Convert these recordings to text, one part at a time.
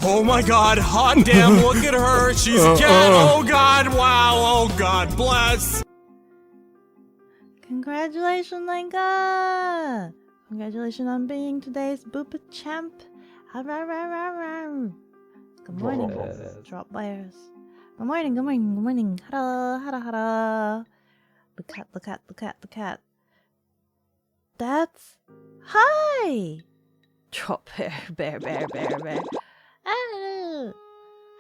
Oh my god, hot damn, look at her. She's a cat. Oh god, wow. Oh god, bless. Congratulations, Lenka! Congratulations on being today's Boopa champ. Good morning, drop bears. Good morning, good morning, good morning. Hello, hello, hello. The cat, the cat, the cat, the cat. That's... Hi! Drop bear. Ah.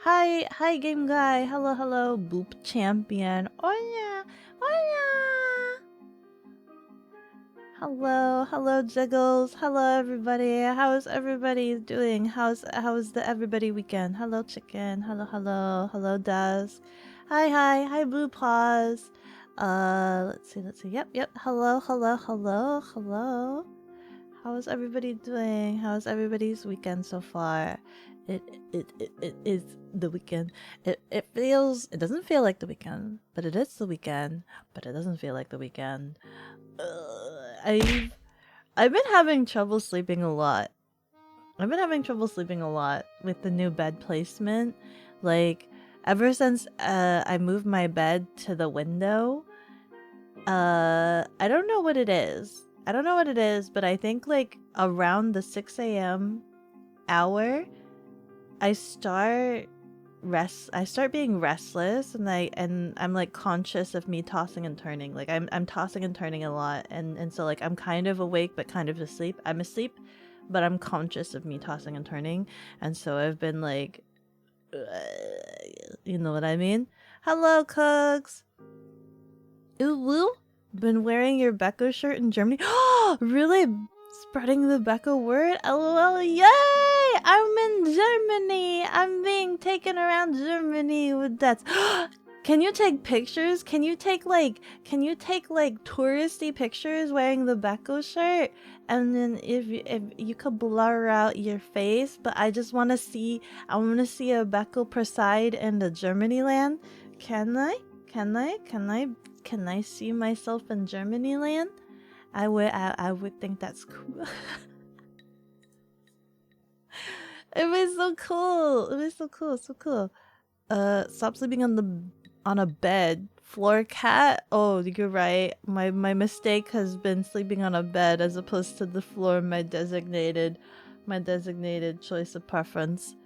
Hi, game guy. Hello, hello, Boop champion. Hola, hola. Hello, Jiggles. Hello, everybody. How's everybody doing? How's the everybody weekend? Hello, chicken. Hello, Daz. Hi, Blue Paws. Let's see. Yep. Hello. How's everybody doing? How's everybody's weekend so far? It is the weekend. It doesn't feel like the weekend, but it is the weekend. But it doesn't feel like the weekend. I've been having trouble sleeping a lot. With the new bed placement. Like, ever since I moved my bed to the window, I don't know what it is. But I think like around the 6 a.m. hour, I start being restless, and I'm like conscious of me tossing and turning. Like I'm tossing and turning a lot, and so like I'm kind of awake but kind of asleep. I'm asleep, but I'm conscious of me tossing and turning, and so I've been like, you know what I mean? Hello, Cugs. Ooh woo. Been wearing your Beko shirt in Germany. Oh, really? Spreading the Beko word? LOL, yay! I'm in Germany. I'm being taken around Germany with that. Can you take pictures? Can you take like touristy pictures wearing the Beko shirt? And then if you could blur out your face, but I want to see a Beko preside in the Germany land. Can I see myself in Germany land? I would think that's cool. It was so cool. Stop sleeping on a bed. Floor cat? Oh, you're right. My mistake has been sleeping on a bed as opposed to the floor, my designated choice of preference.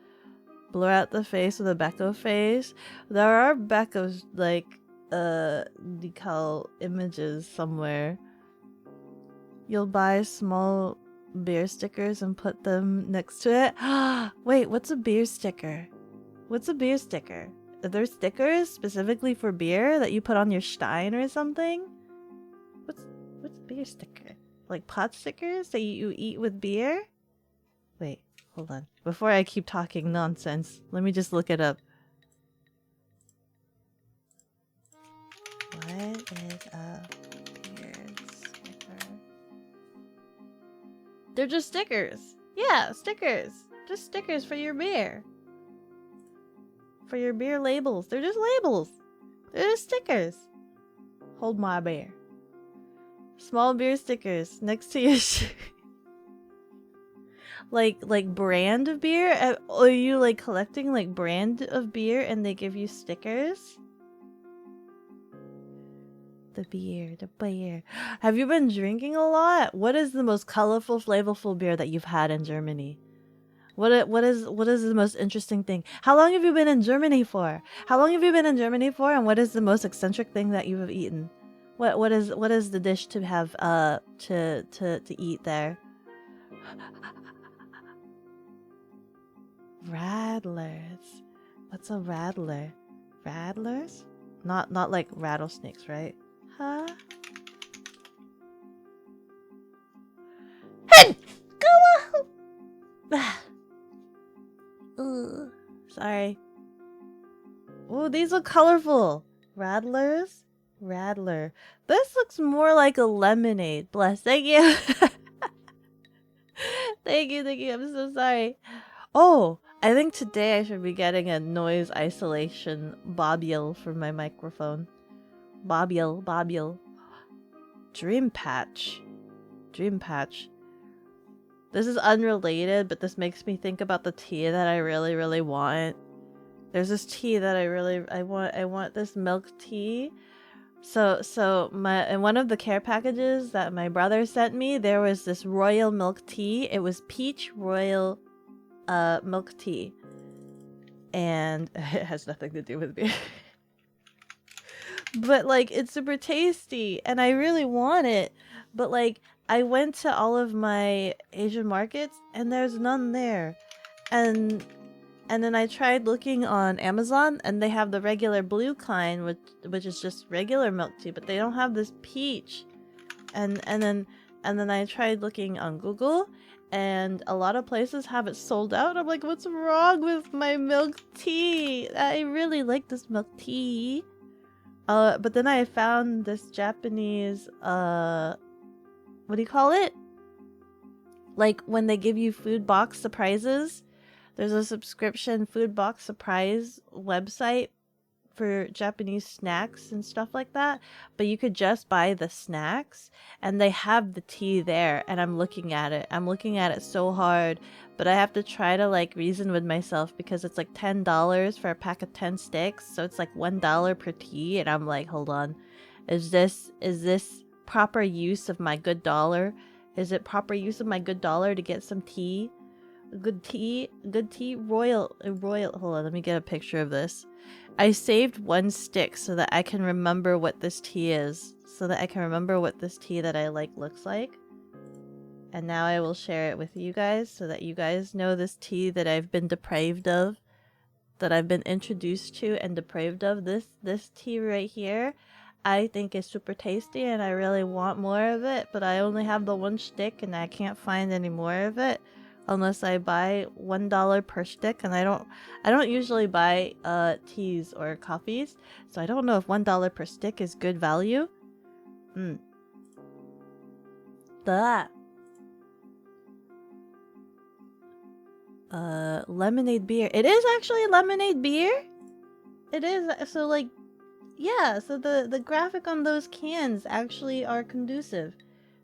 Blur out the face with a Beko face. There are Bekos like decal images somewhere. You'll buy small beer stickers and put them next to it. Wait, what's a beer sticker? Are there stickers specifically for beer that you put on your stein or something? What's beer sticker? Like pot stickers that you eat with beer? Wait, hold on. Before I keep talking nonsense, let me just look it up. What is a beer sticker? They're just stickers. Yeah, stickers. Just stickers for your beer. For your beer labels. They're just labels. They're just stickers. Hold my beer. Small beer stickers next to your shirt. like brand of beer? Are you like collecting like brand of beer and they give you stickers? The beer. Have you been drinking a lot? What is the most colorful, flavorful beer that you've had in Germany? What is the most interesting thing? How long have you been in Germany for? And what is the most eccentric thing that you have eaten? What is the dish to have to eat there? Rattlers. What's a rattler? Rattlers? Not like rattlesnakes, right? Huh? Hey! Go on! Sorry. Oh, these look colorful. Rattlers? Rattler. This looks more like a lemonade. Bless. Thank you. Thank you. I'm so sorry. Oh, I think today I should be getting a noise isolation bobule for my microphone. Bobule. Dream patch. This is unrelated, but this makes me think about the tea that I really, really want. There's this tea that I want this milk tea. So in one of the care packages that my brother sent me, there was this royal milk tea. It was peach royal milk tea. And it has nothing to do with beer. But like it's super tasty and I really want it. But like I went to all of my Asian markets and there's none there. And then I tried looking on Amazon and they have the regular blue kind, which is just regular milk tea, but they don't have this peach. And then I tried looking on Google and a lot of places have it sold out. I'm like, what's wrong with my milk tea? I really like this milk tea. But then I found this Japanese, what do you call it? Like when they give you food box surprises. There's a subscription food box surprise website for Japanese snacks and stuff like that. But you could just buy the snacks and they have the tea there and I'm looking at it. I'm looking at it so hard, but I have to try to like reason with myself because it's like $10 for a pack of 10 sticks. So it's like $1 per tea and I'm like, hold on. Is this proper use of my good dollar? Is it proper use of my good dollar to get some tea? Good tea, royal. Hold on, let me get a picture of this. I saved one stick so that I can remember what this tea is. So that I can remember what this tea that I like looks like. And now I will share it with you guys so that you guys know this tea that I've been depraved of. That I've been introduced to and depraved of. This tea right here, I think is super tasty and I really want more of it. But I only have the one stick and I can't find any more of it. Unless I buy $1 per stick, and I don't usually buy teas or coffees, so I don't know if $1 per stick is good value. Lemonade beer. It is actually lemonade beer. It is. So like, yeah. So the graphic on those cans actually are conducive.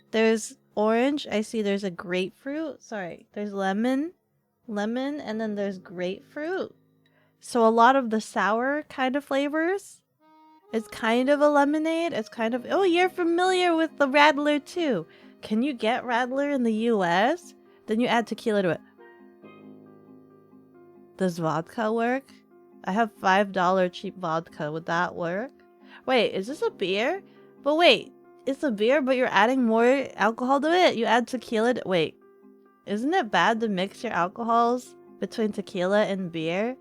There's orange. I see there's a grapefruit. Sorry, there's lemon, and then there's grapefruit. So a lot of the sour kind of flavors. It's kind of a lemonade. It's kind of... Oh, you're familiar with the Radler too. Can you get Radler in the US? Then you add tequila to it. Does vodka work? I have $5 cheap vodka. Would that work? Wait, is this a beer? But wait. It's a beer, but you're adding more alcohol to it? You add tequila to... Wait. Isn't it bad to mix your alcohols between tequila and beer?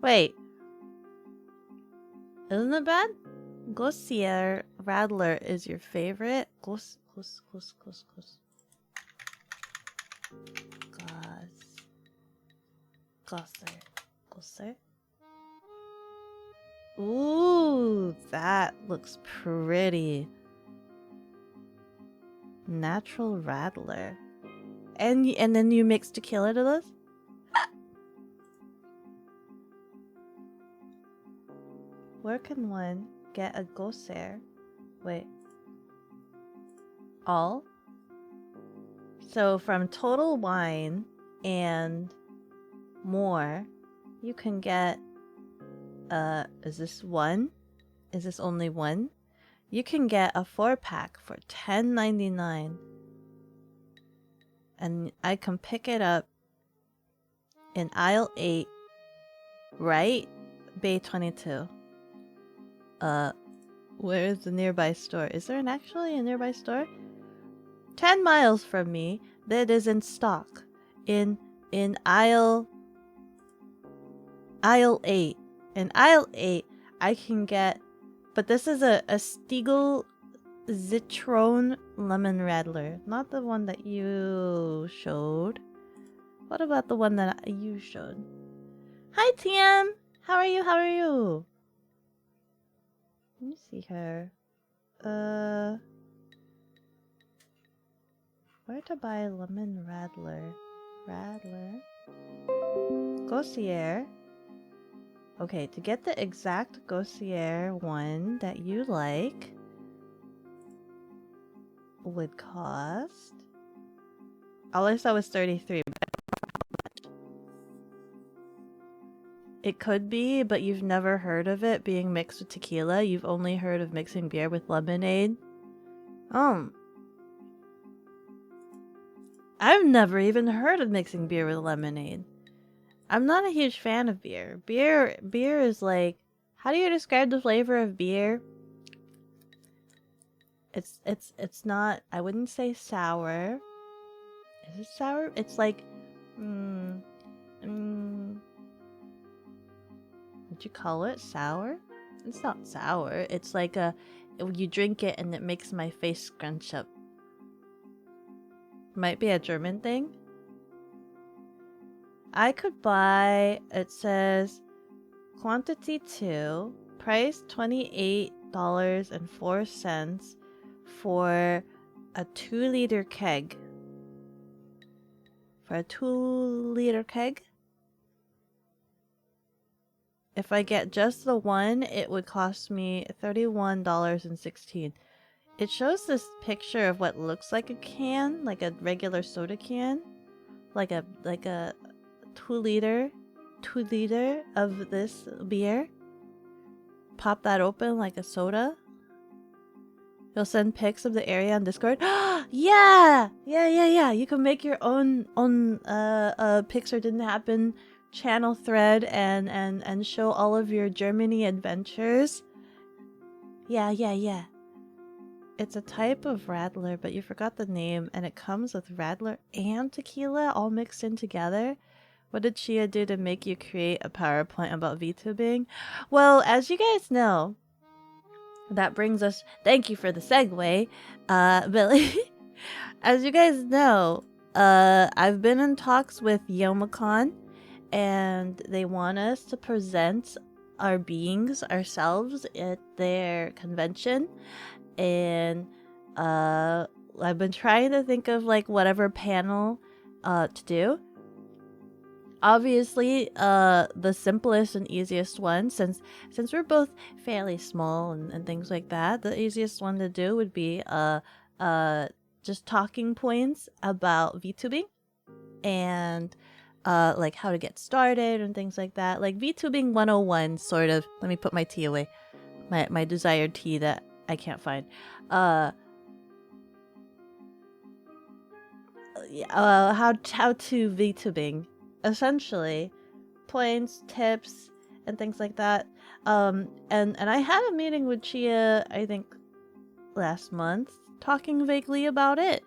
Wait. Isn't it bad? Gossier Radler is your favorite? Goss. Gosser. Ooh, that looks pretty. Natural Radler. And then you mix tequila to this? Where can one get a Gosser? Wait. All? So from Total Wine and more, you can get... is this one? Is this only one? You can get a 4-pack for $10.99. And I can pick it up in aisle 8, right? Bay 22. Where is the nearby store? Is there actually a nearby store? 10 miles from me, that is in stock. In aisle 8. In aisle 8, I can get... But this is a Stiegel Zitron Lemon Radler. Not the one that you showed. What about the one that you showed? Hi, TM! How are you? Let me see her. Where to buy Lemon Radler? Gossier. Okay, to get the exact Gossier one that you like would cost All I saw was 33. It could be, but you've never heard of it being mixed with tequila. You've only heard of mixing beer with lemonade. I've never even heard of mixing beer with lemonade. I'm not a huge fan of beer. Beer is like, how do you describe the flavor of beer? It's not, I wouldn't say sour. Is it sour? It's like, would you call it sour? It's not sour. It's like you drink it and it makes my face scrunch up. Might be a German thing. I could buy, it says, quantity 2, price $28.04 for a 2-liter keg. For a 2-liter keg? If I get just the one, it would cost me $31.16. It shows this picture of what looks like a can, like a regular soda can. Like a 2 liter of this beer. Pop that open like a soda. You'll send pics of the area on Discord. Yeah! You can make your own Pixar Didn't Happen channel thread and show all of your Germany adventures. Yeah. It's a type of Radler, but you forgot the name, and it comes with Radler and tequila all mixed in together. What did Chia do to make you create a PowerPoint about VTubing? Well, as you guys know, that brings us... Thank you for the segue, Billy. As you guys know, I've been in talks with Youmacon, and they want us to present our beings ourselves at their convention. And I've been trying to think of like whatever panel to do. Obviously, the simplest and easiest one, since we're both fairly small and things like that, the easiest one to do would be just talking points about VTubing and like how to get started and things like that. Like VTubing 101 sort of. Let me put my tea away. My desired tea that I can't find. How to VTubing. Essentially, points, tips, and things like that. And I had a meeting with Chia, I think, last month, talking vaguely about it.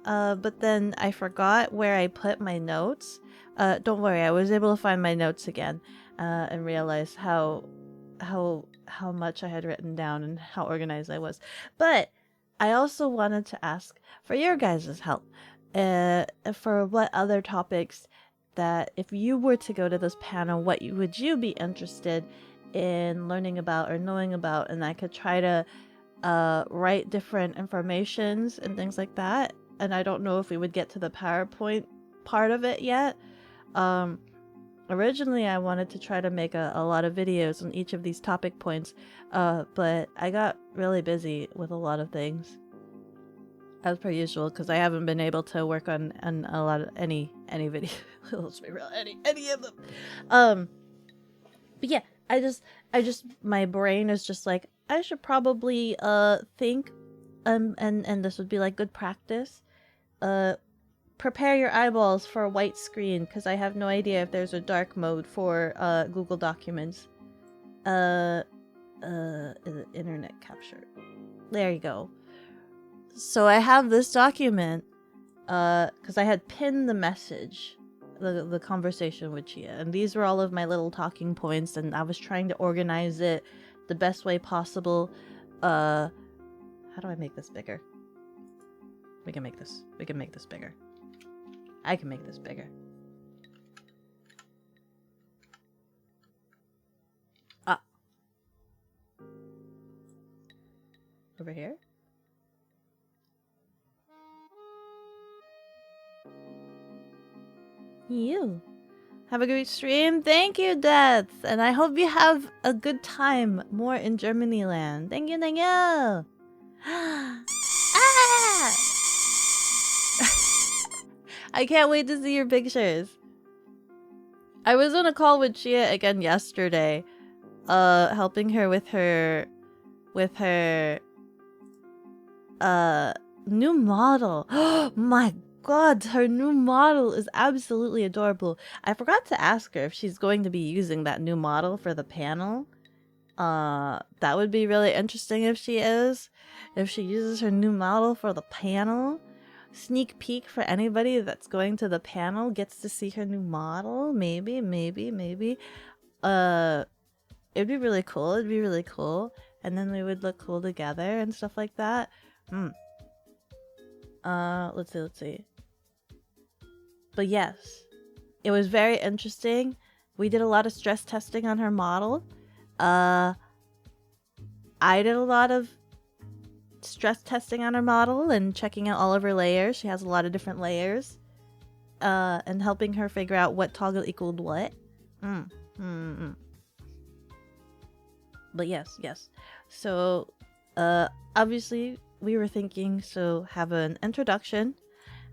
But then I forgot where I put my notes. Don't worry, I was able to find my notes again, and realize how much I had written down and how organized I was. But I also wanted to ask for your guys' help. For what other topics that if you were to go to this panel, would you be interested in learning about or knowing about? And I could try to write different informations and things like that. And I don't know if we would get to the PowerPoint part of it yet. Originally, I wanted to try to make a lot of videos on each of these topic points, but I got really busy with a lot of things, as per usual, because I haven't been able to work on a lot of any video. Let's be real, any of them. But yeah, I just my brain is just like, I should probably think, and this would be like good practice. Prepare your eyeballs for a white screen, because I have no idea if there's a dark mode for Google Documents. Is it internet capture? There you go. So I have this document, because I had pinned the message, the conversation with Chia, and these were all of my little talking points, and I was trying to organize it the best way possible. How do I make this bigger? We can make this bigger. I can make this bigger. Ah. Over here? You. Have a great stream. Thank you, Death. And I hope you have a good time more in Germany land. Thank you, thank you. Ah! I can't wait to see your pictures. I was on a call with Chia again yesterday, helping her with her new model. My god, her new model is absolutely adorable. I forgot to ask her if she's going to be using that new model for the panel. That would be really interesting if she is. If she uses her new model for the panel. Sneak peek for anybody that's going to the panel gets to see her new model. Maybe. It'd be really cool. It'd be really cool. And then we would look cool together and stuff like that. Let's see. But yes, it was very interesting. We did a lot of stress testing on her model. I did a lot of stress testing on her model and checking out all of her layers. She has a lot of different layers. And helping her figure out what toggle equaled what. But yes. So, obviously, we were thinking so have an introduction.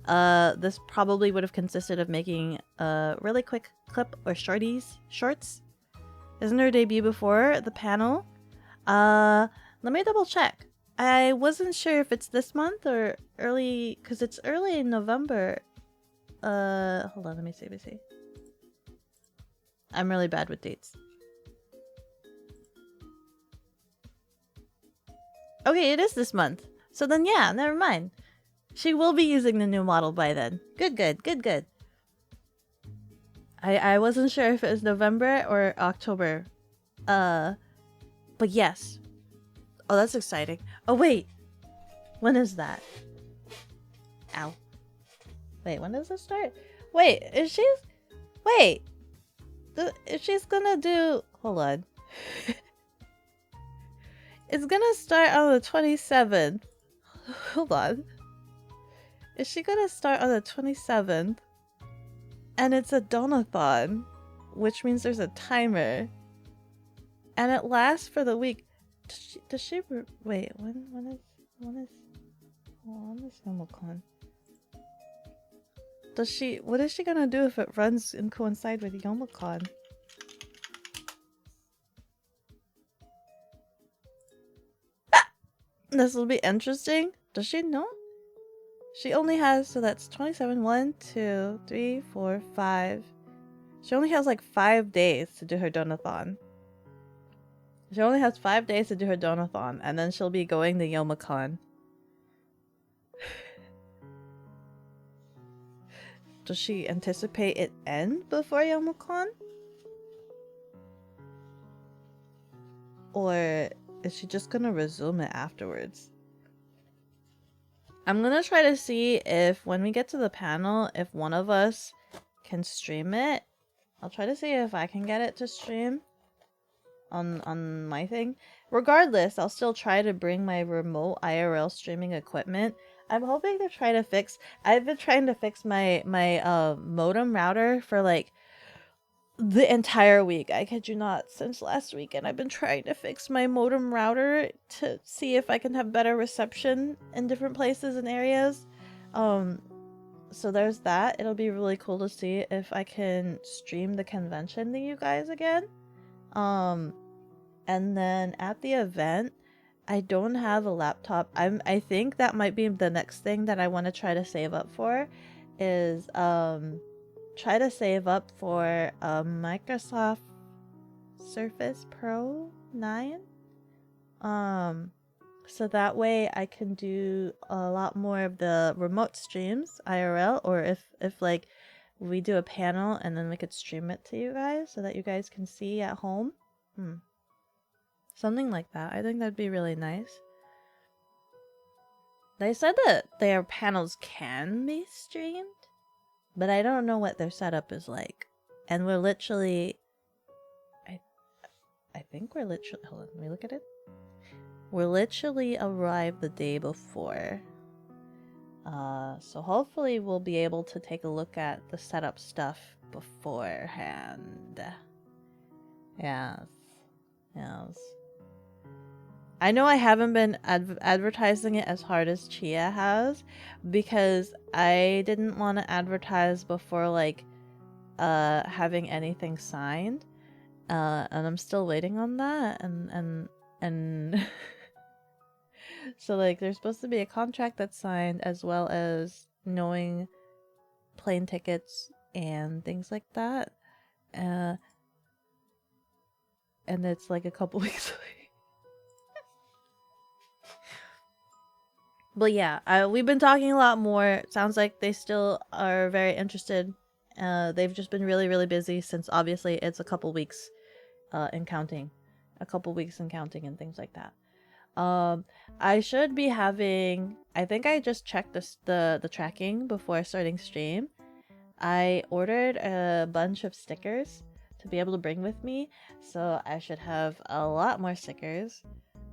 This probably would have consisted of making a really quick clip or shorts. Isn't her debut before the panel? Let me double check. I wasn't sure if it's this month or early, because it's early in November. Hold on, let me see. I'm really bad with dates. Okay, it is this month. So then, yeah, never mind. She will be using the new model by then. Good. I wasn't sure if it was November or October. But yes. Oh, that's exciting. Oh, wait. When is that? Ow. Wait, when does this start? Wait, if she's gonna do... Hold on. It's gonna start on the 27th. Hold on. Is she gonna start on the 27th? And it's a donathon, which means there's a timer. And it lasts for the week. Does she wait, when is Yomocon? What is she gonna do if it runs and coincide with Yomocon? This will be interesting. Does she know? She only has, so that's 27, 1, 2, 3, 4, 5. She only has like 5 days to do her donathon. She only has 5 days to do her donathon, and then she'll be going to Yomocon. Does she anticipate it end before Yomocon? Or is she just gonna resume it afterwards? I'm gonna try to see if when we get to the panel, if one of us can stream it. I'll try to see if I can get it to stream on my thing. Regardless, I'll still try to bring my remote IRL streaming equipment. I'm hoping to try to fix... I've been trying to fix my modem router for like the entire week. I kid you not, since last weekend I've been trying to fix my modem router to see if I can have better reception in different places and areas. So there's that. It'll be really cool to see if I can stream the convention to you guys again. And then at the event, I don't have a laptop. I think that might be the next thing that I want to try to save up for is try to save up for a Microsoft Surface Pro 9. So that way I can do a lot more of the remote streams IRL, or if like we do a panel and then we could stream it to you guys so that you guys can see at home. Something like that. I think that'd be really nice. They said that their panels can be streamed, but I don't know what their setup is like. And we're literally... I think we're literally... Hold on, let me look at it. We're literally arrived the day before. So hopefully we'll be able to take a look at the setup stuff beforehand. Yes. I know I haven't been advertising it as hard as Chia has, because I didn't want to advertise before like having anything signed. And I'm still waiting on that, and so like there's supposed to be a contract that's signed, as well as knowing plane tickets and things like that. And it's like a couple weeks away. But yeah, we've been talking a lot more. It sounds like they still are very interested. They've just been really, really busy since obviously it's a couple weeks and counting. A couple weeks and counting and things like that. I should be having... I think I just checked the tracking before starting stream. I ordered a bunch of stickers to be able to bring with me. So I should have a lot more stickers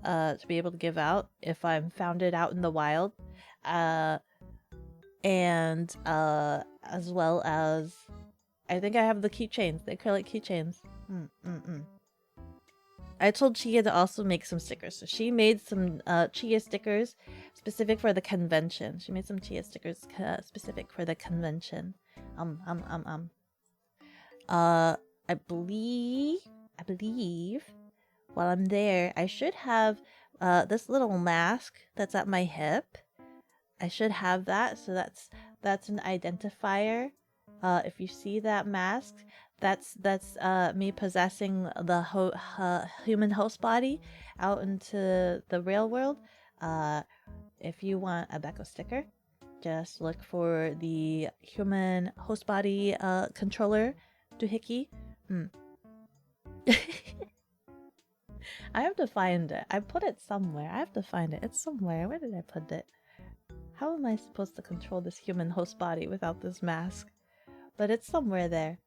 to be able to give out if I'm found it out in the wild. And as well as I think I have the keychains, the acrylic keychains. I told Chia to also make some stickers. So she made some Chia stickers specific for the convention. She made some Chia stickers specific for the convention. I believe while I'm there, I should have this little mask that's at my hip. I should have that, so that's an identifier. If you see that mask, that's me possessing the human host body out into the real world. If you want a Beko sticker, just look for the human host body controller doohickey. I have to find it. I put it somewhere. I have to find it. It's somewhere. Where did I put it? How am I supposed to control this human host body without this mask? But it's somewhere there.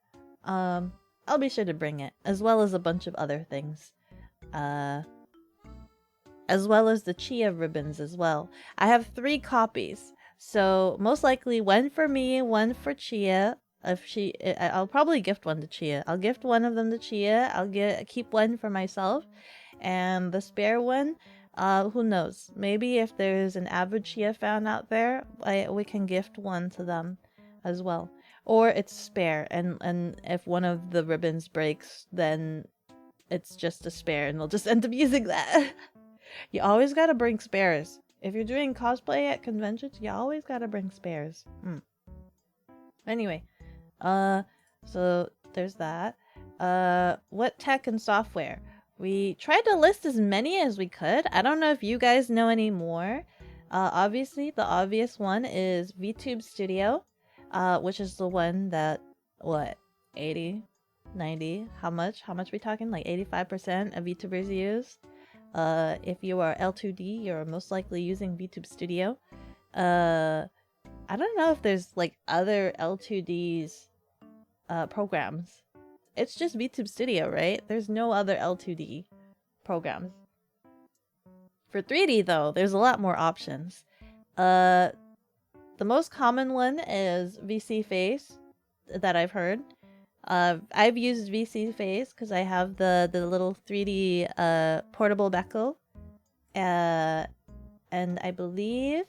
I'll be sure to bring it, as well as a bunch of other things. As well as the Chia ribbons as well. I have 3 copies. So most likely one for me, one for Chia. I'll probably gift one to Chia. I'll gift one of them to Chia. I'll keep one for myself. And the spare one, who knows? Maybe if there's an avid Chia fan out there, we can gift one to them as well. Or it's spare, and if one of the ribbons breaks, then it's just a spare, and they'll just end up using that. You always gotta bring spares. If you're doing cosplay at conventions, you always gotta bring spares. Anyway, so there's that. What tech and software? We tried to list as many as we could. I don't know if you guys know any more. Obviously, the obvious one is Vtuber Studio, which is the one that, 80, 90, how much we talking? Like 85% of VTubers use. If you are L2D, you're most likely using Vtuber Studio. I don't know if there's like other L2Ds programs. It's just Vtuber Studio, right? There's no other L2D programs. For 3D though, there's a lot more options. The most common one is VC Face that I've heard. I've used VC Face because I have the little 3D portable Beko. And I believe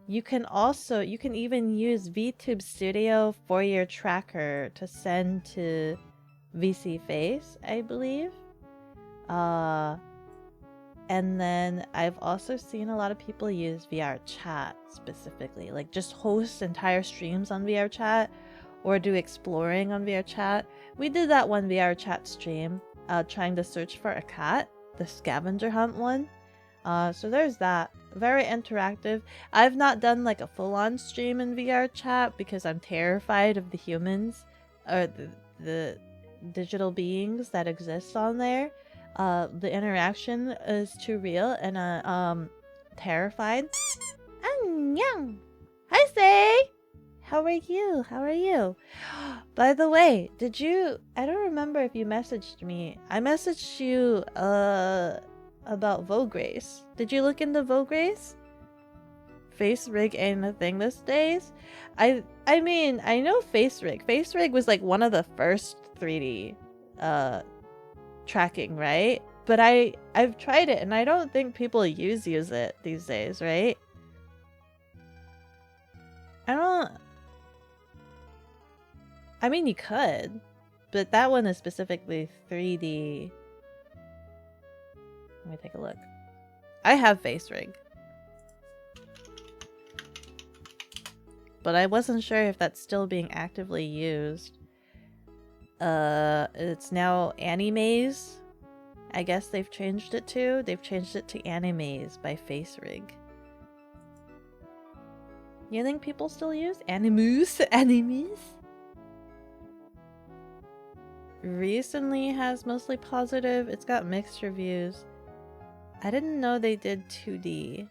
you can even use Vtuber Studio for your tracker to send to VC Face, I believe. And then I've also seen a lot of people use VR chat specifically, like just host entire streams on VR chat or do exploring on VR chat. We did that one VR chat stream, trying to search for a cat, the scavenger hunt one. So there's that. Very interactive. I've not done like a full-on stream in VR chat because I'm terrified of the humans or the digital beings that exist on there. The interaction is too real and terrified. Annyeong! Hi, Say! How are you? How are you? By the way, I don't remember if you messaged me. I messaged you about Vogue Race. Did you look into Vogue Race? Face rig ain't a thing these days. I mean, I know face rig. Face rig was like one of the first 3D tracking, right? But I've tried it and I don't think people use it these days, right? I mean, you could, but that one is specifically 3D. Let me take a look. I have Face Rig, but I wasn't sure if that's still being actively used. It's now Animes. I guess they've changed it to. They've changed it to Animes by Face Rig. You think people still use Animes? Animes? Recently has mostly positive. It's got mixed reviews. I didn't know they did 2D.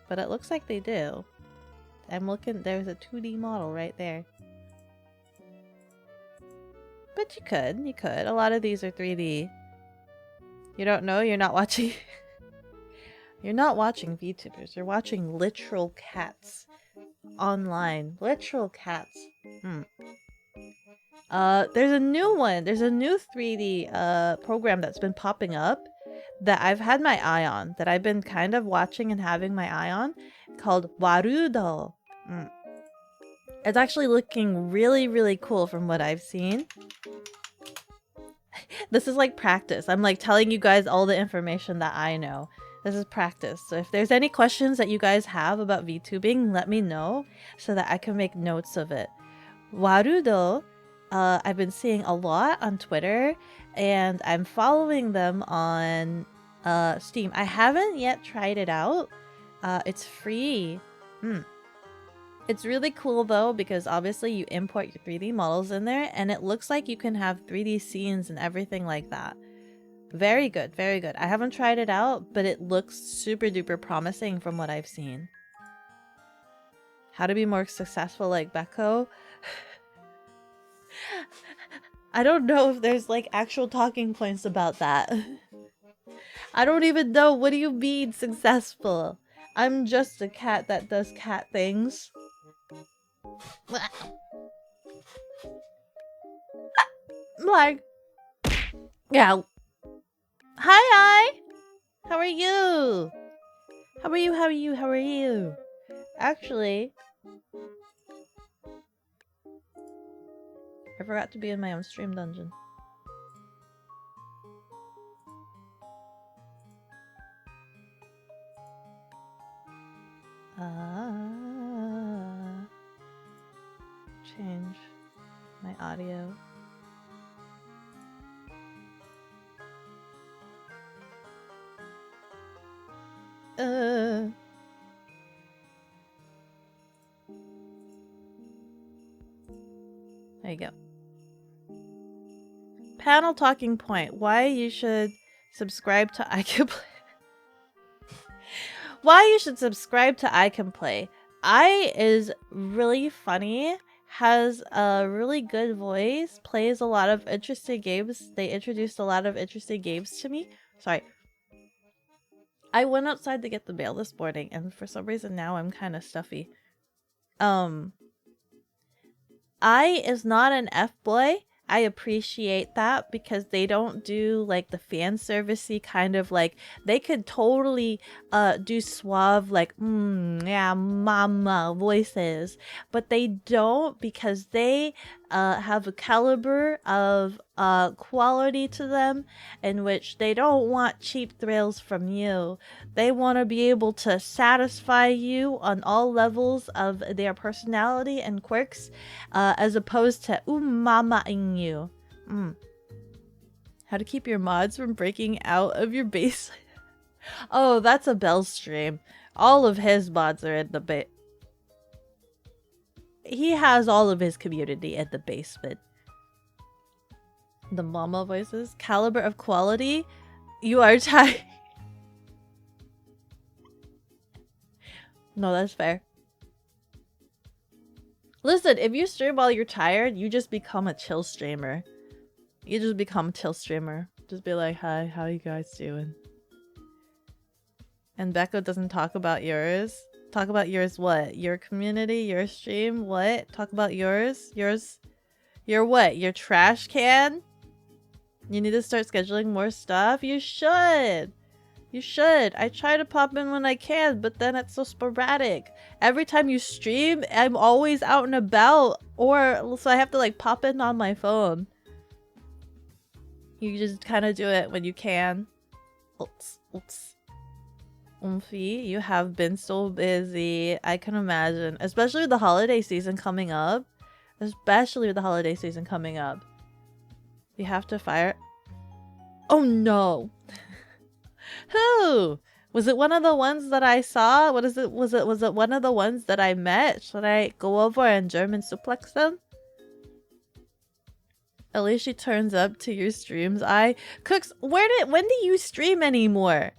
But it looks like they do. I'm looking, there's a 2D model right there. But you could. A lot of these are 3D. You don't know? You're not watching... You're not watching VTubers. You're watching literal cats. Online. Literal cats. There's a new one. There's a new 3D program that's been popping up that I've had my eye on. That I've been kind of watching and having my eye on. Called Warudo. It's actually looking really, really cool from what I've seen. This is like practice. I'm like telling you guys all the information that I know. This is practice. So if there's any questions that you guys have about VTubing, let me know so that I can make notes of it. Warudo, I've been seeing a lot on Twitter and I'm following them on Steam. I haven't yet tried it out. It's free. It's really cool though because obviously you import your 3D models in there and it looks like you can have 3D scenes and everything like that. Very good, very good. I haven't tried it out, but it looks super duper promising from what I've seen. How to be more successful like Beko? I don't know if there's like actual talking points about that. I don't even know. What do you mean successful? I'm just a cat that does cat things. Like, yeah. Hi! How are you? How are you? How are you? How are you? Actually, I forgot to be in my own stream dungeon. Change my audio. There you go. Panel talking point. Why you should subscribe to I Can Play. Why you should subscribe to I Can Play. I is really funny, has a really good voice, plays a lot of interesting games. They introduced a lot of interesting games to me. Sorry. I went outside to get the mail this morning and for some reason now I'm kind of stuffy. I is not an F-boy. I appreciate that because they don't do like the fan servicey kind of like, they could totally do suave like yeah mama voices, but they don't because they have a caliber of quality to them in which they don't want cheap thrills from you. They want to be able to satisfy you on all levels of their personality and quirks, as opposed to mama-ing you. How to keep your mods from breaking out of your base. Oh, that's a Bell stream. All of his mods are in the base. He has all of his community in the basement. The mama voices. Caliber of quality. You are tired. No, that's fair. Listen, if you stream while you're tired, you just become a chill streamer. You just become a chill streamer. Just be like, hi, how you guys doing? And Beko doesn't talk about yours. Talk about yours what? Your community? Your stream? What? Talk about yours? Yours? Your what? Your trash can? You need to start scheduling more stuff? You should! You should. I try to pop in when I can, but then it's so sporadic. Every time you stream, I'm always out and about, or so I have to like pop in on my phone. You just kind of do it when you can. Oops, oops. Oomphy, you have been so busy. I can imagine, especially with the holiday season coming up. Especially with the holiday season coming up. You have to fire. Oh no. Who? Was it one of the ones that I saw? What is it? Was it one of the ones that I met? Should I go over and German suplex them? At least she turns up to your streams. Cooks, when do you stream anymore?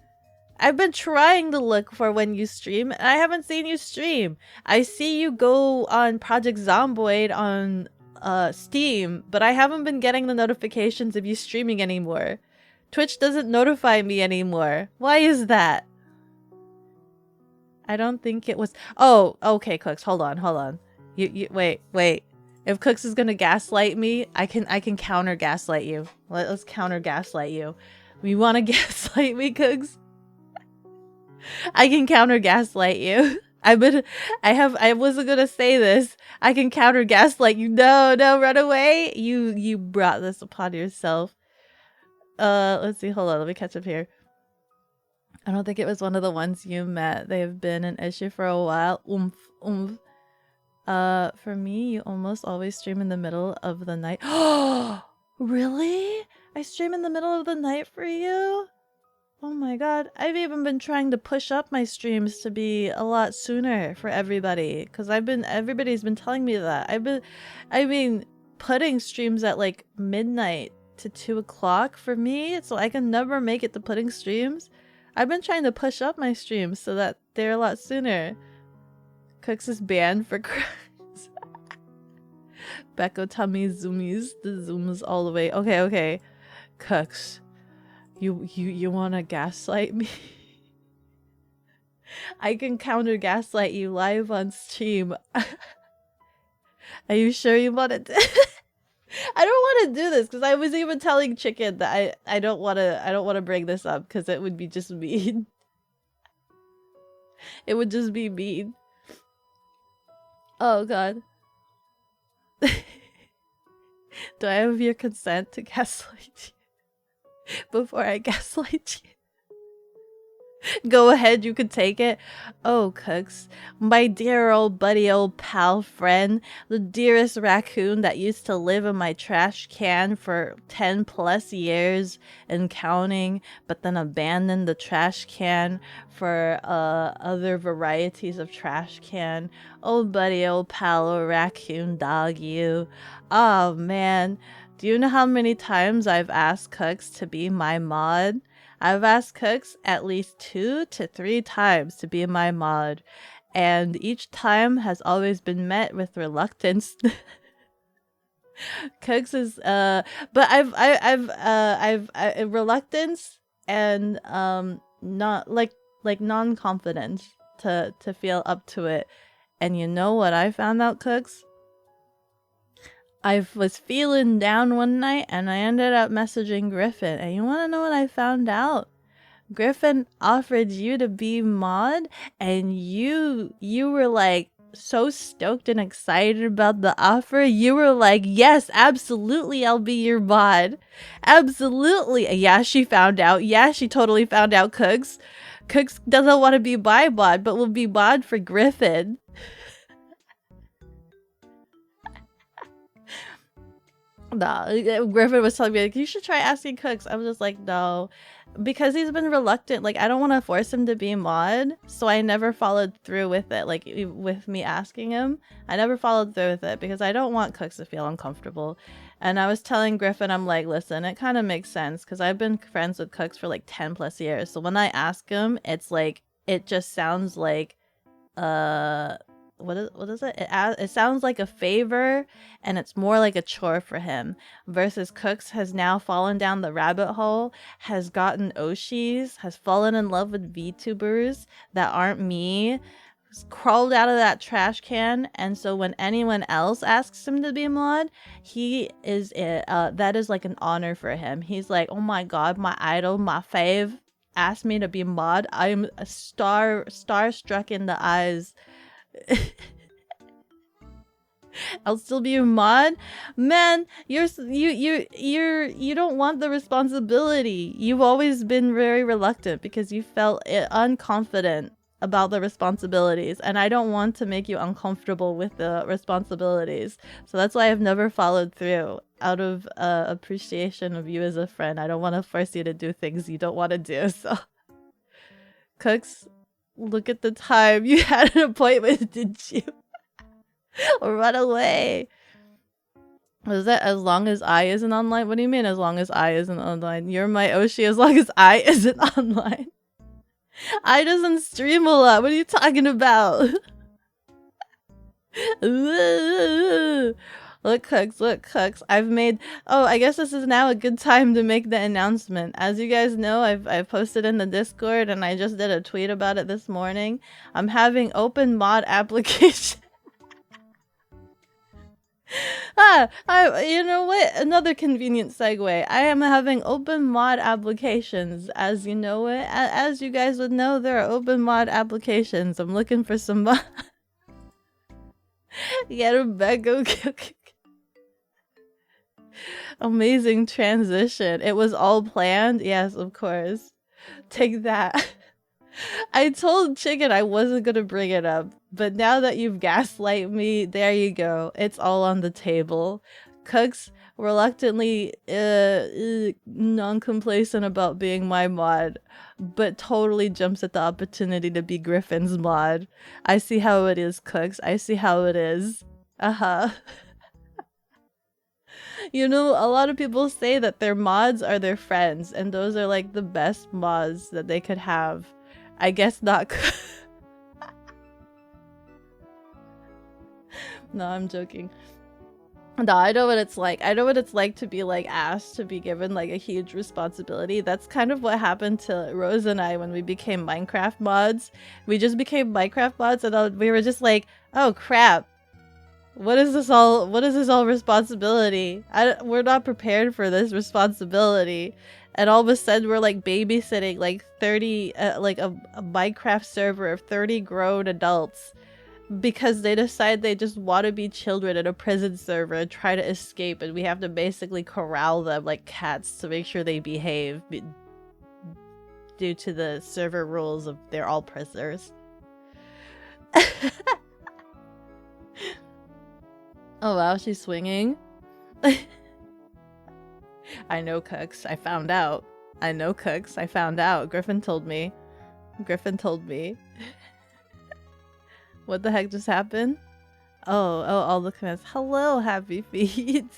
I've been trying to look for when you stream, and I haven't seen you stream. I see you go on Project Zomboid on Steam, but I haven't been getting the notifications of you streaming anymore. Twitch doesn't notify me anymore. Why is that? I don't think it was... Oh, okay, Cooks, hold on. You wait. If Cooks is gonna gaslight me, I can counter gaslight you. Let's counter gaslight you. You wanna gaslight me, Cooks? I can counter gaslight you. I wasn't gonna say this. I can counter gaslight you. No, run away. You brought this upon yourself. Let's see, hold on, let me catch up here. I don't think it was one of the ones you met. They've been an issue for a while. Oomph. For me, you almost always stream in the middle of the night. Oh, really? I stream in the middle of the night for you? Oh my god. I've even been trying to push up my streams to be a lot sooner for everybody. Because everybody's been telling me that. I've been putting streams at like midnight to 2 o'clock for me. So I can never make it to putting streams. I've been trying to push up my streams so that they're a lot sooner. Cooks is banned for crimes. Beko tummy zoomies. The zooms all the way. Okay. Cooks. You wanna gaslight me? I can counter gaslight you live on stream. Are you sure you want to? I don't want to do this because I was even telling Chicken that I don't want to bring this up because it would be just mean. It would just be mean. Oh god. Do I have your consent to gaslight you? Before I gaslight you? Go ahead, you can take it. Oh, Cooks, my dear old buddy, old pal friend, the dearest raccoon that used to live in my trash can for 10 plus years and counting, but then abandoned the trash can for other varieties of trash can. Old buddy, old pal, old raccoon dog, you. Oh man, do you know how many times I've asked Cooks to be my mod? I've asked Cooks at least 2 to 3 times to be my mod, and each time has always been met with reluctance. Cooks is but I've reluctance and not like non-confidence to feel up to it. And you know what I found out, Cooks? I was feeling down one night and I ended up messaging Griffin. And you want to know what I found out? Griffin offered you to be mod and you were like so stoked and excited about the offer. You were like, yes, absolutely, I'll be your mod. Absolutely. Yeah, she found out. Yeah, she totally found out, Cooks. Cooks doesn't want to be my mod, but will be mod for Griffin. Nah, Griffin was telling me, like, you should try asking Cooks. I was just like, no. Because he's been reluctant. Like, I don't want to force him to be mod. So I never followed through with it. Like, with me asking him. I never followed through with it because I don't want Cooks to feel uncomfortable. And I was telling Griffin, I'm like, listen, it kind of makes sense. Because I've been friends with Cooks for like 10 plus years. So when I ask him, it's like, it just sounds like, what is it? It sounds like a favor, and it's more like a chore for him. Versus Cooks has now fallen down the rabbit hole, has gotten Oshis, has fallen in love with VTubers that aren't me, crawled out of that trash can, and so when anyone else asks him to be a mod, he is that is like an honor for him. He's like, oh my god, my idol, my fave asked me to be a mod. I'm a starstruck in the eyes. I'll still be your mod. Man, you don't want the responsibility. You've always been very reluctant because you felt unconfident about the responsibilities, and I don't want to make you uncomfortable with the responsibilities. So that's why I've never followed through, out of appreciation of you as a friend. I don't want to force you to do things you don't want to do. So Cooks, look at the time. You had an appointment, didn't you? Run away. Was that as long as I isn't online? What do you mean as long as I isn't online? You're my Oshi as long as I isn't online. I doesn't stream a lot. What are you talking about? Look, Cooks. I've made... Oh, I guess this is now a good time to make the announcement. As you guys know, I've posted in the Discord, and I just did a tweet about it this morning. I'm having open mod application. You know what? Another convenient segue. I am having open mod applications. As you know it, as you guys would know, there are open mod applications. I'm looking for some mod. Get a Beko. Amazing transition. It was all planned. Yes, of course. Take that. I told Chicken I wasn't gonna bring it up, but now that you've gaslight me, there you go. It's all on the table. Cooks reluctantly non-complacent about being my mod, but totally jumps at the opportunity to be Griffin's mod. I see how it is, Cooks. I see how it is. You know, a lot of people say that their mods are their friends, and those are like the best mods that they could have. I guess not. No, I'm joking. No, I know what it's like. I know what it's like to be like asked to be given like a huge responsibility. That's kind of what happened to Rose and I when we became Minecraft mods. We just became Minecraft mods, and we were just like, oh crap. What is this all responsibility? We're not prepared for this responsibility. And all of a sudden we're like babysitting like 30 like a Minecraft server of 30 grown adults because they decide they just want to be children in a prison server and try to escape, and we have to basically corral them like cats to make sure they behave due to the server rules of they're all prisoners. Oh wow, she's swinging. I know, Cooks. I found out. I know, Cooks. I found out. Griffin told me. What the heck just happened? Oh, all the commands. Hello, Happy Feet.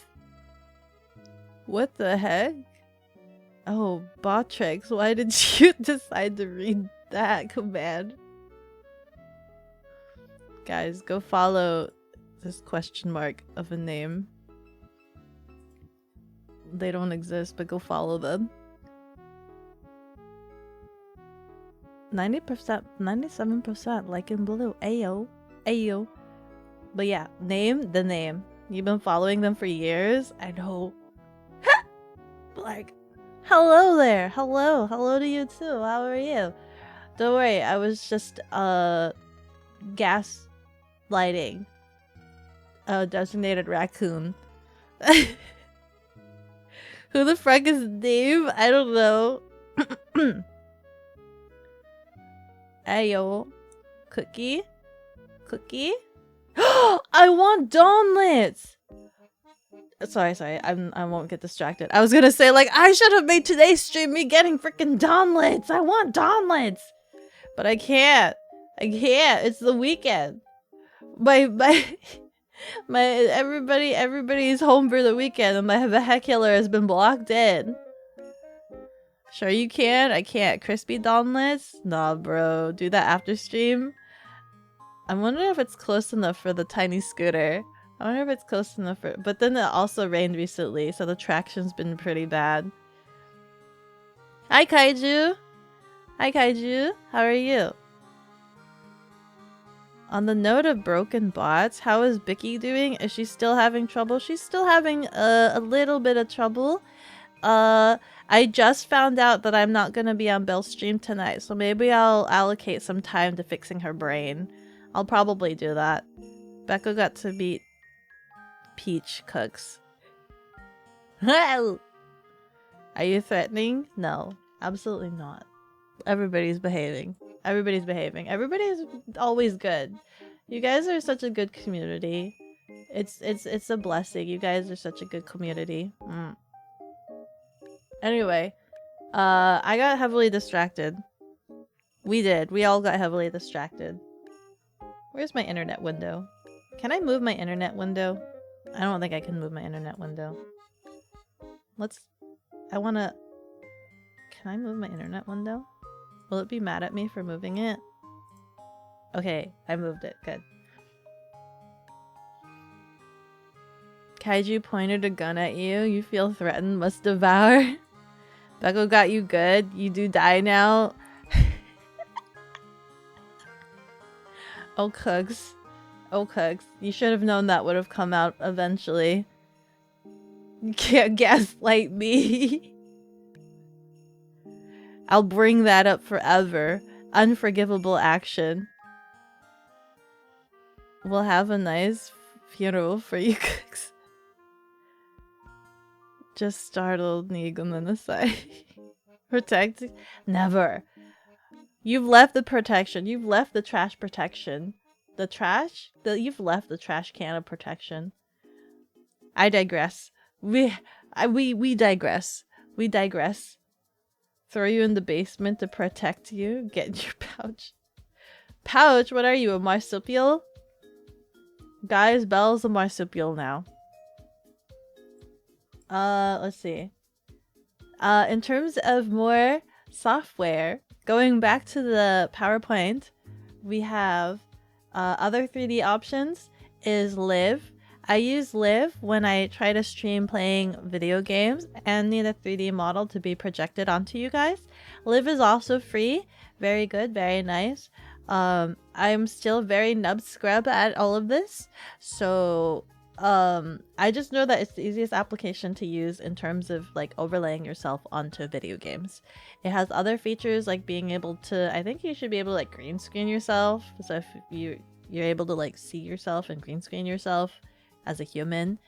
What the heck? Oh, Botrix, why did you decide to read that command? Guys, go follow this question mark of a name. They don't exist, but go follow them. 90%, 97% like in blue. Ayo. Ayo. But yeah, the name. You've been following them for years. I know. Like, hello there. Hello. Hello to you too. How are you? Don't worry, I was just gas lighting a designated raccoon. Who the frick is Dave? I don't know. Ayo. Cookie? I want Dawnlets! Sorry. I won't get distracted. I was gonna say, like, I should have made today's stream me getting freaking Dawnlets! I want Dawnlets! But I can't. It's the weekend. Everybody's home for the weekend, and my vehicular has been blocked in. Sure you can? I can't. Crispy Dawnlets? Nah, bro. Do that after stream? I wonder if it's close enough for the tiny scooter. I wonder if it's close enough for... But then it also rained recently, so the traction's been pretty bad. Hi, Kaiju! How are you? On the note of broken bots, how is Bicky doing? Is she still having trouble? She's still having a little bit of trouble. I just found out that I'm not gonna be on Bell's stream tonight, so maybe I'll allocate some time to fixing her brain. I'll probably do that. Beko got to beat Peach Cooks. Are you threatening? No, absolutely not. Everybody's behaving. Everybody's behaving. Everybody's always good. You guys are such a good community. It's a blessing. You guys are such a good community. Anyway, I got heavily distracted. We did. We all got heavily distracted. Where's my internet window? Can I move my internet window? I don't think I can move my internet window. Can I move my internet window? Will it be mad at me for moving it? Okay, I moved it. Good. Kaiju pointed a gun at you. You feel threatened. Must devour. Beko got you good. You do die now. Oh, Cooks. Oh, Cooks. You should have known that would have come out eventually. You can't gaslight me. I'll bring that up forever. Unforgivable action. We'll have a nice funeral for you, Cooks. Just startled Negan on the side. Protect? Never. You've left the protection. You've left the trash protection. The trash? You've left the trash can of protection. I digress. We digress. We digress. Throw you in the basement to protect you. Get in your pouch. Pouch? What are you, a marsupial? Guys, Belle's a marsupial now. Let's see. In terms of more software, going back to the PowerPoint, we have other 3D options is Live. I use Live when I try to stream playing video games and need a 3D model to be projected onto you guys. Live is also free. Very good, very nice. I'm still very nub scrub at all of this, so I just know that it's the easiest application to use in terms of like overlaying yourself onto video games. It has other features like being able to, I think you should be able to like green screen yourself, so if you're able to like see yourself and green screen yourself as a human,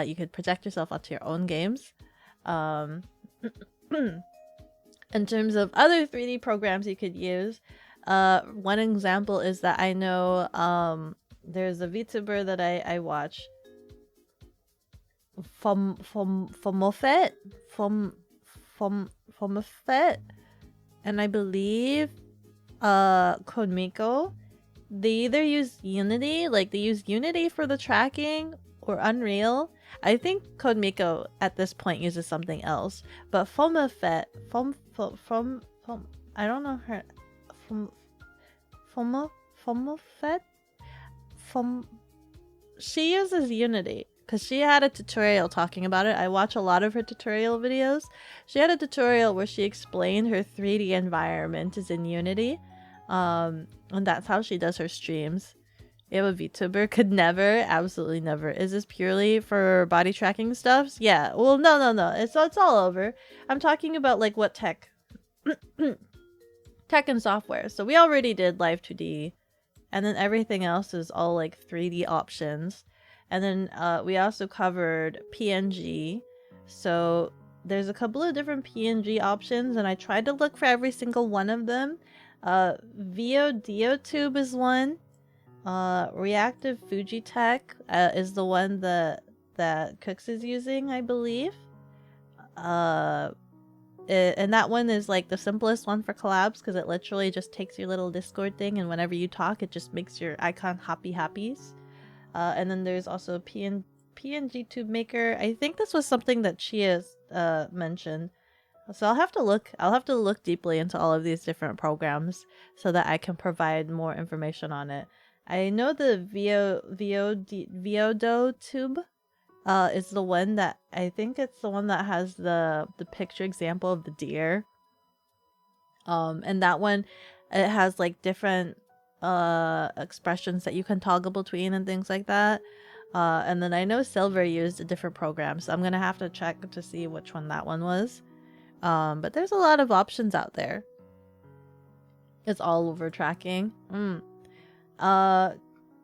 you could project yourself onto your own games. In terms of other 3D programs you could use, one example is that I know there's a VTuber that I watch, Fomofet, and I believe Konmiko. They either use Unity, like they use Unity for the tracking, or Unreal. I think Konmiko at this point uses something else, but Fomofet, I don't know her. Fomofet? She uses Unity because she had a tutorial talking about it. I watch a lot of her tutorial videos. She had a tutorial where she explained her 3D environment is in Unity, and that's how she does her streams. You have a VTuber? Could never, absolutely never. Is this purely for body tracking stuff? Yeah. Well, no. It's all over. I'm talking about like what tech. Tech and software. So we already did Live 2D, and then everything else is all like 3D options. And then we also covered PNG. So there's a couple of different PNG options, and I tried to look for every single one of them. Vtuber is one. Reactive Fujitech is the one that Cooks is using, I believe. And that one is like the simplest one for collabs because it literally just takes your little Discord thing, and whenever you talk, it just makes your icon happies. And then there's also PNG Tube Maker. I think this was something that she has mentioned. So I'll have to look deeply into all of these different programs so that I can provide more information on it. I know the Viodo Tube is the one that I think it's the one that has the picture example of the deer. And that one, it has like different expressions that you can toggle between and things like that. And then I know Silver used a different program, so I'm gonna have to check to see which one that one was. But there's a lot of options out there. It's all over tracking.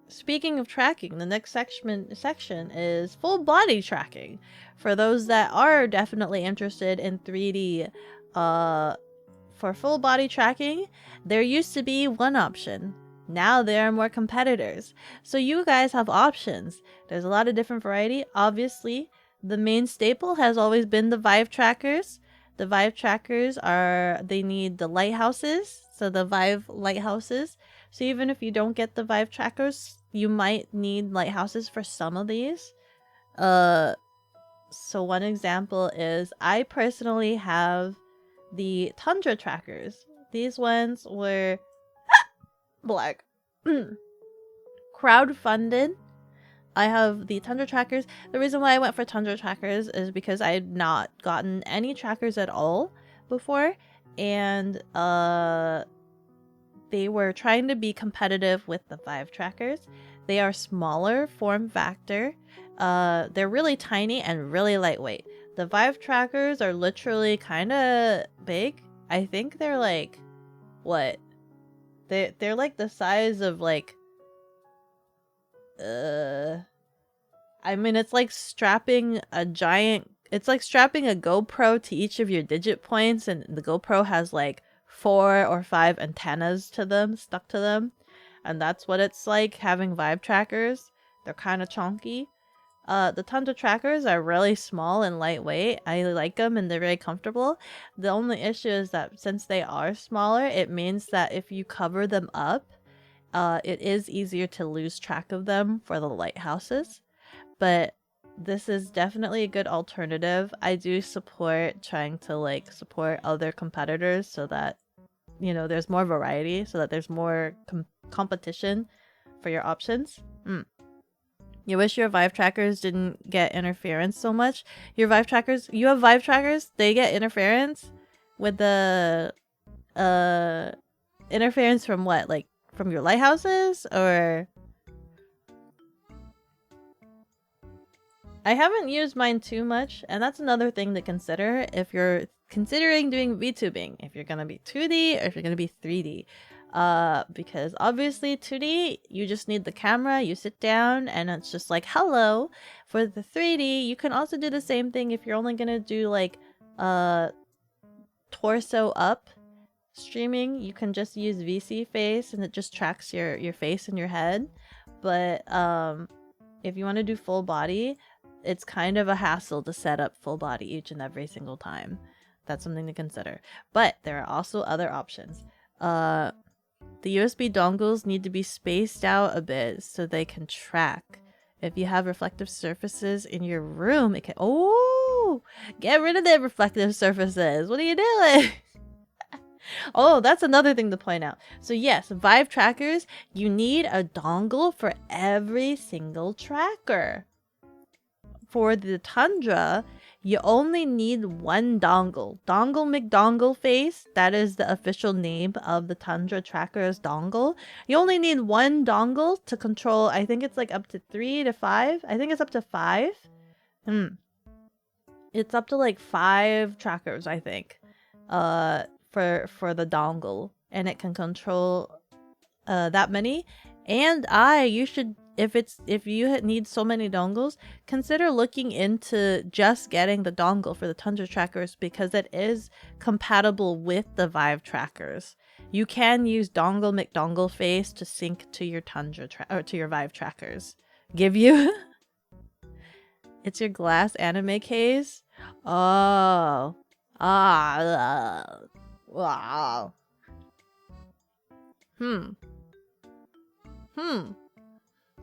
Speaking of tracking, the next section is full body tracking. For those that are definitely interested in 3D, for full body tracking, there used to be one option. Now there are more competitors. So you guys have options. There's a lot of different variety. Obviously, the main staple has always been the Vive trackers. The Vive trackers they need the lighthouses. So the Vive lighthouses. So even if you don't get the Vive trackers, you might need lighthouses for some of these. So one example is I personally have the Tundra trackers. These ones were black crowdfunded. I have the Tundra trackers. The reason why I went for Tundra trackers is because I had not gotten any trackers at all before, and they were trying to be competitive with the Vive trackers. They are smaller form factor. They're really tiny and really lightweight. The Vive trackers are literally kind of big. I think they're like, what? They're like the size of like, I mean, it's like strapping a GoPro to each of your digit points, and the GoPro has like 4 or 5 antennas to them, stuck to them. And that's what it's like having Vive trackers. They're kind of chunky. The Tundra trackers are really small and lightweight. I like them and they're very comfortable. The only issue is that since they are smaller, it means that if you cover them up, it is easier to lose track of them for the lighthouses. But this is definitely a good alternative. I do support trying to like support other competitors so that, you know, there's more variety, so that there's more competition for your options. You wish your Vive trackers didn't get interference so much. You have Vive trackers, they get interference with the interference from what? Like from your lighthouses, or I haven't used mine too much, and that's another thing to consider if you're considering doing VTubing, if you're gonna be 2D or if you're gonna be 3D. Because obviously 2D, you just need the camera, you sit down, and it's just like, hello. For the 3D, you can also do the same thing if you're only gonna do like torso up streaming. You can just use VC face and it just tracks your face and your head. But if you want to do full body, it's kind of a hassle to set up full body each and every single time. That's something to consider. But there are also other options. The USB dongles need to be spaced out a bit so they can track. If you have reflective surfaces in your room, it can... Oh! Get rid of the reflective surfaces! What are you doing? Oh, that's another thing to point out. So yes, Vive trackers, you need a dongle for every single tracker. For the Tundra, you only need one dongle. Dongle McDongle face, that is the official name of the Tundra tracker's dongle. You only need one dongle to control, I think it's like up to 3 to 5. I think it's up to 5. It's up to like 5 trackers, I think. For the dongle, and it can control that many. And you should, if you need so many dongles, consider looking into just getting the dongle for the Tundra trackers, because it is compatible with the Vive trackers. You can use dongle McDongle face to sync to your Tundra or to your Vive trackers. Give you it's your glass anime case. Oh. Wow.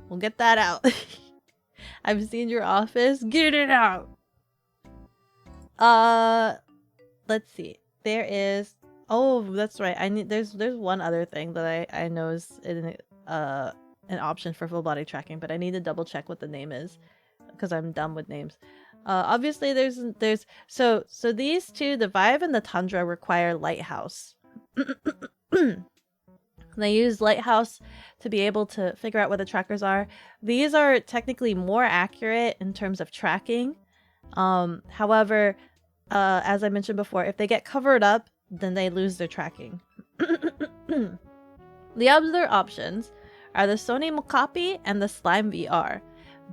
We'll get that out. I've seen your office. Get it out. Let's see. There is... Oh, that's right. There's one other thing that I know is an option for full body tracking, but I need to double check what the name is because I'm dumb with names. Obviously there's so these two, the Vive and the Tundra, require lighthouse. They use Lighthouse to be able to figure out where the trackers are. These are technically more accurate in terms of tracking. However, as I mentioned before, if they get covered up, then they lose their tracking. The other options are the Sony Mocapi and the Slime VR.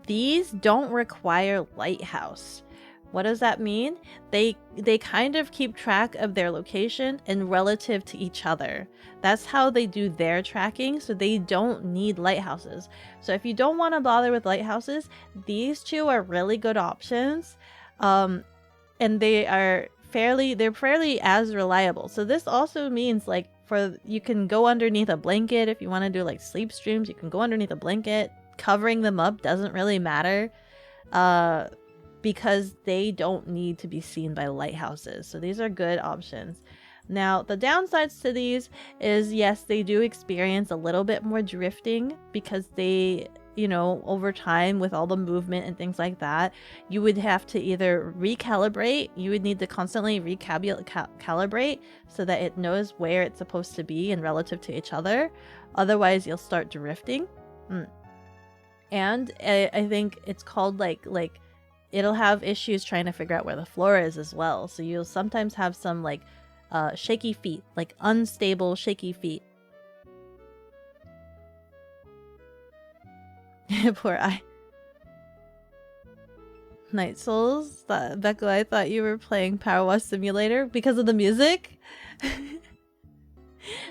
These don't require Lighthouse. What does that mean? They kind of keep track of their location and relative to each other. That's how they do their tracking, so they don't need lighthouses. So if you don't want to bother with lighthouses, these two are really good options. And they're fairly as reliable. So this also means like you can go underneath a blanket if you want to do like sleep streams. You can go underneath a blanket. Covering them up doesn't really matter. Because they don't need to be seen by lighthouses. So these are good options. Now, the downsides to these is, yes, they do experience a little bit more drifting because they, over time with all the movement and things like that, you would have to either recalibrate. You would need to constantly recalibrate so that it knows where it's supposed to be and relative to each other. Otherwise, you'll start drifting. And I think it's called like it'll have issues trying to figure out where the floor is as well. So you'll sometimes have some like shaky feet, like unstable shaky feet. Poor eye. Night Souls, Beko, I thought you were playing Power Wash Simulator because of the music.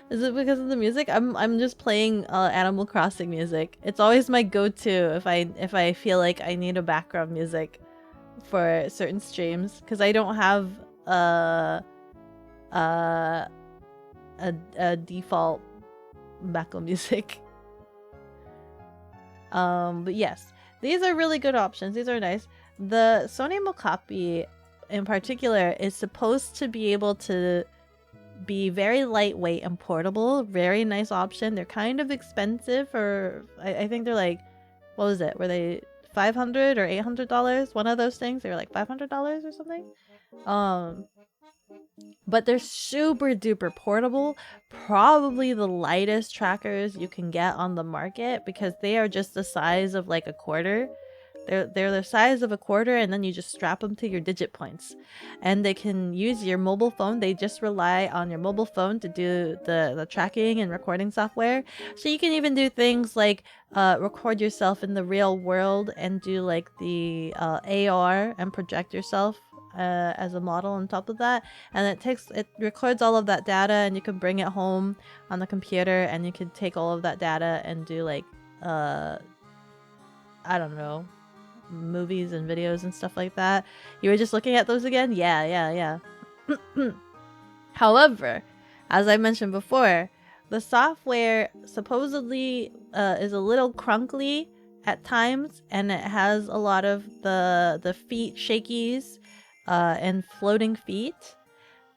Is it because of the music? I'm just playing Animal Crossing music. It's always my go-to if I feel like I need a background music for certain streams, because I don't have a default background music. But yes, these are really good options. These are nice. The Sony Mocapi in particular is supposed to be able to be very lightweight and portable. Very nice option. They're kind of expensive, or I think they're like, what was it? Were they $500 or $800? One of those things. They were like $500 or something. But they're super duper portable. Probably the lightest trackers you can get on the market, because they are just the size of like a quarter. They're the size of a quarter, and then you just strap them to your digit points. And they can use your mobile phone. They just rely on your mobile phone to do the tracking and recording software. So you can even do things like record yourself in the real world and do like the AR and project yourself as a model on top of that. And it records all of that data, and you can bring it home on the computer, and you can take all of that data and do like I don't know, movies and videos and stuff like that. You were just looking at those again? Yeah. However, as I mentioned before, the software supposedly is a little crunkly at times, and it has a lot of the feet shakies and floating feet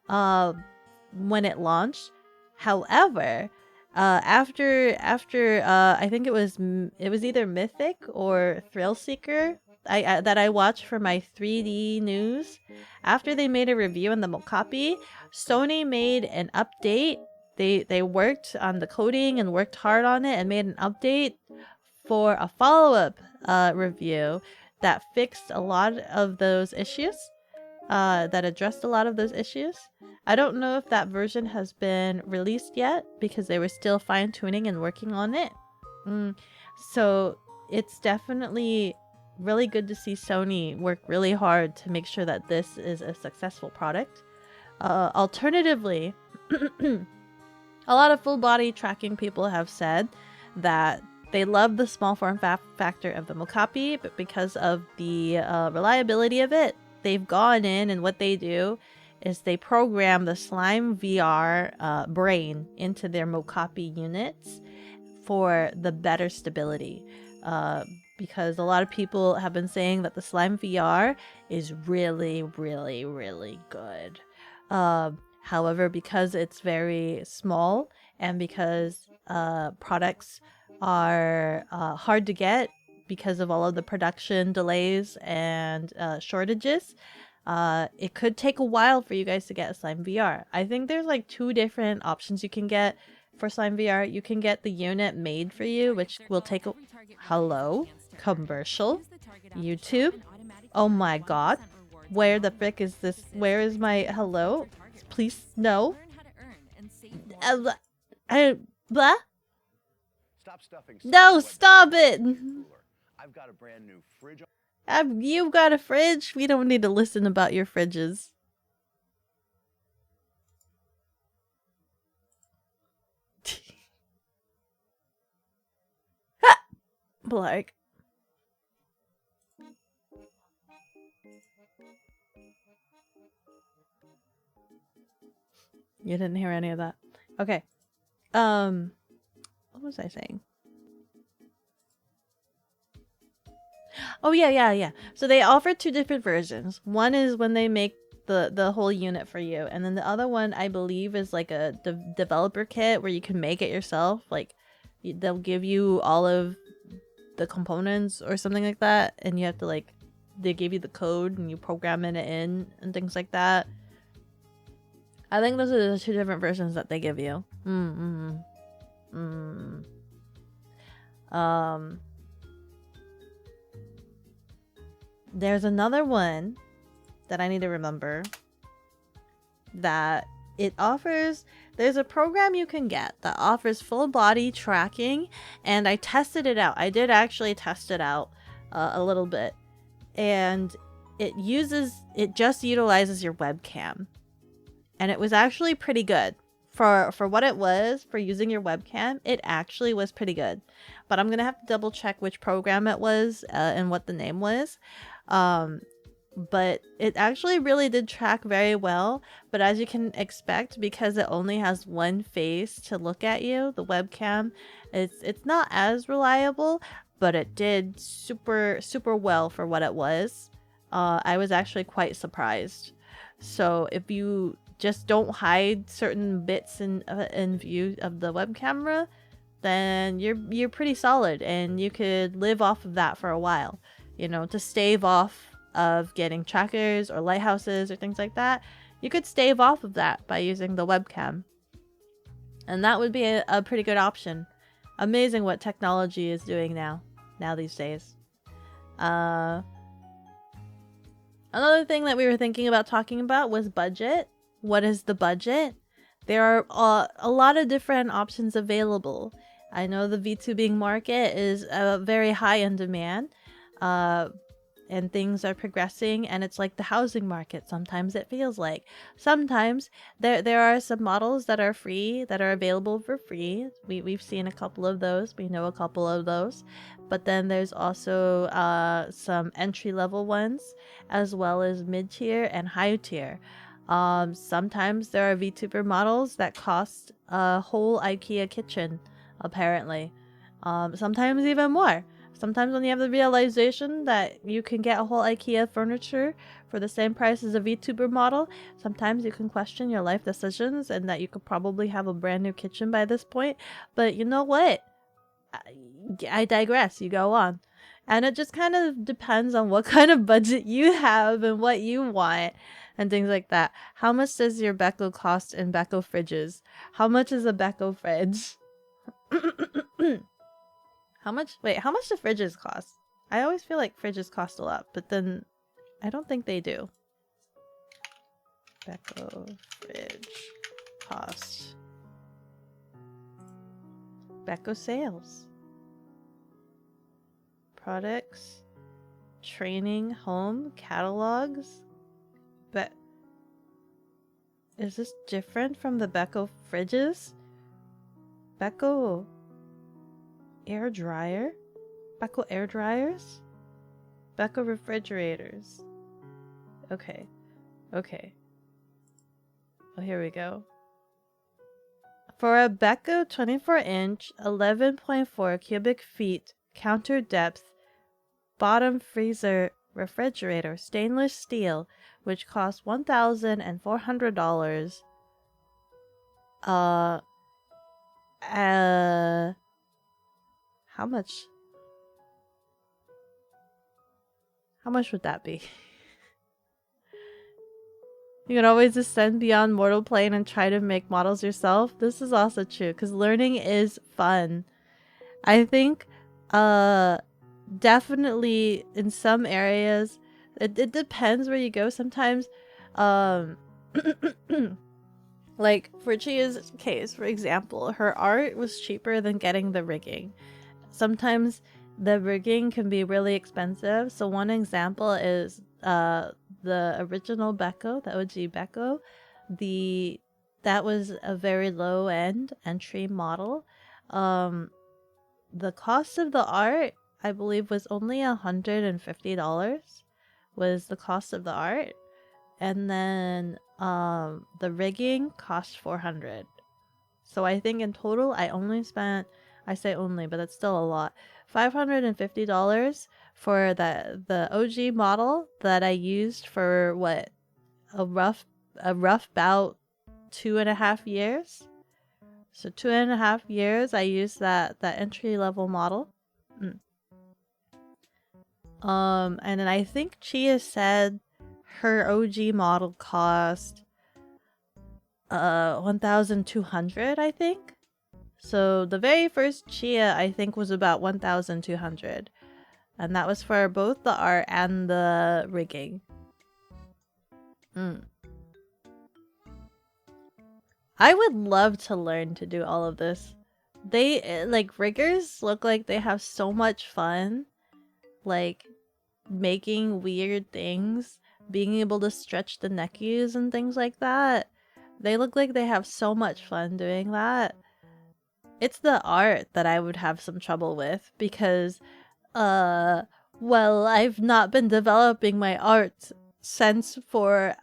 when it launched. However, after I think it was either Mythic or Thrill Seeker that I watched for my 3D news. After they made a review on the Mocapi, Sony made an update. They worked on the coding and worked hard on it and made an update for a follow-up review that fixed a lot of those issues, that addressed a lot of those issues. I don't know if that version has been released yet, because they were still fine-tuning and working on it. So it's definitely really good to see Sony work really hard to make sure that this is a successful product. Alternatively, a lot of full-body tracking people have said that they love the small form factor of the Mocapi, but because of the reliability of it, they've gone in, and what they do is they program the Slime VR brain into their Mocapi units for the better stability. Because a lot of people have been saying that the Slime VR is really, really, really good. However, because it's very small, and because products are hard to get because of all of the production delays and shortages, it could take a while for you guys to get a Slime VR. I think there's like 2 different options you can get for Slime VR, you can get the unit made for you, which will take a... Hello? Commercial? YouTube? Oh my god. Where the frick is this? Where is my... Hello? Please, no. Blah? No, stop it! I've got a brand new fridge. You've got a fridge? We don't need to listen about your fridges. Blarg. You didn't hear any of that. Okay. What was I saying? Oh yeah. So they offer two different versions. One is when they make the whole unit for you, and then the other one I believe is like a developer kit where you can make it yourself. Like they'll give you all of the components or something like that, and you have to like they give you the code and you program it in and things like that. I think those are the two different versions that they give you. There's another one that I need to remember that it offers. There's a program you can get that offers full body tracking, and I tested it out. I did actually test it out a little bit, and it just utilizes your webcam, and it was actually pretty good for what it was for using your webcam. It actually was pretty good, but I'm gonna have to double check which program it was and what the name was. But it actually really did track very well. But as you can expect, because it only has one face to look at you, the webcam, it's not as reliable, but it did super well for what it was. I was actually quite surprised. So if you just don't hide certain bits in view of the web camera, then you're pretty solid, and you could live off of that for a while. You know, to stave off of getting trackers or lighthouses or things like that, you could stave off of that by using the webcam, and that would be a pretty good option. Amazing what technology is doing now these days. Another thing that we were thinking about talking about was budget. What is the budget? There are a lot of different options available. I know the VTubing market is very high in demand, and things are progressing, and it's like the housing market. Sometimes it feels like. Sometimes there are some models that are free, that are available for free. We've seen a couple of those. We know a couple of those. But then there's also some entry-level ones, as well as mid-tier and high-tier. Sometimes there are VTuber models that cost a whole IKEA kitchen, apparently. Sometimes even more. Sometimes when you have the realization that you can get a whole IKEA furniture for the same price as a VTuber model, sometimes you can question your life decisions and that you could probably have a brand new kitchen by this point. But you know what? I digress. You go on. And it just kind of depends on what kind of budget you have and what you want and things like that. How much does your Beko cost in Beko fridges? How much is a Beko fridge? How much do fridges cost? I always feel like fridges cost a lot, but then I don't think they do. Beko fridge cost. Beko sales. Products. Training, home, catalogs. But is this different from the Beko fridges? Beko air dryer? Beko air dryers? Beko refrigerators. Okay. Oh, here we go. For a Beko 24-inch, 11.4 cubic feet, counter depth, bottom freezer refrigerator, stainless steel, which costs $1,400. How much? How much would that be? You can always ascend beyond mortal plane and try to make models yourself. This is also true because learning is fun. I think definitely in some areas it depends where you go. Sometimes like for Chia's case, for example, her art was cheaper than getting the rigging. Sometimes the rigging can be really expensive. So one example is the original Beko, the OG Beko. That was a very low end entry model. The cost of the art, I believe, was only $150 was the cost of the art. And then the rigging cost $400. So I think in total I only spent, I say only, but that's still a lot, $550 for the OG model that I used for what, a rough bout 2.5 years. So 2.5 years I used that entry level model. And then I think Chia said her OG model cost 1,200, I think. So the very first Chia I think was about 1,200, and that was for both the art and the rigging. I would love to learn to do all of this. They like riggers look like they have so much fun, like making weird things, being able to stretch the neckies and things like that. They look like they have so much fun doing that. It's the art that I would have some trouble with because, well, I've not been developing my art sense for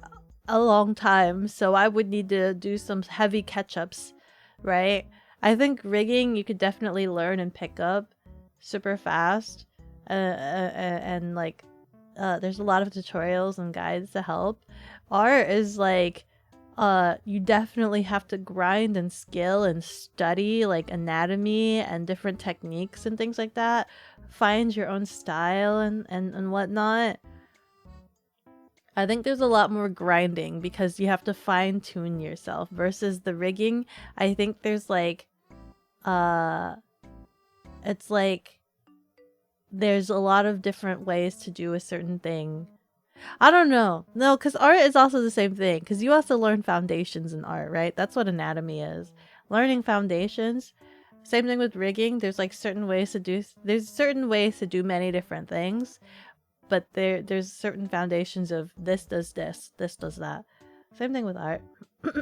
a long time, so I would need to do some heavy catch-ups, right? I think rigging you could definitely learn and pick up super fast, and like, there's a lot of tutorials and guides to help. Art is like, you definitely have to grind and skill and study like anatomy and different techniques and things like that. Find your own style and whatnot. I think there's a lot more grinding because you have to fine tune yourself versus the rigging. I think there's like, it's like there's a lot of different ways to do a certain thing. I don't know. No, because art is also the same thing. Because you also learn foundations in art, right? That's what anatomy is. Learning foundations. Same thing with rigging. There's like certain ways to do. There's certain ways to do many different things, but there's certain foundations of this does this, this does that. Same thing with art. I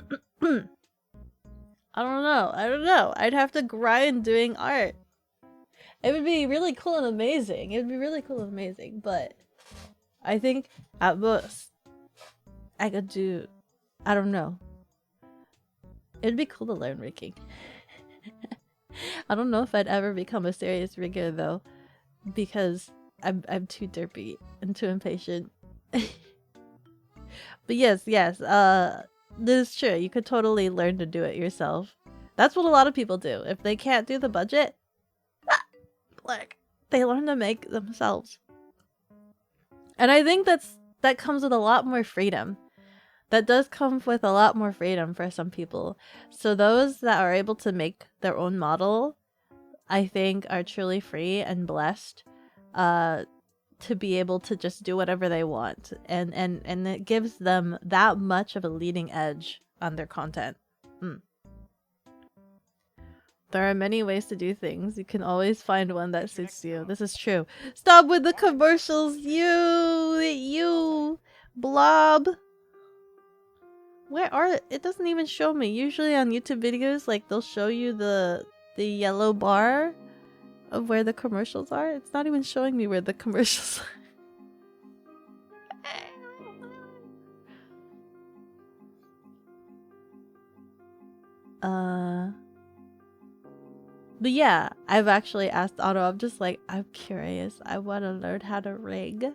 don't know. I'd have to grind doing art. It would be really cool and amazing. But I think at most I could do, I don't know. It'd be cool to learn rigging. I don't know if I'd ever become a serious rigger though, because I'm too derpy and too impatient. But yes, this is true. You could totally learn to do it yourself. That's what a lot of people do. If they can't do the budget, like they learn to make themselves. And I think that comes with a lot more freedom. That does come with a lot more freedom for some people. So those that are able to make their own model, I think are truly free and blessed to be able to just do whatever they want. And it gives them that much of a leading edge on their content. There are many ways to do things. You can always find one that suits you. This is true. Stop with the commercials, you blob. Where are it? Doesn't even show me. Usually on YouTube videos, like they'll show you the yellow bar of where the commercials are. It's not even showing me where the commercials are. But yeah, I've actually asked Otto, I'm just like, I'm curious. I want to learn how to rig.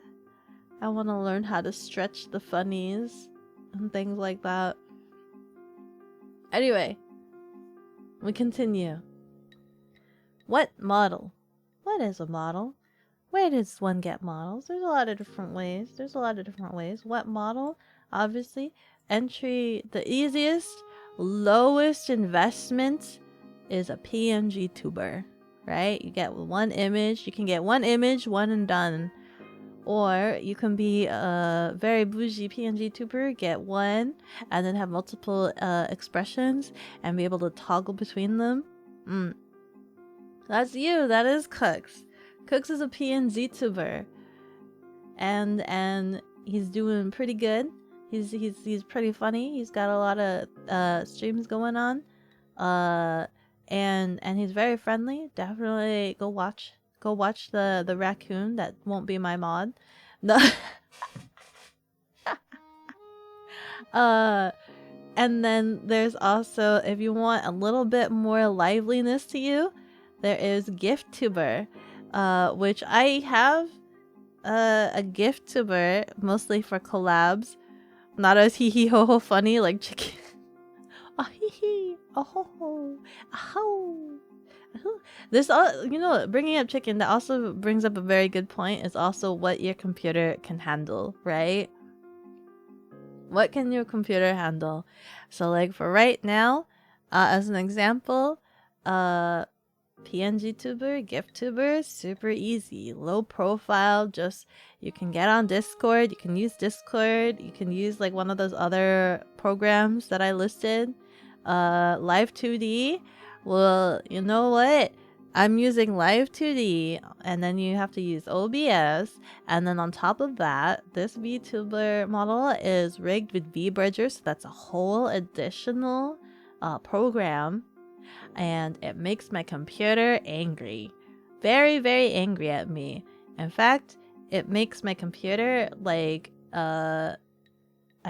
I want to learn how to stretch the funnies and things like that. Anyway, we continue. What model? What is a model? Where does one get models? There's a lot of different ways. What model? Obviously, the easiest, lowest investment is a PNG tuber, right? You get one image. You can get one image, one and done. Or you can be a very bougie PNG tuber, get one, and then have multiple expressions and be able to toggle between them. That's you. That is Cooks. Cooks is a PNG tuber, and he's doing pretty good. He's pretty funny. He's got a lot of streams going on, and he's very friendly. Definitely go watch the raccoon that won't be my mod. No. And then there's also, if you want a little bit more liveliness to you, there is Giftuber, which I have a Giftuber mostly for collabs. Not as hee hee ho ho funny like chicken. Oh hee hee, oh ho ho, oh. This all, you know, bringing up chicken, that also brings up a very good point. Is also what your computer can handle, right? What can your computer handle? So like for right now, as an example, PNG tuber, Giftuber, super easy, low profile. Just you can get on Discord, you can use Discord, you can use like one of those other programs that I listed. Live 2D. Well, you know what? I'm using Live 2D, and then you have to use OBS, and then on top of that, this VTuber model is rigged with VBridger, so that's a whole additional program, and it makes my computer angry. Very, very angry at me. In fact, it makes my computer like a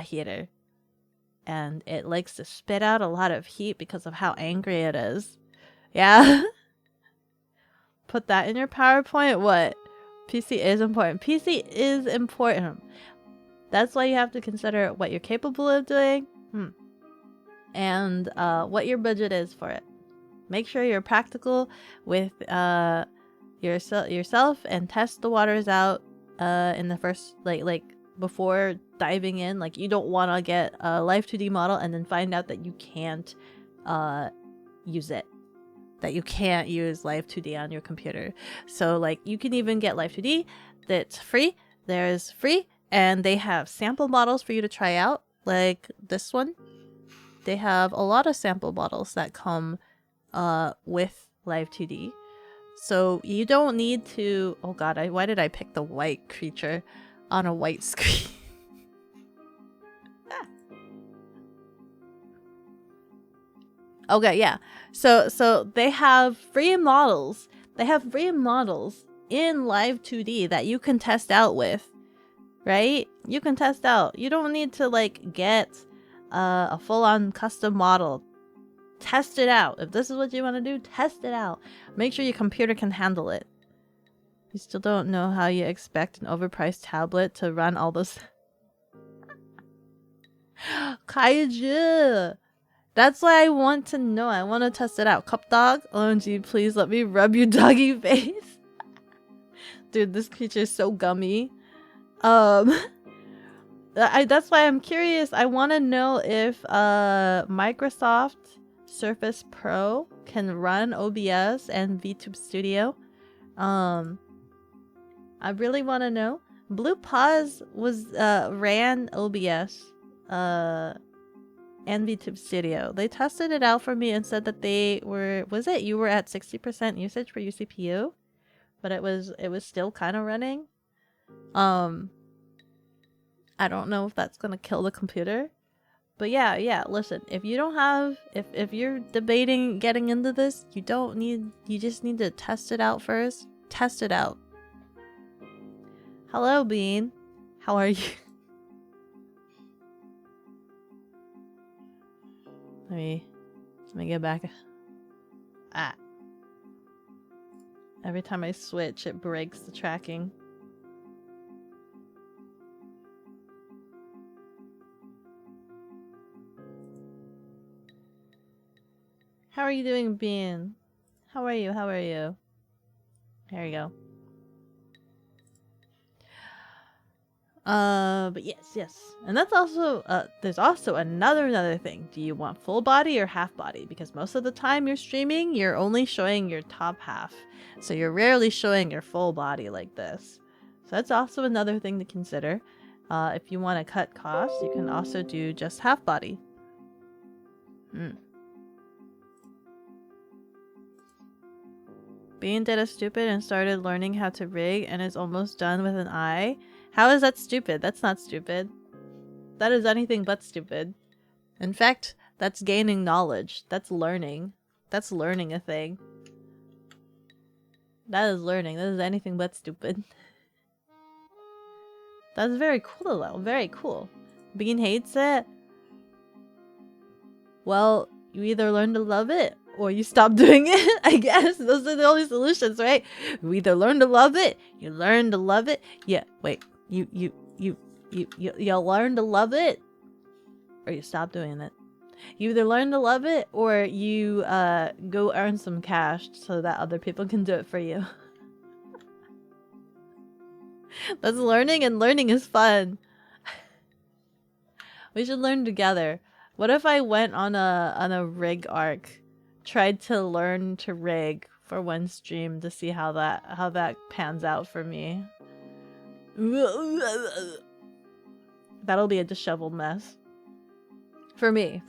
heater. And it likes to spit out a lot of heat because of how angry it is. Yeah. Put that in your PowerPoint. What? PC is important. PC is important. That's why you have to consider what you're capable of doing. And what your budget is for it. Make sure you're practical with yourself and test the waters out in the first like before diving in. Like, you don't want to get a Live 2D model and then find out that you can't use it, that you can't use Live 2D on your computer. So like, you can even get Live 2D that's free. There's free, and they have sample models for you to try out, like this one. They have a lot of sample models that come with Live 2D, so you don't need to. Oh god, why did I pick the white creature on a white screen? Okay, yeah. So they have free models. They have free models in Live 2D that you can test out with, right? You can test out. You don't need to like get a full-on custom model. Test it out. If this is what you want to do, test it out. Make sure your computer can handle it. You still don't know how you expect an overpriced tablet to run all those. Kaiju! That's why I want to know. I want to test it out. Cup dog? OMG, please let me rub your doggy face. Dude, this creature is so gummy. That's why I'm curious. I want to know if Microsoft Surface Pro can run OBS and VTube Studio. I really want to know. Blue Pause was ran OBS and VTube Studio. They tested it out for me and said that they were, you were at 60% usage for your CPU, but it was still kind of running. I don't know if that's gonna kill the computer, but yeah, listen, if you don't have, if you're debating getting into this, you just need to test it out first. Test it out. Hello, Bean. How are you? Let me get back. Ah. Every time I switch, it breaks the tracking. How are you doing, Bean? How are you? How are you? There you go. But yes. And that's also there's also another thing. Do you want full body or half body? Because most of the time you're streaming, you're only showing your top half. So you're rarely showing your full body like this. So that's also another thing to consider. If you want to cut costs, you can also do just half body. Bean did a stupid and started learning how to rig and is almost done with an eye. How is that stupid? That's not stupid. That is anything but stupid. In fact, that's gaining knowledge. That's learning. That's learning a thing. That is learning. That is anything but stupid. That's very cool though. Very cool. Bean hates it. Well, you either learn to love it or you stop doing it. I guess those are the only solutions, right? You either learn to love it, you learn to love it. Yeah, wait. You learn to love it or you stop doing it. You either learn to love it or you go earn some cash so that other people can do it for you. That's learning, and learning is fun. We should learn together. What if I went on a rig arc, tried to learn to rig for one stream to see how that pans out for me? That'll be a disheveled mess. For me.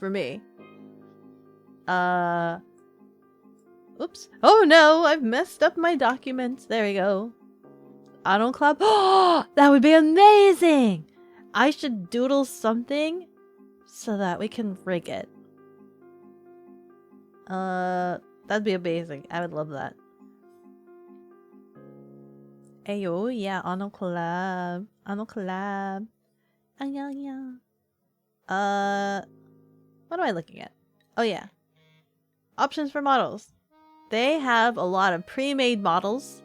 Oops. Oh no, I've messed up my documents. There we go. Auto Club. Oh, that would be amazing. I should doodle something so that we can rig it. That'd be amazing. I would love that. Ayo, yeah, Auto Collab. Auto Collab. Yeah. What am I looking at? Oh yeah. Options for models. They have a lot of pre-made models.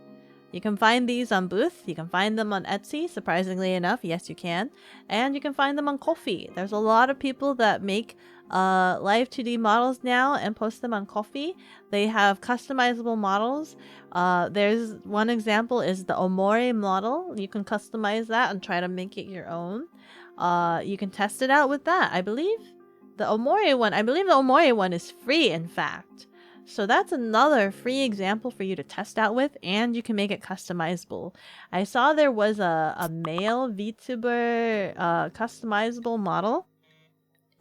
You can find these on Booth. You can find them on Etsy, surprisingly enough. Yes, you can. And you can find them on Ko-fi. There's a lot of people that make live 2D models now and post them on Ko-fi. They have customizable models. There's one example is the Omori model. You can customize that and try to make it your own. You can test it out with that. I believe the Omori one is free, in fact. So that's another free example for you to test out with, and you can make it customizable. I saw there was a male VTuber customizable model,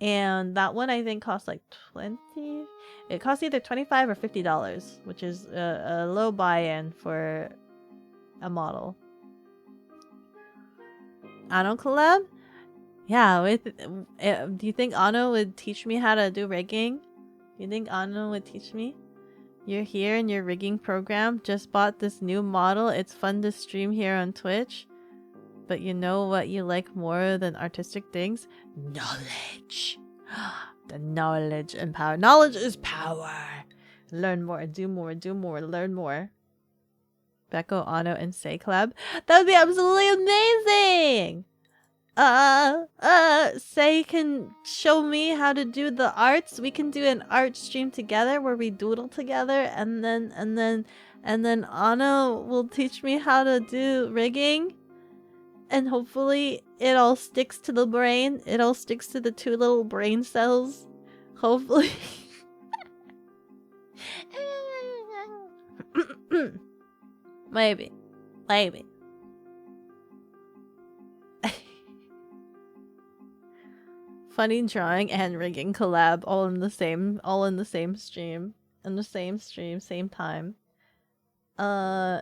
and that one I think cost like 20. It costs either $25 or $50, which is a low buy-in for a model. Ano collab? Yeah, do you think Ano would teach me how to do rigging? You think Ano would teach me? You're here in your rigging program. Just bought this new model. It's fun to stream here on Twitch. But you know what you like more than artistic things? Knowledge. The knowledge and power. Knowledge is power. Learn more, do more, learn more. Beko, Ano, and Say collab. That would be absolutely amazing! Say can show me how to do the arts. We can do an art stream together where we doodle together, and then Anna will teach me how to do rigging, and hopefully it all sticks to the brain. It all sticks to the two little brain cells. Hopefully. Maybe. Funny drawing and rigging collab all in the same stream. Same time. For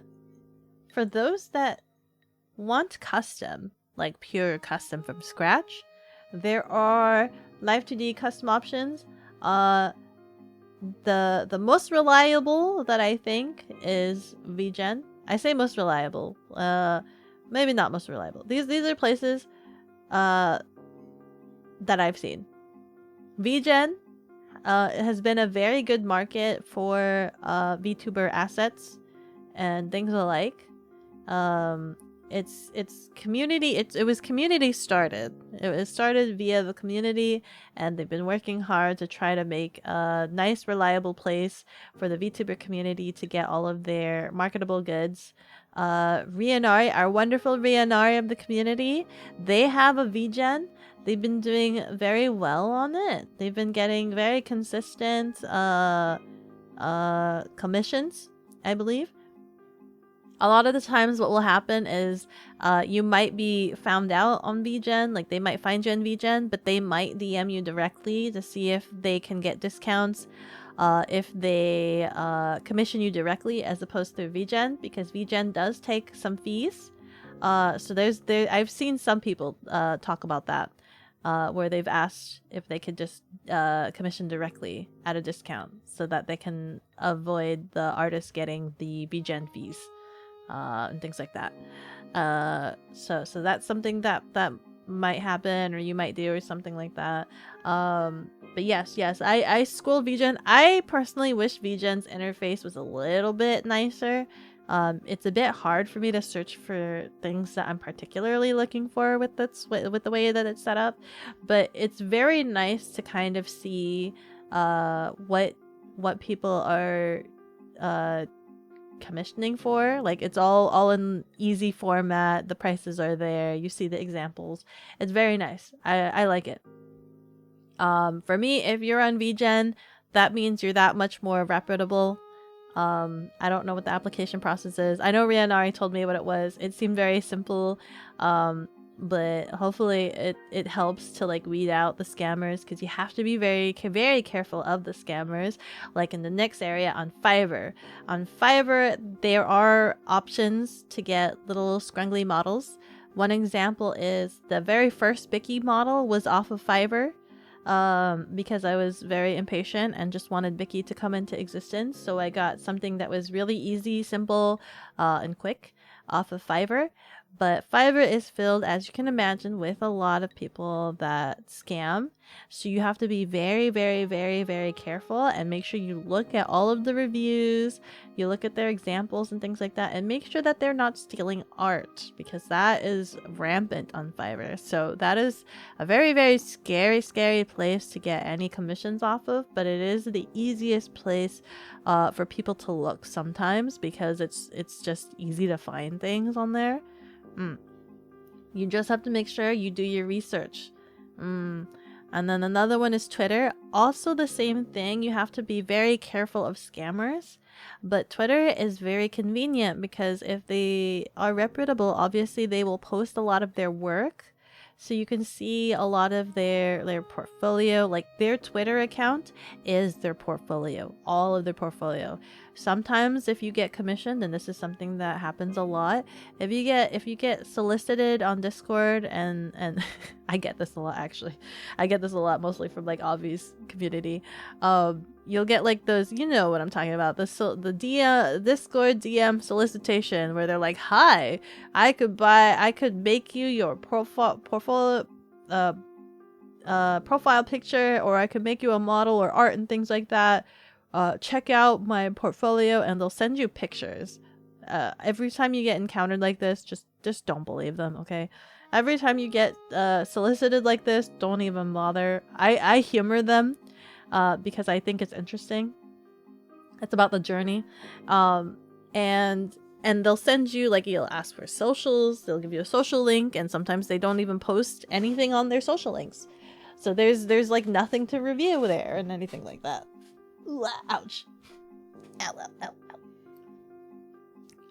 those that want custom, like pure custom from scratch, there are Live 2D custom options. The most reliable that I think is VGen. I say most reliable. Maybe not most reliable. These are places that I've seen. VGen has been a very good market for VTuber assets and things alike. it's community. It was community started. It was started via the community, and they've been working hard to try to make a nice, reliable place for the VTuber community to get all of their marketable goods. Rianari, our wonderful Rianari of the community, they have a VGen. They've been doing very well on it. They've been getting very consistent commissions, I believe. A lot of the times what will happen is you might be found out on VGen, like they might find you on VGen, but they might DM you directly to see if they can get discounts if they commission you directly as opposed to VGen, because VGen does take some fees. So I've seen some people talk about that, where they've asked if they could just commission directly at a discount so that they can avoid the artist getting the VGen fees. And things like that. So that's something that might happen, or you might do, or something like that. But yes, I school VGen. I personally wish VGen's interface was a little bit nicer. It's a bit hard for me to search for things that I'm particularly looking for with the way that it's set up, but it's very nice to kind of see what people are commissioning for. Like, it's all in easy format. The prices are there. You see the examples. It's very nice. I like it. For me, if you're on VGen, that means you're that much more reputable. I don't know what the application process is. I know Rianari told me what it was. It seemed very simple. But hopefully it helps to like weed out the scammers, because you have to be very careful of the scammers. Like in the next area on Fiverr. On Fiverr, there are options to get little scrungly models. One example is the very first Bicky model was off of Fiverr, because I was very impatient and just wanted Bicky to come into existence. So I got something that was really easy, simple, and quick off of Fiverr. But Fiverr is filled, as you can imagine, with a lot of people that scam. So you have to be very, very, very, very careful and make sure you look at all of the reviews, you look at their examples and things like that, and make sure that they're not stealing art, because that is rampant on Fiverr. So that is a very, very scary, scary place to get any commissions off of, but it is the easiest place for people to look sometimes, because it's just easy to find things on there. You just have to make sure you do your research. And then another one is Twitter. Also the same thing. You have to be very careful of scammers. But Twitter is very convenient, because if they are reputable, obviously they will post a lot of their work. So you can see a lot of their portfolio. Like, their Twitter account is their portfolio, all of their portfolio. Sometimes if you get commissioned, and this is something that happens a lot, if you get solicited on Discord, and I get this a lot, actually. I get this a lot, mostly from like Avi's community. You'll get like those, you know what I'm talking about, the Discord DM solicitation, where they're like, "Hi, I could make you your profile picture, or I could make you a model or art and things like that. Check out my portfolio," and they'll send you pictures. Every time you get encountered like this, just don't believe them, okay? Every time you get solicited like this, don't even bother. I humor them because I think it's interesting. It's about the journey. And they'll send you, like, you'll ask for socials, they'll give you a social link, and sometimes they don't even post anything on their social links. So there's like nothing to review there and anything like that. Ooh, ouch.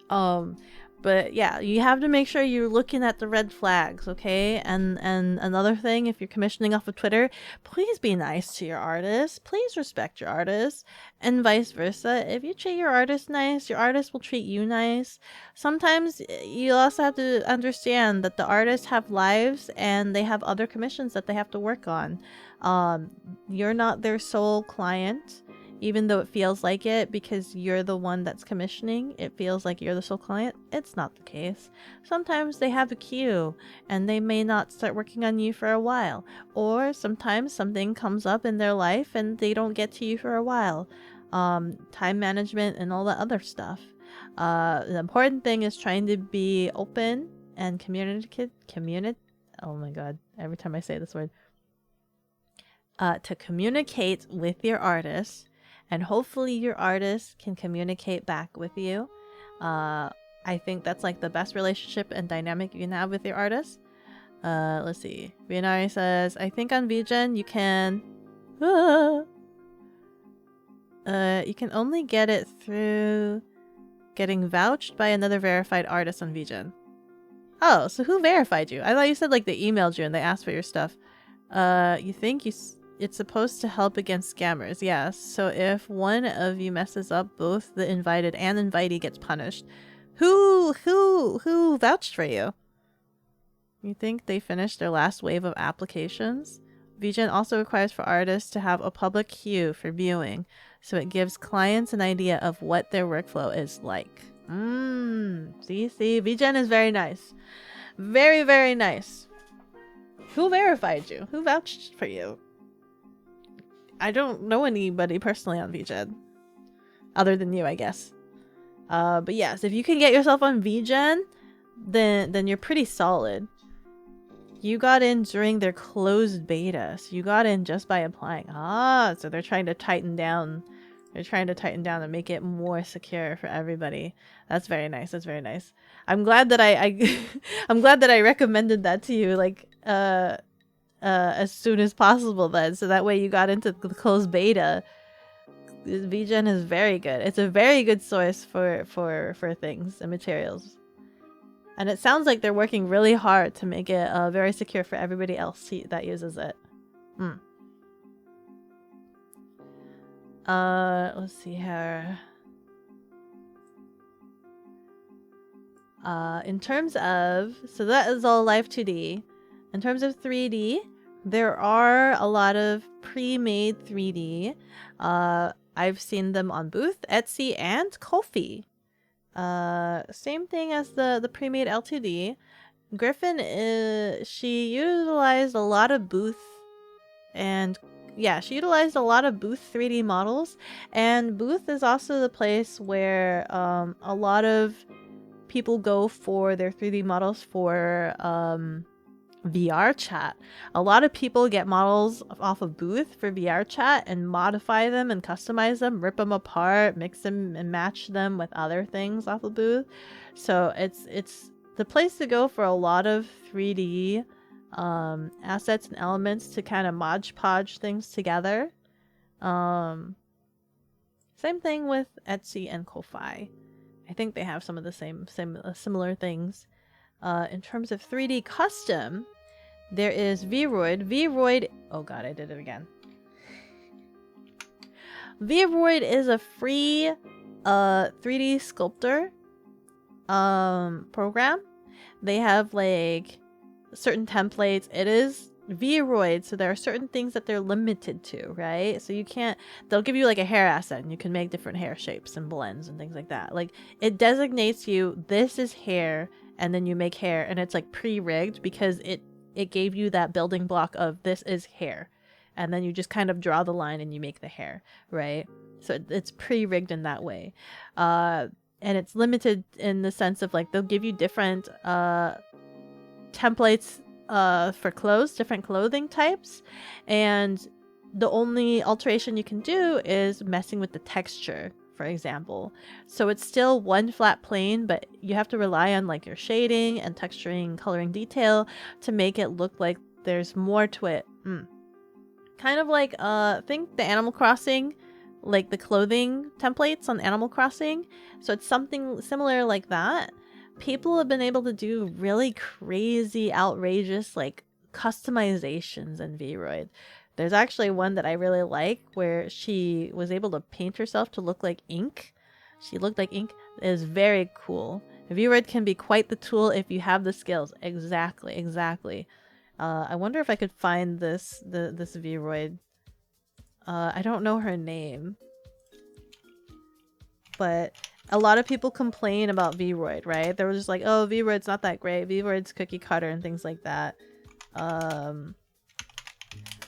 Ow. But yeah, you have to make sure you're looking at the red flags, okay? And another thing, if you're commissioning off of Twitter, please be nice to your artists. Please respect your artists, and vice versa. If you treat your artist nice, your artist will treat you nice. Sometimes you also have to understand that the artists have lives and they have other commissions that they have to work on. You're not their sole client. Even though it feels like it, because you're the one that's commissioning, it feels like you're the sole client. It's not the case. Sometimes they have a queue and they may not start working on you for a while. Or sometimes something comes up in their life and they don't get to you for a while. Time management and all that other stuff. The important thing is trying to be open and oh my god, every time I say this word, to communicate with your artist, and hopefully your artist can communicate back with you. I think that's like the best relationship and dynamic you can have with your artist. Let's see. Vianari says, I think on VGen you can only get it through getting vouched by another verified artist on VGen. Oh, so who verified you? I thought you said like they emailed you and they asked for your stuff. You think it's supposed to help against scammers. Yeah, so if one of you messes up, both the invited and invitee gets punished. Who vouched for you? You think they finished their last wave of applications? VGen also requires for artists to have a public queue for viewing, so it gives clients an idea of what their workflow is like. See, VGen is very nice. Very, very nice. Who verified you? Who vouched for you? I don't know anybody personally on VGen. Other than you, I guess. But yes, if you can get yourself on VGen, then you're pretty solid. You got in during their closed beta, so you got in just by applying. So they're trying to tighten down. They're trying to tighten down and make it more secure for everybody. That's very nice. That's very nice. I'm glad that I'm glad that I recommended that to you, like as soon as possible then, so that way you got into the closed beta. VGen is very good. It's a very good source for things and materials. And it sounds like they're working really hard to make it very secure for everybody else that uses it. Let's see here. In terms of, so that is all live 2D. In terms of 3D, there are a lot of pre-made 3D. I've seen them on Booth, Etsy, and Ko-fi. Same thing as the pre-made L2D. Griffin she utilized a lot of Booth, and yeah, she utilized a lot of Booth 3D models, and Booth is also the place where a lot of people go for their 3D models for VR chat. A lot of people get models off of Booth for VR chat and modify them and customize them, rip them apart, mix them and match them with other things off of Booth. So it's the place to go for a lot of 3D assets and elements to kind of Mod Podge things together. Same thing with Etsy and Ko-fi. I think they have some of the similar things. In terms of 3D custom, there is Vroid. Vroid, oh god, I did it again. Vroid is a free 3D sculptor program. They have like certain templates. It is Vroid, so there are certain things that they're limited to, right? So you can't, they'll give you like a hair asset and you can make different hair shapes and blends and things like that. Like it designates you, this is hair, and then you make hair, and it's like pre-rigged because it gave you that building block of this is hair, and then you just kind of draw the line and you make the hair, right? So it's pre-rigged in that way. And it's limited in the sense of like they'll give you different templates for clothes, different clothing types, and the only alteration you can do is messing with the texture, for example. So it's still one flat plane, but you have to rely on like your shading and texturing, coloring detail to make it look like there's more to it. Kind of like think the Animal Crossing, like the clothing templates on Animal Crossing. So it's something similar like that. People have been able to do really crazy, outrageous like customizations in Vroid. There's actually one that I really like where she was able to paint herself to look like ink. She looked like ink. It is very cool. Vroid can be quite the tool if you have the skills. Exactly. I wonder if I could find this Vroid. I don't know her name, but a lot of people complain about Vroid, right? They were just like, oh, Vroid's not that great. Vroid's cookie cutter and things like that.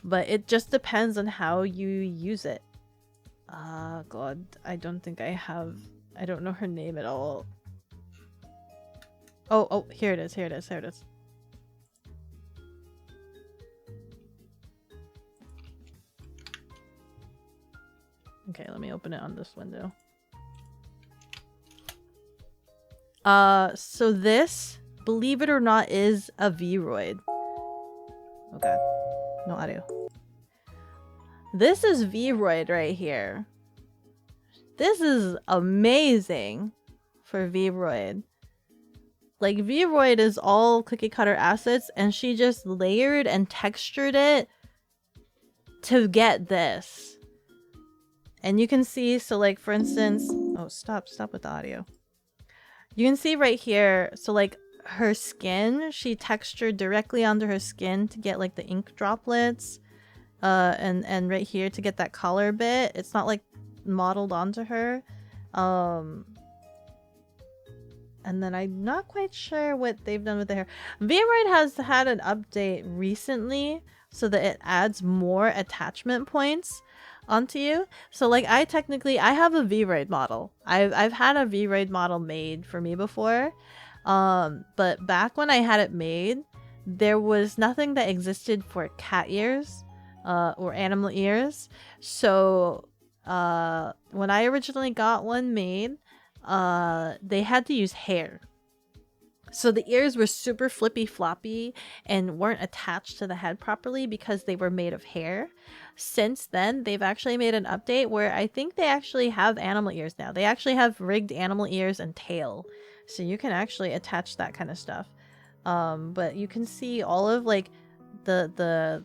But it just depends on how you use it. God, I don't think I don't know her name at all. Oh, here it is, here it is, here it is. Okay, let me open it on this window. So this, believe it or not, is a Vroid. Oh god, no audio. This is Vroid right here. This is amazing for Vroid. Like, Vroid is all cookie cutter assets, and she just layered and textured it to get this. And you can see, so like, for instance, oh, stop with the audio. You can see right here, so like her skin, she textured directly onto her skin to get like the ink droplets. And right here to get that collar bit. It's not like modeled onto her. And then I'm not quite sure what they've done with the hair. Vroid has had an update recently so that it adds more attachment points onto you. So like I have a Vroid model. I've had a Vroid model made for me before. But back when I had it made, there was nothing that existed for cat ears or animal ears. So when I originally got one made, they had to use hair. So the ears were super flippy floppy and weren't attached to the head properly because they were made of hair. Since then, they've actually made an update where I think they actually have animal ears now. They actually have rigged animal ears and tail. So you can actually attach that kind of stuff. But you can see all of like the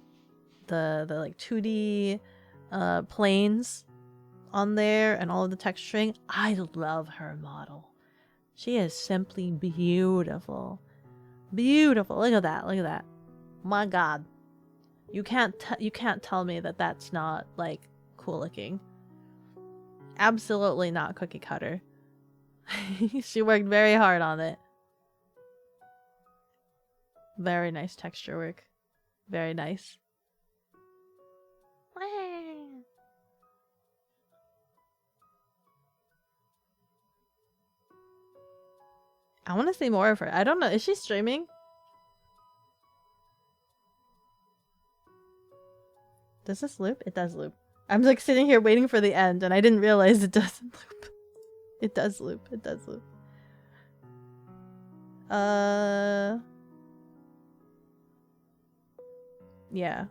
like 2D planes on there and all of the texturing. I love her model. She is simply beautiful. Beautiful. Look at that. Look at that. My god. You can't tell me that that's not like cool looking. Absolutely not cookie cutter. She worked very hard on it. Very nice texture work. Very nice. I want to see more of her. I don't know. Is she streaming? Does this loop? It does loop. I'm like sitting here waiting for the end and I didn't realize it doesn't loop. It does loop. It does loop. Yeah.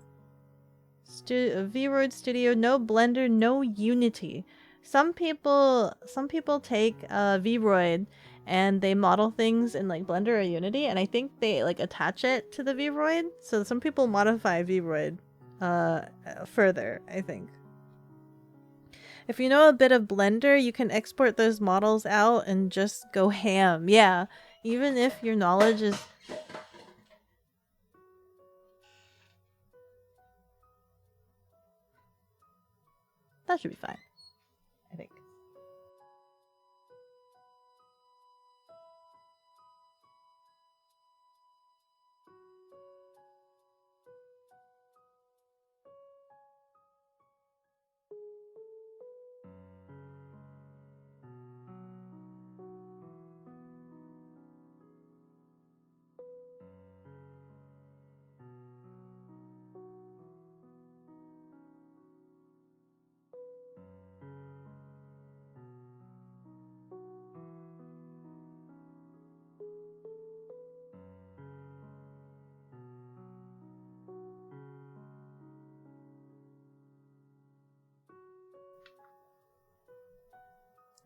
Vroid Studio, no Blender, no Unity. Some people take Vroid and they model things in like Blender or Unity, and I think they like attach it to the Vroid. So some people modify Vroid further, I think. If you know a bit of Blender, you can export those models out and just go ham. Yeah, even if your knowledge is... That should be fine, I think.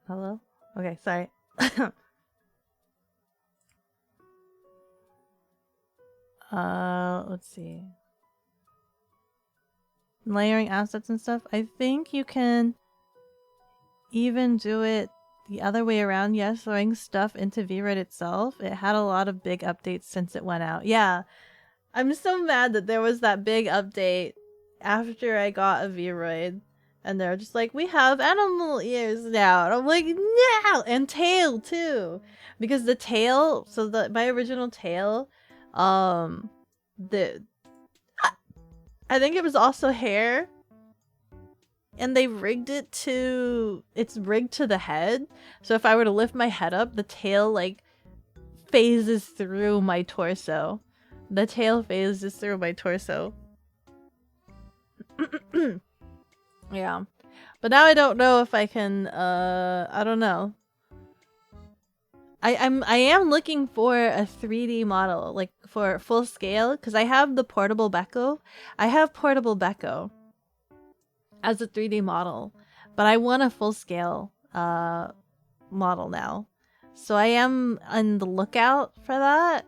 Hello? Okay, sorry. Let's see. Layering assets and stuff. I think you can even do it the other way around. Yes, throwing stuff into Vroid itself. It had a lot of big updates since it went out. Yeah. I'm so mad that there was that big update after I got a Vroid. And they're just like, we have animal ears now. And I'm like, no! And tail, too. Because the tail, so my original tail, I think it was also hair. And they rigged it to, it's rigged to the head. So if I were to lift my head up, the tail, like, phases through my torso. The tail phases through my torso. Yeah. But now I don't know if I can, I don't know. I am looking for a 3D model, like for full scale, because I have the portable Beko. I have portable Beko as a 3D model, but I want a full scale model now. So I am on the lookout for that.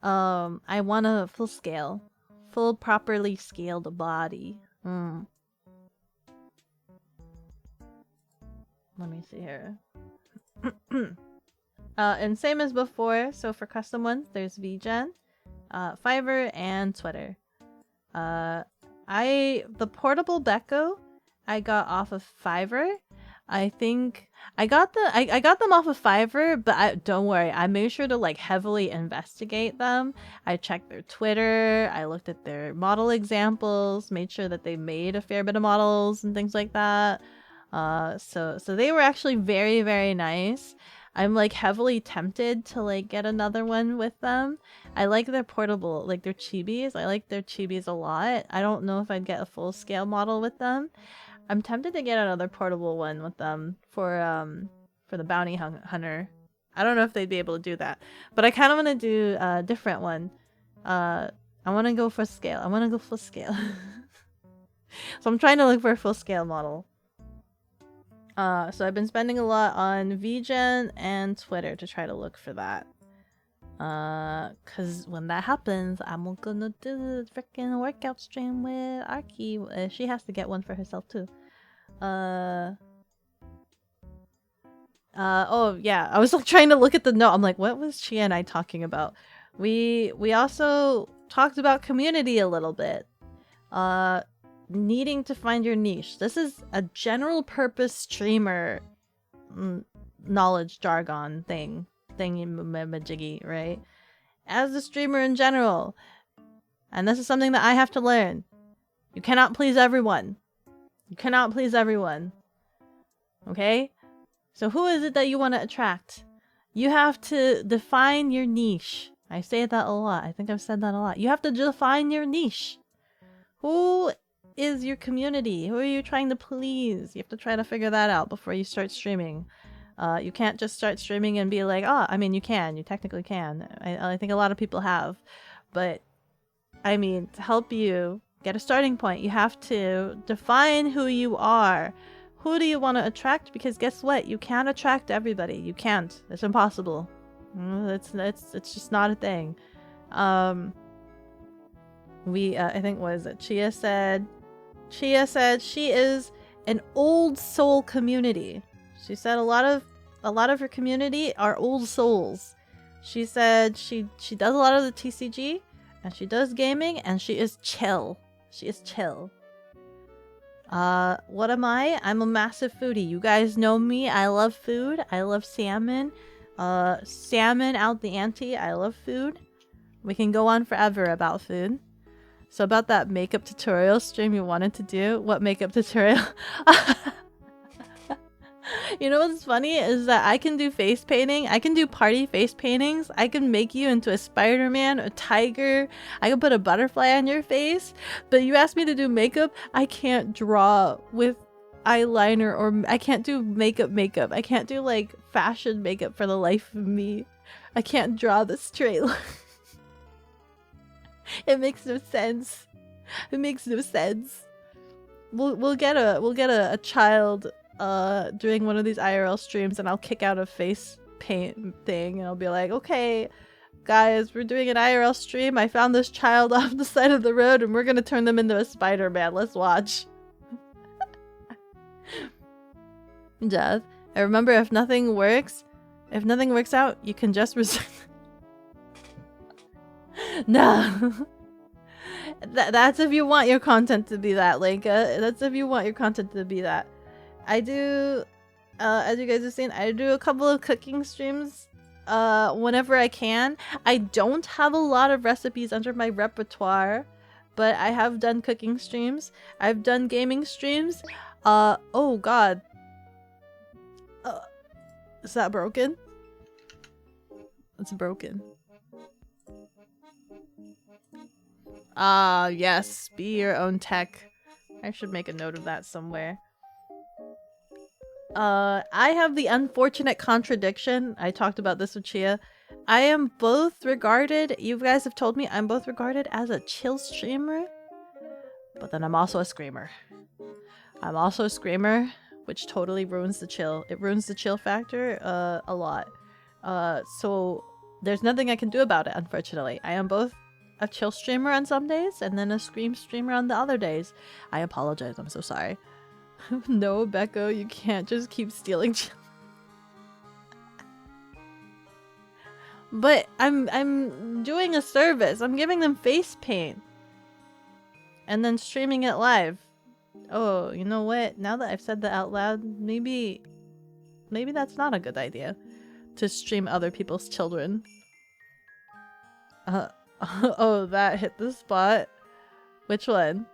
I want a full scale, full properly scaled body. Let me see here. And same as before, so for custom ones, there's VGen, Fiverr, and Twitter. The portable Beko I got off of Fiverr. I think I got them off of Fiverr, but don't worry, I made sure to like heavily investigate them. I checked their Twitter, I looked at their model examples, made sure that they made a fair bit of models and things like that. So they were actually very, very nice. I'm like heavily tempted to like get another one with them. I like their portable, like their chibis. I like their chibis a lot. I don't know if I'd get a full scale model with them. I'm tempted to get another portable one with them for the bounty hunter. I don't know if they'd be able to do that, but I kind of want to do a different one. I want to go for scale. I want to go full scale. So I'm trying to look for a full scale model. So I've been spending a lot on VGen and Twitter to try to look for that. Cause when that happens, I'm gonna do the freaking workout stream with Arky. She has to get one for herself too. Oh yeah, I was like trying to look at the note. I'm like, what was Chia and I talking about? We also talked about community a little bit. Needing to find your niche. This is a general purpose streamer knowledge jargon thingy majiggy, right? As a streamer in general, and this is something that I have to learn. You cannot please everyone. You cannot please everyone. Okay? So who is it that you want to attract? You have to define your niche. I say that a lot. I think I've said that a lot. You have to define your niche. Who is your community? Who are you trying to please? You have to try to figure that out before you start streaming. You can't just start streaming and be like, oh, I mean, you can. You technically can. I think a lot of people have. But, I mean, to help you get a starting point, you have to define who you are. Who do you want to attract? Because guess what? You can't attract everybody. You can't. It's impossible. It's just not a thing. I think was it Chia said she is an old soul community. She said a lot of her community are old souls. She said she does a lot of the TCG and she does gaming and she is chill. She is chill. What am I? I'm a massive foodie. You guys know me. I love food. I love salmon. Salmon out the ante. I love food. We can go on forever about food. So about that makeup tutorial stream you wanted to do, what makeup tutorial? You know what's funny is that I can do face painting. I can do party face paintings. I can make you into a Spider-Man, a tiger. I can put a butterfly on your face. But you asked me to do makeup, I can't draw with eyeliner or I can't do makeup. I can't do like fashion makeup for the life of me. I can't draw the straight line. It makes no sense. It makes no sense. We'll get a child doing one of these IRL streams and I'll kick out a face paint thing and I'll be like, okay guys, we're doing an IRL stream. I found this child off the side of the road and we're gonna turn them into a Spider-Man. Let's watch. Jeff, I remember if nothing works out, you can just resign. No. That's if you want your content to be that, Lenka. That's if you want your content to be that. I do, as you guys have seen, I do a couple of cooking streams whenever I can. I don't have a lot of recipes under my repertoire, but I have done cooking streams. I've done gaming streams. Oh god. Is that broken? It's broken. Ah, yes. Be your own tech. I should make a note of that somewhere. I have the unfortunate contradiction. I talked about this with Chia. I am both regarded, you guys have told me, I'm both regarded as a chill streamer, but then I'm also a screamer. I'm also a screamer, which totally ruins the chill. It ruins the chill factor a lot. So there's nothing I can do about it, unfortunately. I am both a chill streamer on some days and then a scream streamer on the other days. I apologize, I'm so sorry. No, Beko, you can't just keep stealing chill. But I'm doing a service. I'm giving them face paint. And then streaming it live. Oh, you know what? Now that I've said that out loud, maybe that's not a good idea. To stream other people's children. Oh, that hit the spot. Which one?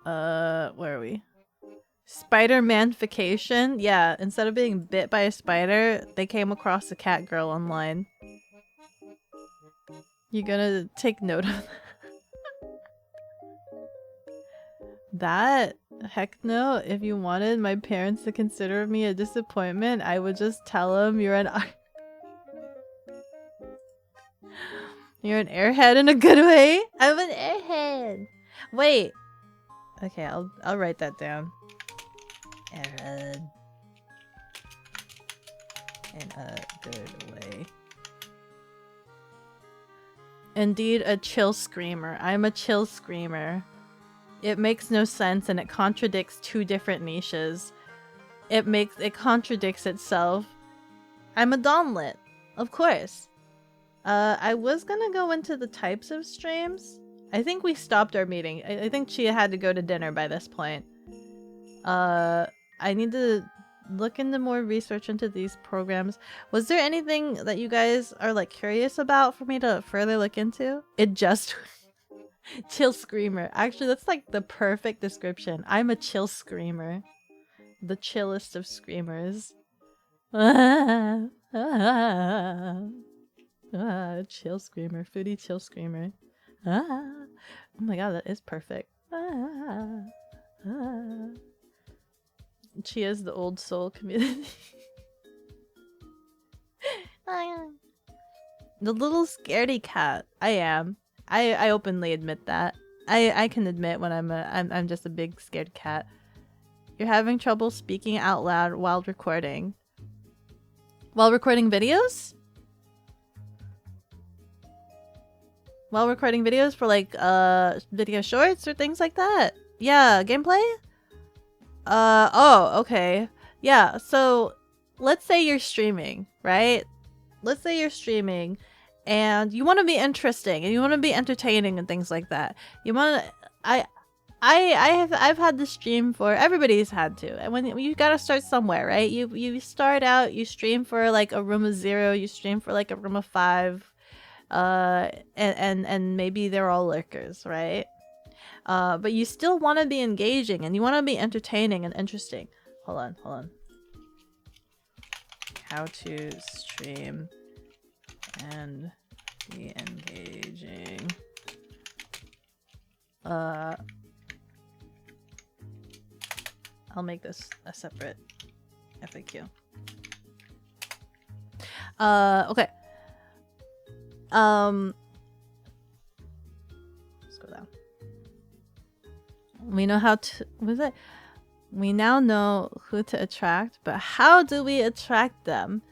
Where are we? Spider-Man-fication? Yeah, instead of being bit by a spider, they came across a cat girl online. You gonna take note of that? Heck no. If you wanted my parents to consider me a disappointment, I would just tell them you're an you're an airhead in a good way. I'm an airhead. Wait. Okay, I'll write that down. Airhead. In a good way. Indeed, a chill screamer. I'm a chill screamer. It makes no sense and it contradicts two different niches. It contradicts itself. I'm a donlet, of course. I was gonna go into the types of streams. I think we stopped our meeting. I think Chia had to go to dinner by this point. I need to look into more research into these programs. Was there anything that you guys are like curious about for me to further look into? It just chill screamer. Actually, that's like the perfect description. I'm a chill screamer. The chillest of screamers. Chill screamer. Foodie chill screamer. Oh my god, that is perfect. Chia's the old soul community. The little scaredy cat. I am. I openly admit that. I can admit when I'm just a big scared cat. You're having trouble speaking out loud while recording. While recording videos? While recording videos for like video shorts or things like that? Yeah, gameplay? Oh, okay. Yeah, so let's say you're streaming, right? Let's say you're streaming and you want to be interesting and you want to be entertaining and things like that. You want to I've had this stream for, everybody's had to. And when you got to start somewhere, right? You start out, you stream for like a room of 0, you stream for like a room of 5. And maybe they're all lurkers, right? But you still want to be engaging and you want to be entertaining and interesting. Hold on. How to stream and be engaging. I'll make this a separate FAQ. Okay. Let's go down. We know how to, we now know who to attract, but how do we attract them?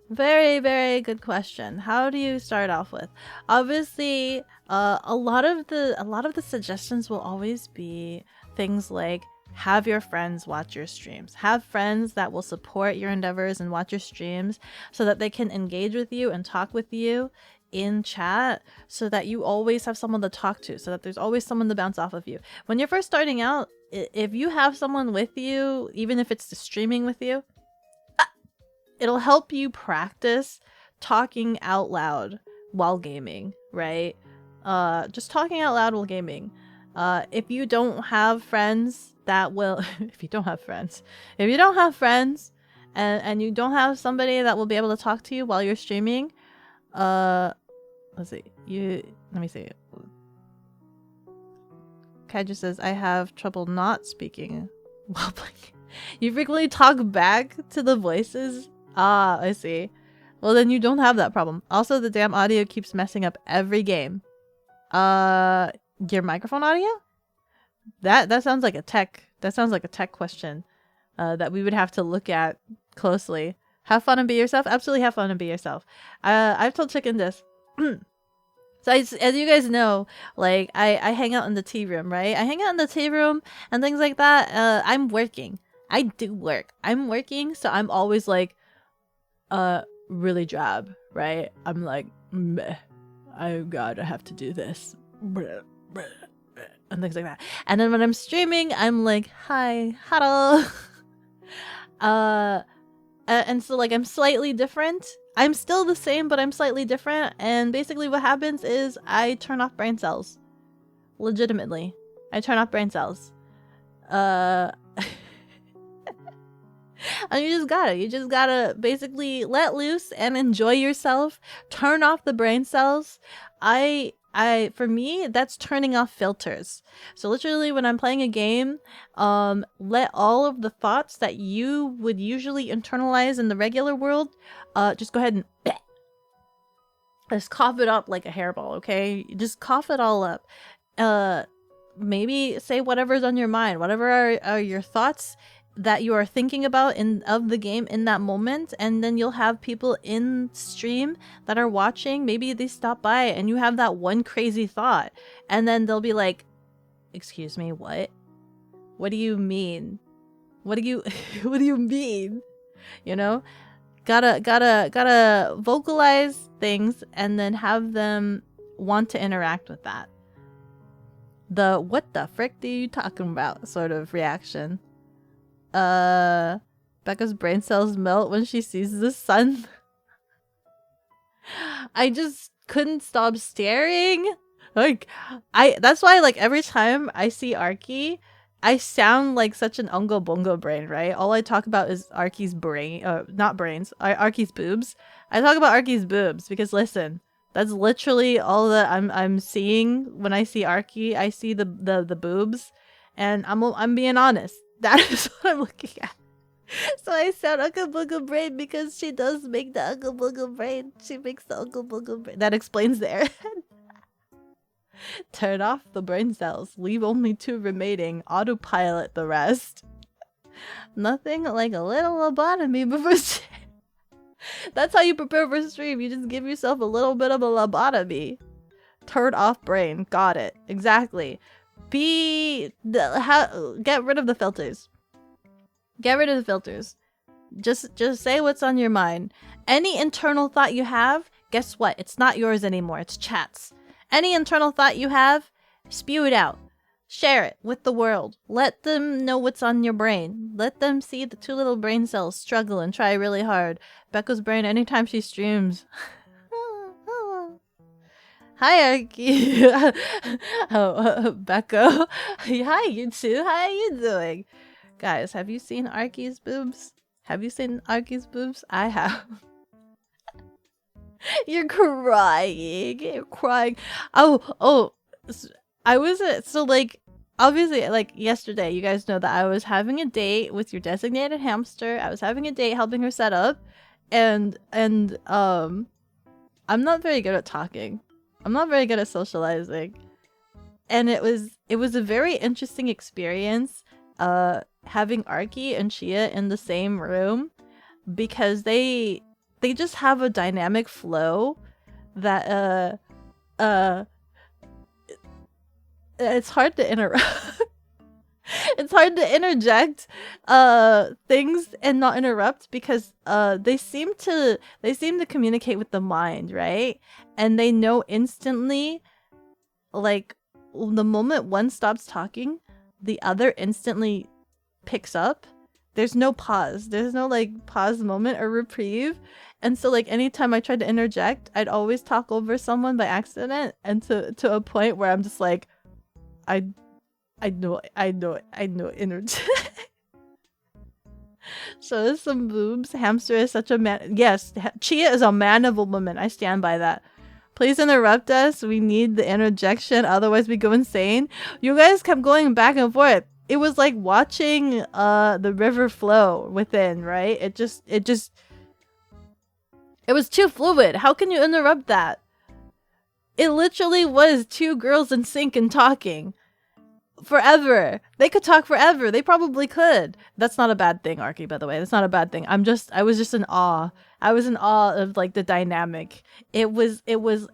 Very, very good question. How do you start off with? Obviously, a lot of the suggestions will always be things like have your friends watch your streams. Have friends that will support your endeavors and watch your streams so that they can engage with you and talk with you in chat, so that you always have someone to talk to, so that there's always someone to bounce off of you. When you're first starting out, if you have someone with you, even if it's just streaming with you, it'll help you practice talking out loud while gaming, right? Just talking out loud while gaming. If you don't have friends that will if you don't have friends and you don't have somebody that will be able to talk to you while you're streaming, let's see. Let me see. Kaiju says, I have trouble not speaking while playing. You frequently talk back to the voices? Ah, I see. Well, then you don't have that problem. Also, the damn audio keeps messing up every game. Your microphone audio? That sounds like a tech. That sounds like a tech question. That we would have to look at closely. Have fun and be yourself. Absolutely, have fun and be yourself. I've told Chicken this. So as you guys know, like I hang out in the tea room, right? I hang out in the tea room and things like that. I'm working. I do work. I'm working, so I'm always like, really drab, right? I'm like, meh, I gotta have to do this, and things like that. And then when I'm streaming, I'm like, hi, hello. And so like I'm slightly different. I'm still the same, but I'm slightly different. And basically what happens is I turn off brain cells. Legitimately. I turn off brain cells. And you just gotta basically let loose and enjoy yourself. Turn off the brain cells. For me, that's turning off filters. So literally when I'm playing a game, let all of the thoughts that you would usually internalize in the regular world, just go ahead and just cough it up like a hairball, okay? Just cough it all up. Maybe say whatever's on your mind, whatever are your thoughts that you are thinking about of the game in that moment, and then you'll have people in stream that are watching. Maybe they stop by and you have that one crazy thought, and then they'll be like, excuse me, what do you mean? What do you mean? You know, gotta vocalize things and then have them want to interact with that. The what the frick are you talking about sort of reaction. Becca's brain cells melt when she sees the sun. I just couldn't stop staring. Like, that's why, like, every time I see Arky, I sound like such an ungo bongo brain, right? All I talk about is Arky's brain, not brains, Arky's boobs. I talk about Arky's boobs because, listen, that's literally all that I'm seeing when I see Arky. I see the boobs, and I'm being honest. That is what I'm looking at. So I sound Uncle Booga Brain because she does make the Uncle Booga Brain. She makes the Uncle Booga Brain. That explains the airhead. Turn off the brain cells. Leave only 2 remaining. Autopilot the rest. Nothing like a little lobotomy before That's how you prepare for stream. You just give yourself a little bit of a lobotomy. Turn off brain. Got it. Exactly. Get rid of the filters. Get rid of the filters. Just say what's on your mind. Any internal thought you have, guess what? It's not yours anymore. It's chat's. Any internal thought you have, spew it out. Share it with the world. Let them know what's on your brain. Let them see the 2 little brain cells struggle and try really hard. Becca's brain anytime she streams. Hi, Arky. Beko. Hi, you two. How are you doing? Guys, have you seen Arky's boobs? Have you seen Arky's boobs? I have. You're crying. You're crying. Oh. I was, so like, obviously, like, yesterday, you guys know that I was having a date with your designated hamster. I was having a date helping her set up. And I'm not very good at talking. I'm not very good at socializing, and it was a very interesting experience having Arky and Chia in the same room, because they just have a dynamic flow that it's hard to interrupt. It's hard to interject things and not interrupt, because they seem to communicate with the mind, right? And they know instantly, like, the moment one stops talking, the other instantly picks up. There's no pause. There's no like pause moment or reprieve. And so like anytime I tried to interject, I'd always talk over someone by accident, and to a point where I'm just like, I know interject. Show us some boobs. Hamster is such a man. Yes, Chia is a man of a woman. I stand by that. Please interrupt us. We need the interjection. Otherwise, we go insane. You guys kept going back and forth. It was like watching the river flow within, right? It was too fluid. How can you interrupt that? It literally was two girls in sync and talking. Forever. They could talk forever. They probably could. That's not a bad thing, Arky, by the way. That's not a bad thing. I was just in awe. I was in awe of like the dynamic. It was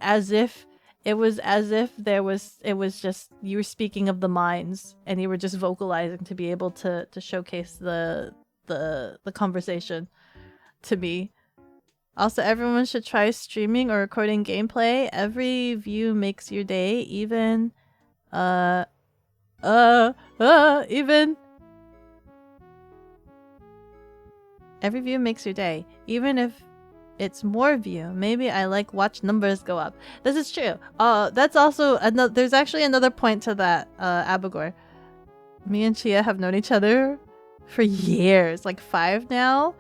as if it was just you were speaking of the minds and you were just vocalizing to be able to showcase the conversation to me. Also, everyone should try streaming or recording gameplay. Every view makes your day, even even every view makes your day, even if it's more view. Maybe I like watch numbers go up. This is true. That's also another. There's actually another point to that, Abigor. Me and Chia have known each other for years, like 5 now.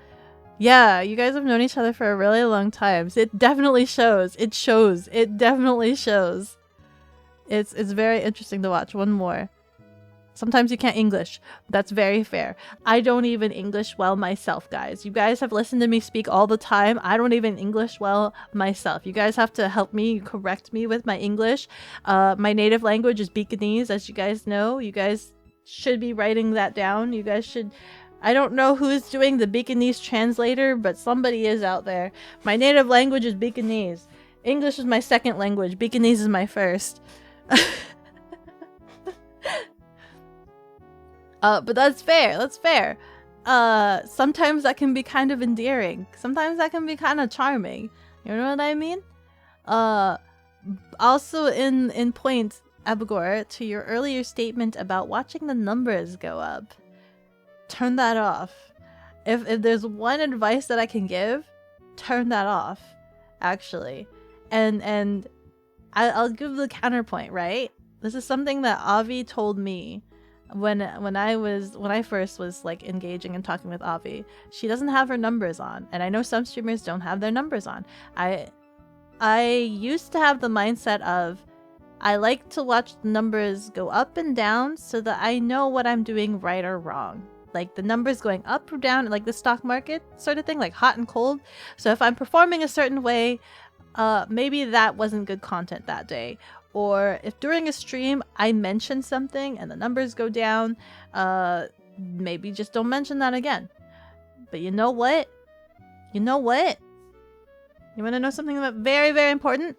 Yeah, you guys have known each other for a really long time. So it definitely shows. It shows. It definitely shows. It's very interesting to watch. One more. Sometimes you can't English. That's very fair. I don't even English well myself, guys. You guys have listened to me speak all the time. I don't even English well myself. You guys have to help me, correct me with my English. My native language is Bekogenning, as you guys know. You guys should be writing that down. You guys should... I don't know who's doing the Bekogenning translator, but somebody is out there. My native language is Bekogenning. English is my second language. Bekogenning is my first. But that's fair. That's fair. Sometimes that can be kind of endearing. Sometimes that can be kind of charming. You know what I mean? Also in point, Abigor, to your earlier statement about watching the numbers go up. Turn that off. If there's one advice that I can give, turn that off. Actually. And I'll give the counterpoint, right? This is something that Avi told me when I first was like engaging and talking with Avi. She doesn't have her numbers on, and I know some streamers don't have their numbers on. I used to have the mindset of I like to watch the numbers go up and down so that I know what I'm doing right or wrong. Like the numbers going up or down, like the stock market sort of thing, like hot and cold. So if I'm performing a certain way, maybe that wasn't good content that day. Or if during a stream I mention something and the numbers go down, maybe just don't mention that again. But you know what? You know what? You want to know something about very, very important?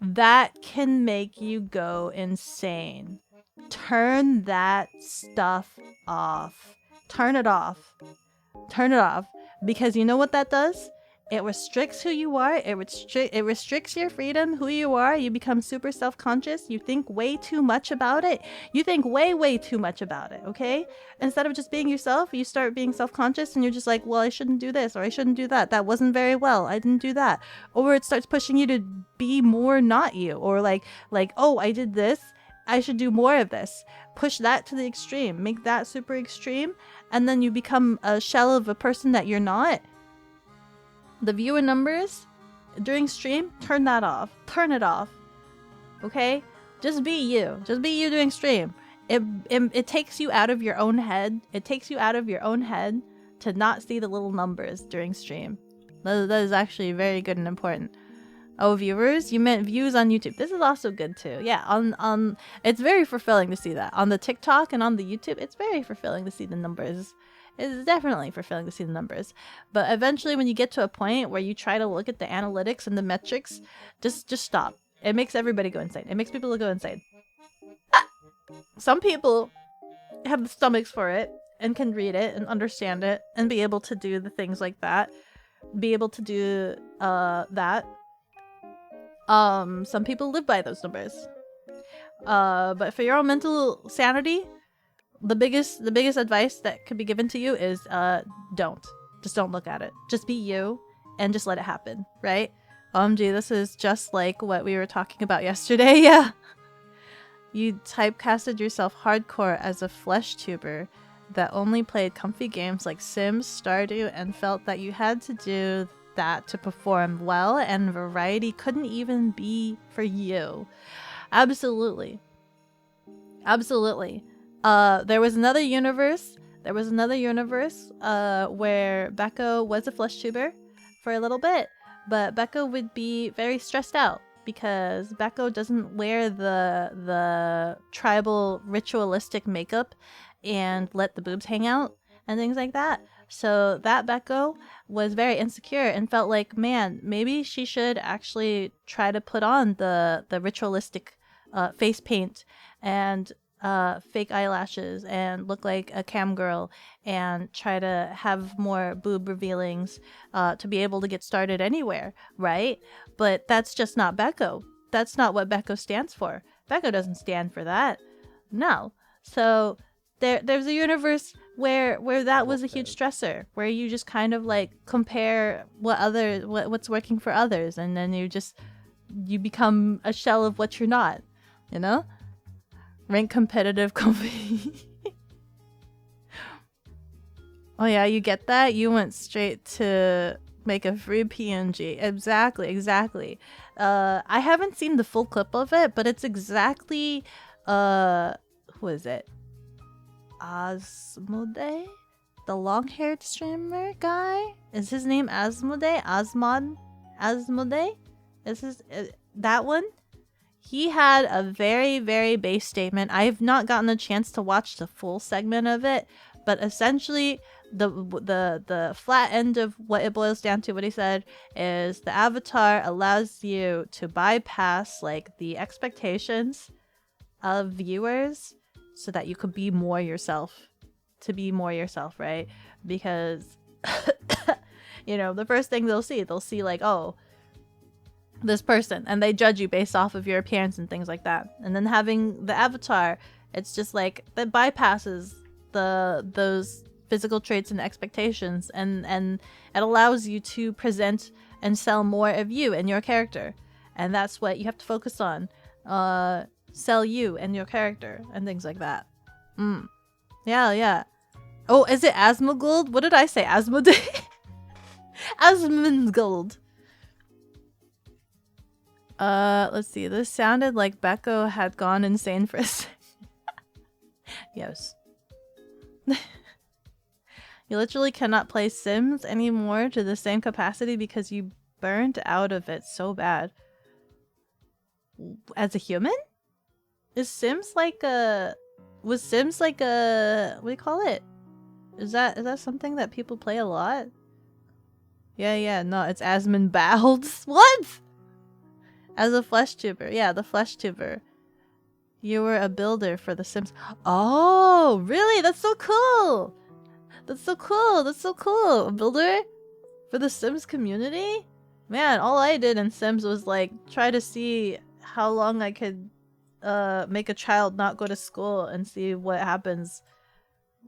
That can make you go insane. Turn that stuff off. Turn it off. Turn it off. Because you know what that does? It restricts who you are. It restricts your freedom, who you are. You become super self-conscious. You think way too much about it. You think way, way too much about it, okay? Instead of just being yourself, you start being self-conscious and you're just like, well, I shouldn't do this or I shouldn't do that. That wasn't very well. I didn't do that. Or it starts pushing you to be more not you. Or like, oh, I did this. I should do more of this. Push that to the extreme. Make that super extreme. And then you become a shell of a person that you're not. The viewer numbers during stream, turn that off. Turn it off. Okay? Just be you. Just be you during stream. It takes you out of your own head. It takes you out of your own head to not see the little numbers during stream. That is actually very good and important. Oh, viewers? You meant views on YouTube. This is also good too. Yeah, on it's very fulfilling to see that. On the TikTok and on the YouTube, it's very fulfilling to see the numbers. It's definitely fulfilling to see the numbers. But eventually when you get to a point where you try to look at the analytics and the metrics, just stop. It makes everybody go insane. It makes people go insane. Some people have the stomachs for it and can read it and understand it and be able to do the things like that. Be able to do that. Some people live by those numbers. But for your own mental sanity, the biggest advice that could be given to you is don't look at it. Just be you and just let it happen, right? OMG, this is just like what we were talking about yesterday. Yeah, you typecasted yourself hardcore as a flesh tuber. that only played comfy games like Sims, Stardew, and felt that you had to do that to perform well, and variety couldn't even be for you. Absolutely. Absolutely. There was another universe. Where Beko was a flesh tuber for a little bit, but Beko would be very stressed out because Beko doesn't wear the tribal ritualistic makeup and let the boobs hang out and things like that. So that Beko was very insecure and felt like, man, maybe she should actually try to put on the ritualistic face paint and fake eyelashes and look like a cam girl and try to have more boob revealings to be able to get started anywhere, right? But that's just not Beko. That's not what Beko stands for. Beko doesn't stand for that. No. So there's a universe where that was a huge stressor, where you just kind of like compare what's working for others, and then you become a shell of what you're not, you know? Rank competitive company. Oh yeah, you get that? You went straight to make a free PNG. Exactly. I haven't seen the full clip of it, but it's exactly who is it? Asmodee? The long-haired streamer guy? Is his name Asmodee? Asmodee? Is his that one? He had a very, very base statement. I have not gotten a chance to watch the full segment of it, but essentially the flat end of what it boils down to, what he said, is the avatar allows you to bypass like the expectations of viewers so that you could be more yourself. To be more yourself, right? Because you know, the first thing they'll see like, oh, this person, and they judge you based off of your appearance and things like that. And then having the avatar, it's just like that bypasses those physical traits and expectations, and it allows you to present and sell more of you and your character. And that's what you have to focus on. Sell you and your character and things like that. Yeah. Oh, is it Asmongold? What did I say? Asmodee? Asmongold. Let's see. This sounded like Beko had gone insane for a second. Yes. You literally cannot play Sims anymore to the same capacity because you burned out of it so bad. As a human? Was Sims like a what do you call it? Is that something that people play a lot? Yeah, no, it's Asmonbalds. What? As a flesh tuber. Yeah, the flesh tuber. You were a builder for The Sims. Oh, really? That's so cool. That's so cool. A builder for the Sims community? Man, all I did in Sims was like try to see how long I could make a child not go to school and see what happens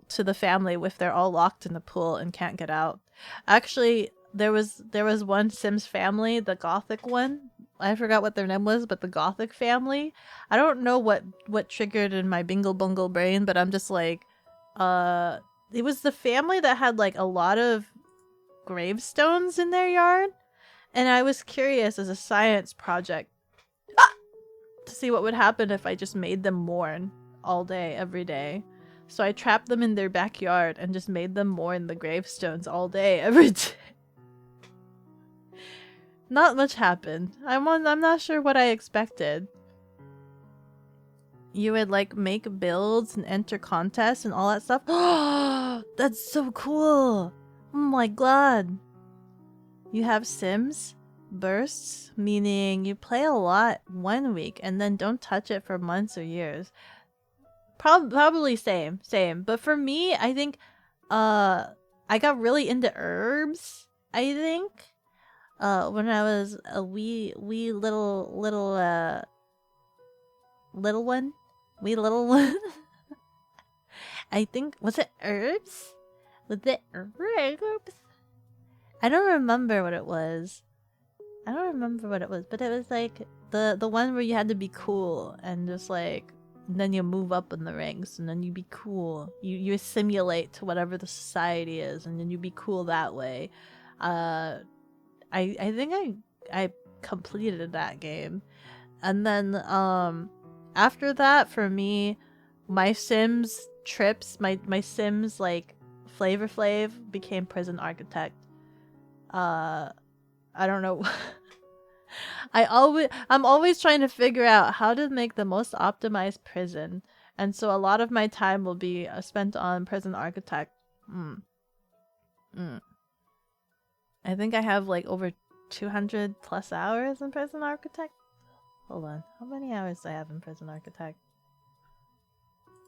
to the family if they're all locked in the pool and can't get out. Actually, there was one Sims family, the Gothic one. I forgot what their name was, but the Gothic family. I don't know what triggered in my bingle bungle brain, but I'm just like, it was the family that had like a lot of gravestones in their yard, and I was curious as a science project to see what would happen if I just made them mourn all day, every day. So I trapped them in their backyard and just made them mourn the gravestones all day, every day. Not much happened. I'm not sure what I expected. You would like make builds and enter contests and all that stuff. Oh, that's so cool. Oh my god. You have Sims bursts, meaning you play a lot one week and then don't touch it for months or years. Probably same. But for me, I think I got really into herbs, I think. When I was a wee little one. I think, was it herbs? I don't remember what it was. But it was like the one where you had to be cool and just like And then you move up in the ranks, and then you be cool. You assimilate to whatever the society is, and then you be cool that way. I think I completed that game, and then after that, for me, my Sims trips, my Sims like Flavor Flav became Prison Architect. I don't know. I'm always trying to figure out how to make the most optimized prison, and so a lot of my time will be spent on Prison Architect. I think I have like over 200 plus hours in Prison Architect. Hold on, how many hours do I have in Prison Architect?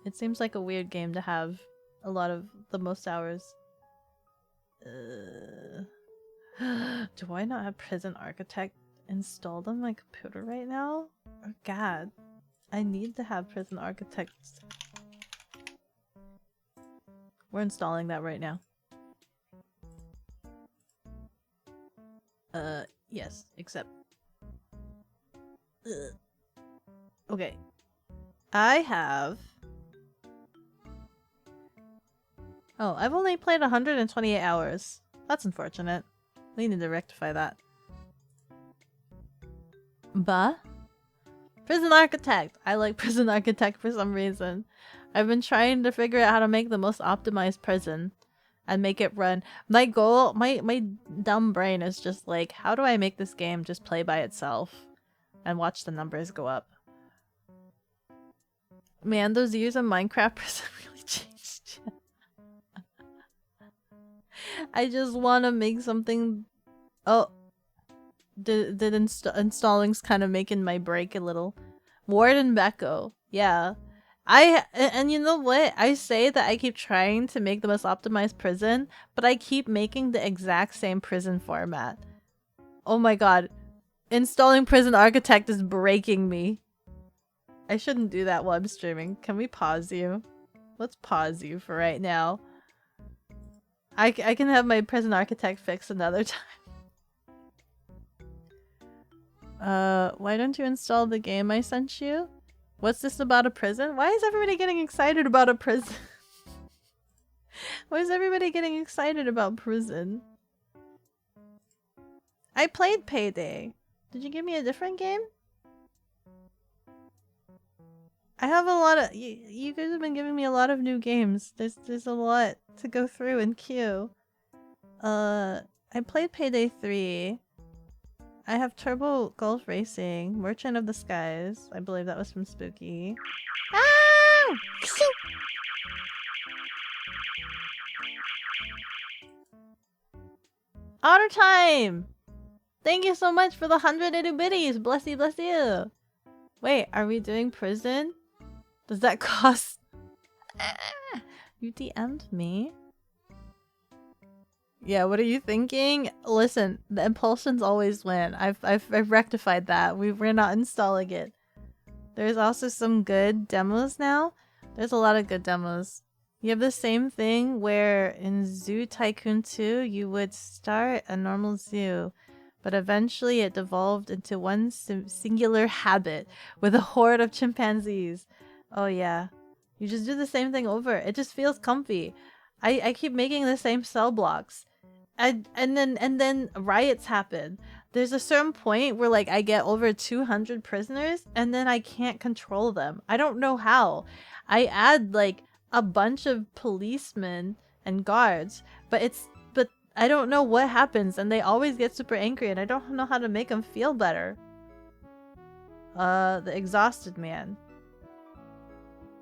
It seems like a weird game to have a lot of the most hours. Do I not have Prison Architect installed on my computer right now? Oh god, I need to have Prison Architect. We're installing that right now. Yes, except okay. I have I've only played 128 hours. That's unfortunate. We need to rectify that. But Prison Architect. I like Prison Architect for some reason. I've been trying to figure out how to make the most optimized prison and make it run. My goal, my dumb brain is just like, how do I make this game just play by itself and watch the numbers go up? Man, those years of Minecraft prison really changed. I just want to make something. Oh, did installing's kind of making my break a little. Warden Beko, yeah. And you know what? I say that I keep trying to make the most optimized prison, but I keep making the exact same prison format. Oh my god. Installing Prison Architect is breaking me. I shouldn't do that while I'm streaming. Can we pause you? Let's pause you for right now. I can have my Prison Architect fixed another time. Why don't you install the game I sent you? What's this about a prison? Why is everybody getting excited about a prison? Why is everybody getting excited about prison? I played Payday. Did you give me a different game? I have a lot of... You guys have been giving me a lot of new games. There's a lot to go through in queue. I played Payday 3. I have Turbo Golf Racing, Merchant of the Skies. I believe that was from Spooky. Ah! Otter Time! Thank you so much for the 100 itty bitties! Bless you, bless you! Wait, are we doing prison? Does that cost... You DM'd me? Yeah, what are you thinking? Listen, the impulsions always win. I've rectified that. We're not installing it. There's also some good demos now. There's a lot of good demos. You have the same thing where in Zoo Tycoon 2, you would start a normal zoo, but eventually it devolved into one singular habit with a horde of chimpanzees. Oh yeah. You just do the same thing over. It just feels comfy. I keep making the same cell blocks. And then riots happen. There's a certain point where like I get over 200 prisoners and then I can't control them. I don't know how. I add like a bunch of policemen and guards, but I don't know what happens and they always get super angry and I don't know how to make them feel better. The exhausted man.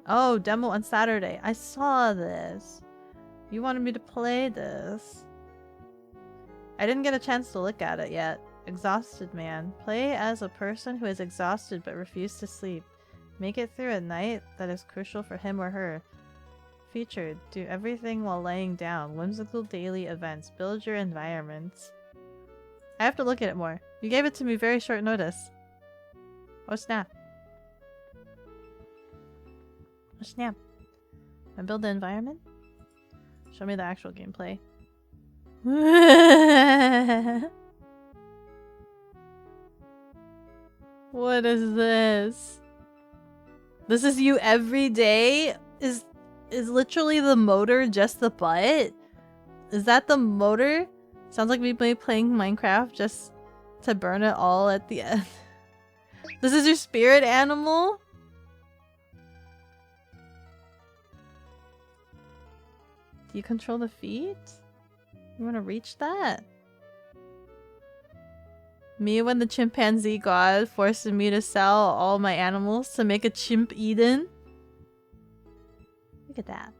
Oh, demo on Saturday. I saw this. You wanted me to play this. I didn't get a chance to look at it yet. Exhausted man. Play as a person who is exhausted but refused to sleep. Make it through a night that is crucial for him or her. Featured. Do everything while laying down. Whimsical daily events. Build your environments. I have to look at it more. You gave it to me very short notice. Oh snap. Oh snap. I build the environment? Show me the actual gameplay. What is this? This is you every day? Is literally the motor just the butt? Is that the motor? Sounds like we be playing Minecraft just to burn it all at the end. This is your spirit animal? Do you control the feet? You want to reach that? Me when the chimpanzee god forced me to sell all my animals to make a chimp Eden? Look at that.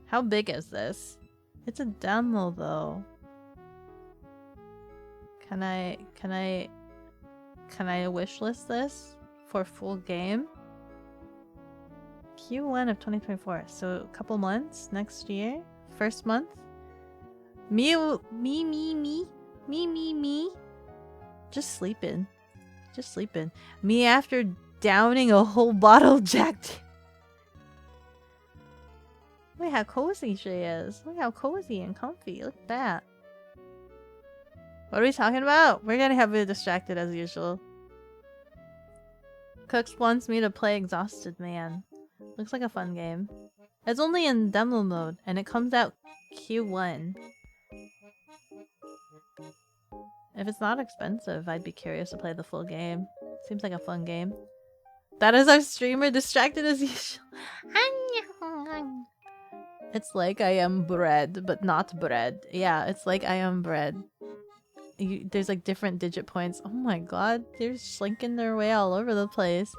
How big is this? It's a demo though. Can I wishlist this for full game? Q1 of 2024. So a couple months next year. First month. Me. Just sleeping. Me after downing a whole bottle of Jack. Look how cozy she is. Look how cozy and comfy. Look at that. What are we talking about? We're gonna have it distracted as usual. Cooks wants me to play Exhausted Man. Looks like a fun game. It's only in demo mode and it comes out Q1. If it's not expensive, I'd be curious to play the full game. Seems like a fun game. That is our streamer, distracted as usual. It's like I am bread, but not bread. Yeah, it's like I am bread. There's like different digit points. Oh my god, they're slinking their way all over the place.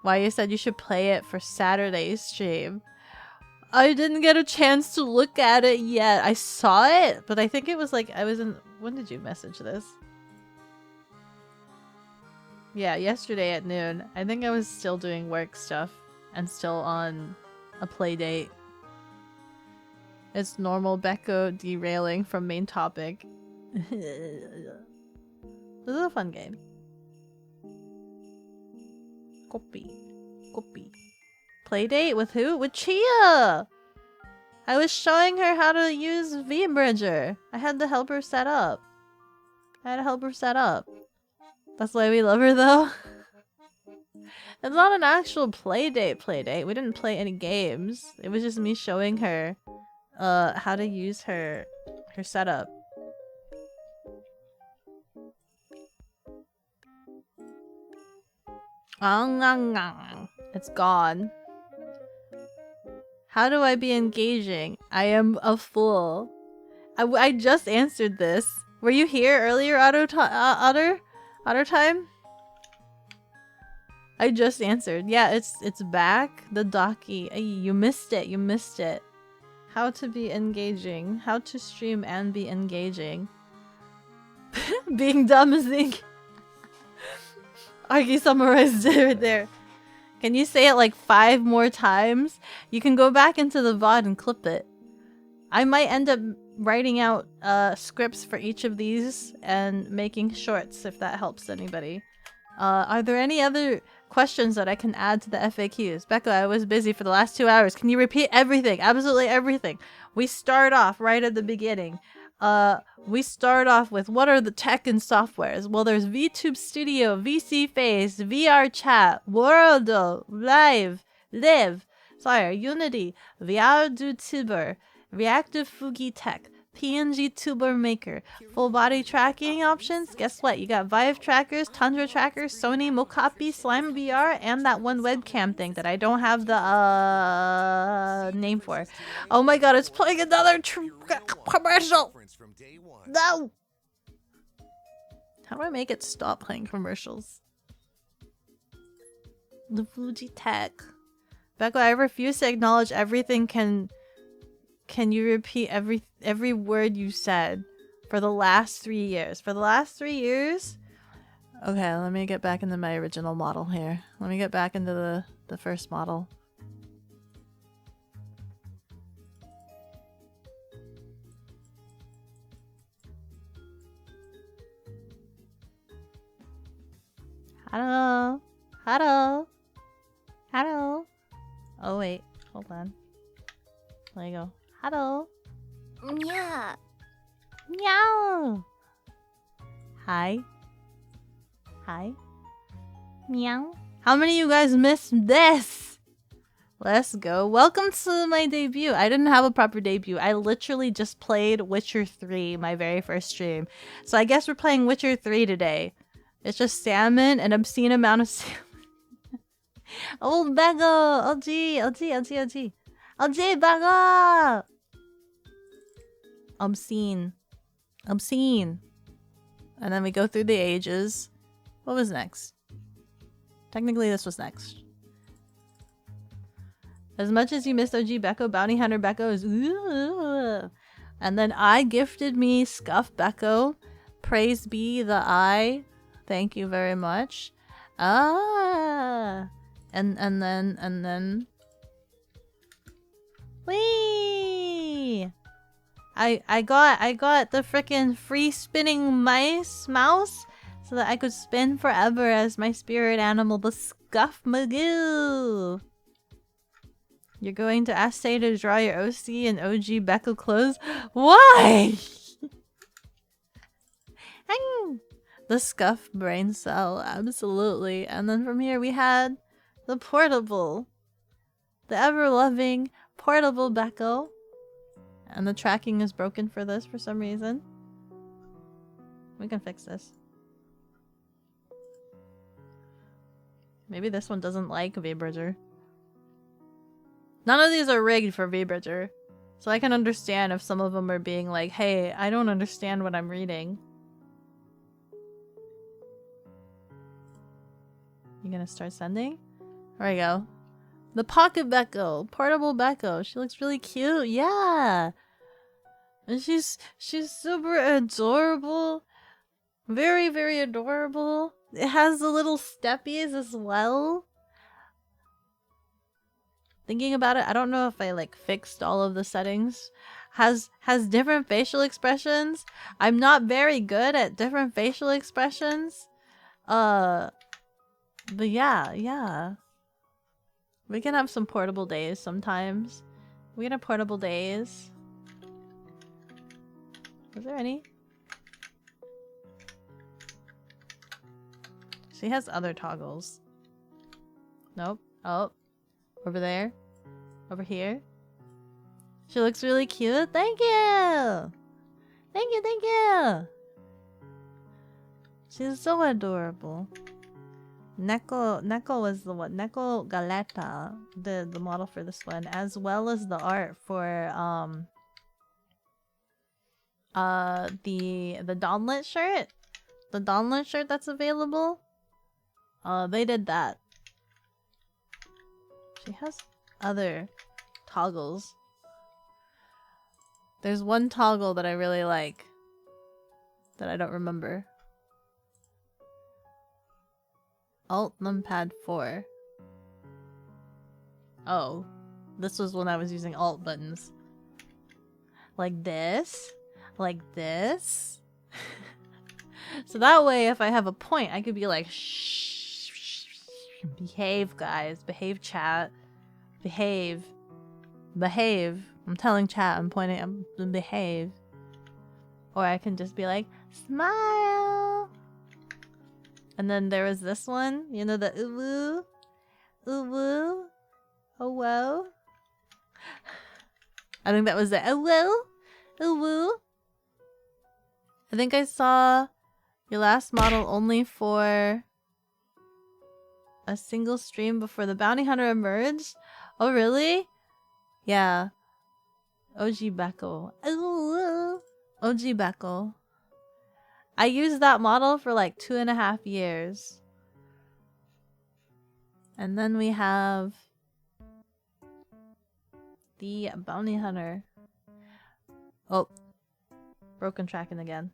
Why you said you should play it for Saturday's stream. I didn't get a chance to look at it yet. I saw it, but I think it was like I was in... When did you message this? Yeah, yesterday at noon. I think I was still doing work stuff and still on a play date. It's normal Beko derailing from main topic. This is a fun game. Copy. Playdate with who? With Chia! I was showing her how to use VBridger. I had to help her set up. That's why we love her though. It's not an actual playdate. We didn't play any games. It was just me showing her how to use her setup. It's gone. How do I be engaging? I am a fool. I just answered this. Were you here earlier, Otter time? I just answered. Yeah, it's back. The docky. You missed it. How to be engaging. How to stream and be engaging. Being dumb is the... Argy summarized it right there. Can you say it like 5 more times? You can go back into the VOD and clip it. I might end up writing out scripts for each of these and making shorts if that helps anybody. Are there any other questions that I can add to the FAQs? Beko, I was busy for the last 2 hours. Can you repeat everything? Absolutely everything. We start off right at the beginning. We start off with what are the tech and softwares? Well, there's VTube Studio, VC Face, VR Chat, Worldo, Live, Unity, Vtuber, Reactive Fugi Tech, PNG Tuber Maker, full body tracking options. Guess what? You got Vive trackers, Tundra trackers, Sony Mocapi, Slime VR, and that one webcam thing that I don't have the name for. Oh my god, it's playing another commercial! No! How do I make it stop playing commercials? The Fuji Tech. Beko, I refuse to acknowledge everything. Can you repeat every word you said for the last 3 years? For the last 3 years? Okay, let me get back into my original model here. Let me get back into the first model. Hello. Oh wait, hold on. There you go. Hello. Yeah. Meow. Hi. Meow. How many of you guys missed this? Let's go. Welcome to my debut. I didn't have a proper debut. I literally just played Witcher 3, my very first stream. So I guess we're playing Witcher 3 today. It's just salmon, an obscene amount of salmon. Oh, Beko! LG! Beko! Obscene. And then we go through the ages. What was next? Technically, this was next. As much as you missed OG Beko, Bounty Hunter Beko is ooh. And then I gifted me Scuff Beko. Praise be the I. Thank you very much. Ah. And then whee! I got the freaking free spinning mouse so that I could spin forever as my spirit animal, the Scuff Magoo. You're going to ask Say to draw your OC and OG Beko clothes? Why? The Scuff brain cell, absolutely. And then from here we had the portable, the ever-loving portable Beko. And the tracking is broken for this for some reason. We can fix this. Maybe this one doesn't like V-Bridger. None of these are rigged for V-Bridger. So I can understand if some of them are being like, hey, I don't understand what I'm reading. You gonna start sending? There we go. The Pocket Beko. Portable Beko. She looks really cute. Yeah. And she's super adorable. Very, very adorable. It has the little steppies as well. Thinking about it, I don't know if I like fixed all of the settings. Has different facial expressions. I'm not very good at different facial expressions. But yeah. We can have some portable days sometimes. We can have portable days. Was there any? She has other toggles. Nope. Oh. Over there. Over here. She looks really cute. Thank you! Thank you! She's so adorable. Neko was the one. Neko Galeta, the model for this one, as well as the art for the Dawnlet shirt. The Dawnlet shirt that's available. They did that. She has other toggles. There's one toggle that I really like that I don't remember. Alt numpad 4. Oh, this was when I was using alt buttons. Like this. Like this. So that way if I have a point, I could be like, shh, behave guys, behave chat, behave. I'm telling chat, I'm pointing, I'm behave. Or I can just be like, smile. And then there was this one, you know, the uwu, uwu, oh whoa. I think that was the uwu, uwu. I think I saw your last model only for a single stream before the Bounty Hunter emerged. Oh really? Yeah. OG Beko. Uwu. OG Beko. I used that model for like 2.5 years. And then we have the Bounty Hunter. Oh, broken tracking again.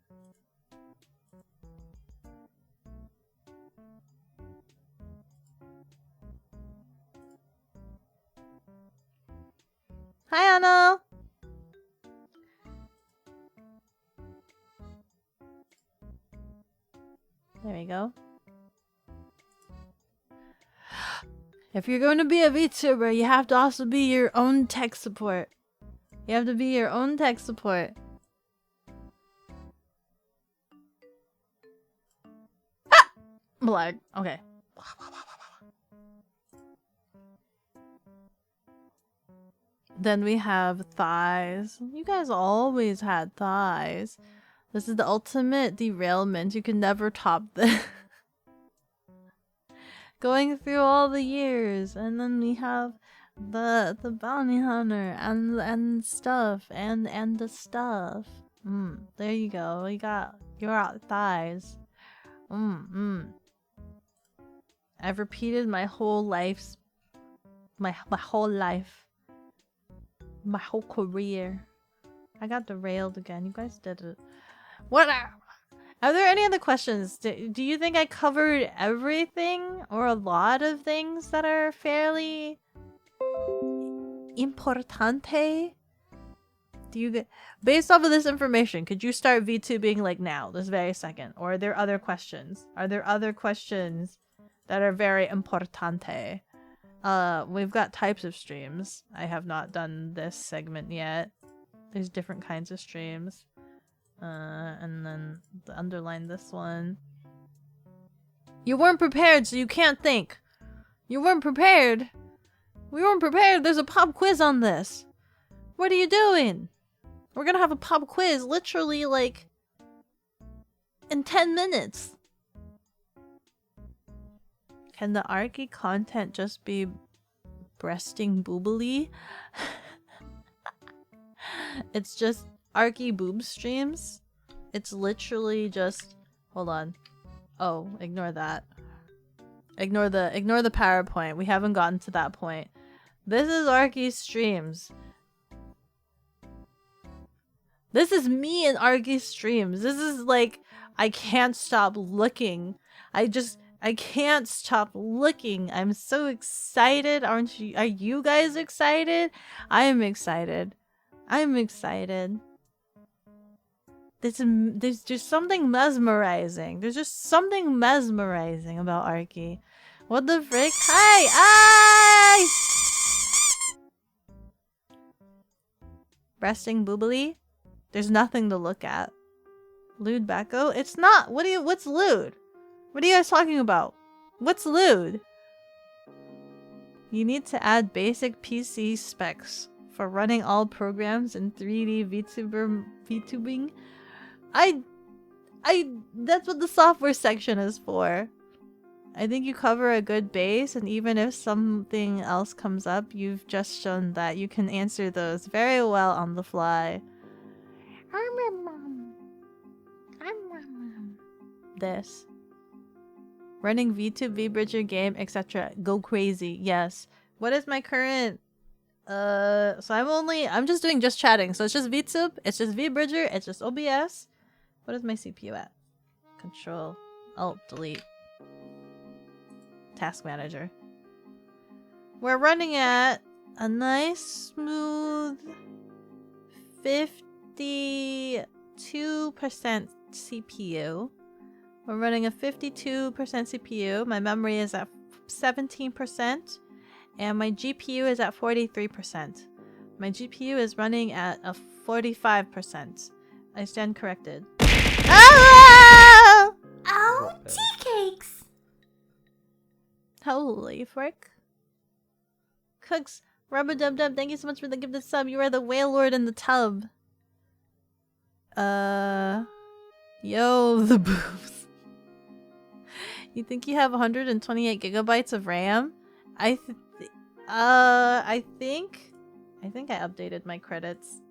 Hi, Anna! There we go. If you're going to be a VTuber, you have to also be your own tech support. You have to be your own tech support. Ah! Black. Okay. Then we have thighs. You guys always had thighs. This is the ultimate derailment. You can never top this. Going through all the years, and then we have the bounty hunter and stuff and the stuff. There you go. We got your thighs. I've repeated my whole life's my whole life. My whole career. I got derailed again. You guys did it. What are there any other questions? Do you think I covered everything or a lot of things that are fairly importante? Do you get, based off of this information, could you start VTubing like now, this very second? Or are there other questions? Are there other questions that are very importante? We've got types of streams. I have not done this segment yet. There's different kinds of streams. And then underline this one. You weren't prepared, so you can't think. You weren't prepared. We weren't prepared. There's a pop quiz on this. What are you doing? We're gonna have a pop quiz literally like in 10 minutes. Can the Arky content just be breasting boobily? It's just Arky boob streams. It's literally just hold on. Oh, ignore that. Ignore the PowerPoint. We haven't gotten to that point. This is Arky streams. This is me in Arky streams. This is like I can't stop looking. I can't stop looking. I'm so excited. Aren't you? Are you guys excited? I am excited. I'm excited. There's just something mesmerizing. There's just something mesmerizing about Arky. What the frick? Hi! Breasting boobily? There's nothing to look at. Lewd Beko? It's not. What's lewd? What are you guys talking about? What's lewd? You need to add basic PC specs for running all programs in 3D VTubing. That's what the software section is for. I think you cover a good base, and even if something else comes up, you've just shown that you can answer those very well on the fly. This. Running VTube, VBridger game, etc. Go crazy. Yes. What is my current so I'm just doing just chatting. So it's just VTube, it's just VBridger, it's just OBS. What is my CPU at? Control Alt Delete. Task Manager. We're running at a nice smooth 52% CPU. We're running a 52% CPU. My memory is at 17%. And my GPU is at 43%. My GPU is running at a 45%. I stand corrected. Ah! Oh, tea cakes! Holy frick. Cooks, Rubber Dub Dub, thank you so much for the gifted sub. You are the whale lord in the tub. Yo, the boobs. You think you have 128 gigabytes of RAM? I think I updated my credits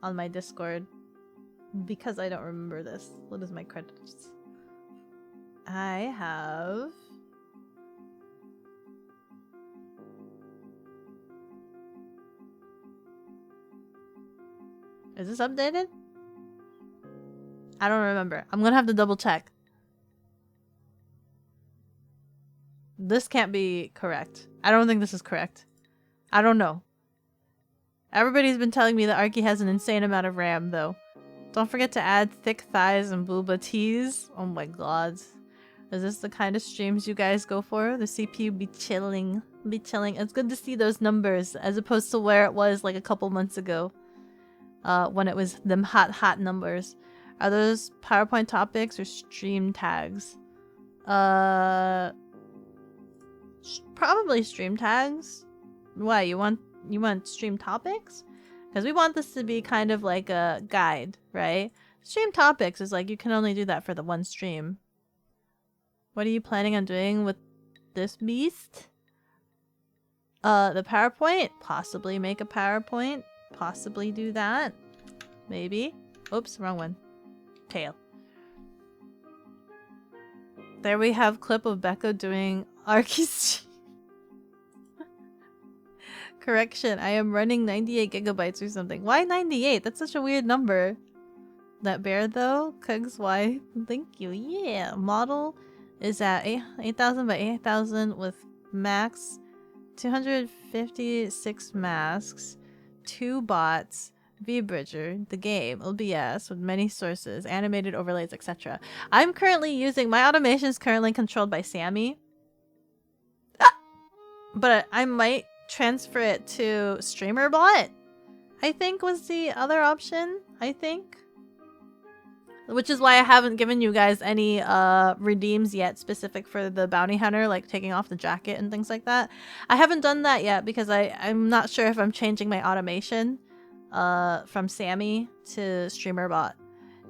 on my Discord because I don't remember this. What is my credits? I have Is this updated? I don't remember. I'm gonna have to double check. This can't be correct. I don't think this is correct. I don't know. Everybody's been telling me that Arky has an insane amount of RAM, though. Don't forget to add thick thighs and booba tees. Oh my god. Is this the kind of streams you guys go for? The CPU be chilling. Be chilling. It's good to see those numbers as opposed to where it was like a couple months ago. When it was them hot numbers. Are those PowerPoint topics or stream tags? Probably stream tags. Why, you want you want stream topics? Because we want this to be kind of like a guide, right? Stream topics is like you can only do that for the one stream. What are you planning on doing with this beast? The PowerPoint? Possibly make a PowerPoint. Possibly do that. Maybe. Oops, wrong one. Tail. There we have clip of Beko doing Archie. Correction, I am running 98 gigabytes or something. Why 98? That's such a weird number. That bear though? Kugs, why? Thank you. Yeah. Model is at 8,000 by 8,000 with max 256 masks, 2 bots, VBridger, the game, OBS with many sources, animated overlays, etc. I'm currently using my automation is currently controlled by Sammy. But I might transfer it to StreamerBot, I think was the other option, I think. Which is why I haven't given you guys any redeems yet specific for the bounty hunter, like taking off the jacket and things like that. I haven't done that yet because I'm not sure if I'm changing my automation from Sammy to StreamerBot.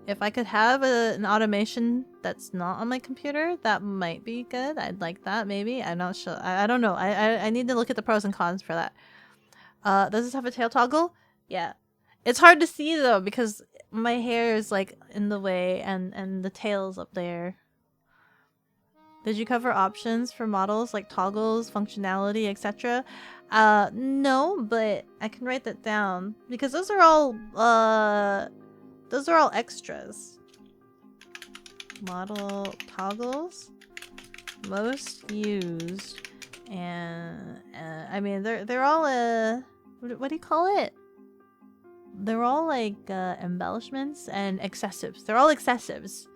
If I could have an automation that's not on my computer, that might be good. I'd like that, maybe. I'm not sure. I don't know. I need to look at the pros and cons for that. Does this have a tail toggle? Yeah. It's hard to see, though, because my hair is, like, in the way, and the tail's up there. Did you cover options for models, like toggles, functionality, etc.? No, but I can write that down, because those are all extras. Model toggles, most used, and I mean they're all what do you call it? They're all like embellishments and accessives. They're all accessives.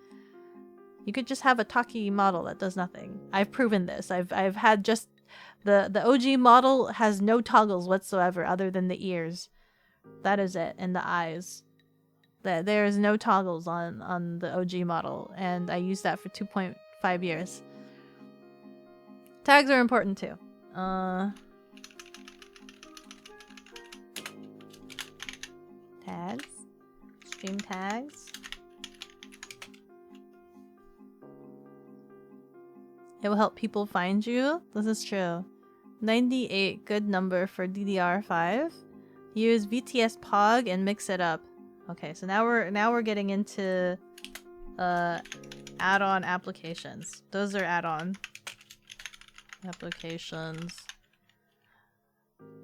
You could just have a Taki model that does nothing. I've proven this. I've had just the OG model has no toggles whatsoever other than the ears. That is it, and the eyes. There is no toggles on the OG model, and I used that for 2.5 years. Tags are important too. Tags. Stream tags. It will help people find you. This is true. 98, good number for DDR5. Use VTS Pog and mix it up. Okay, so now we're getting into add-on applications. Those are add-on applications.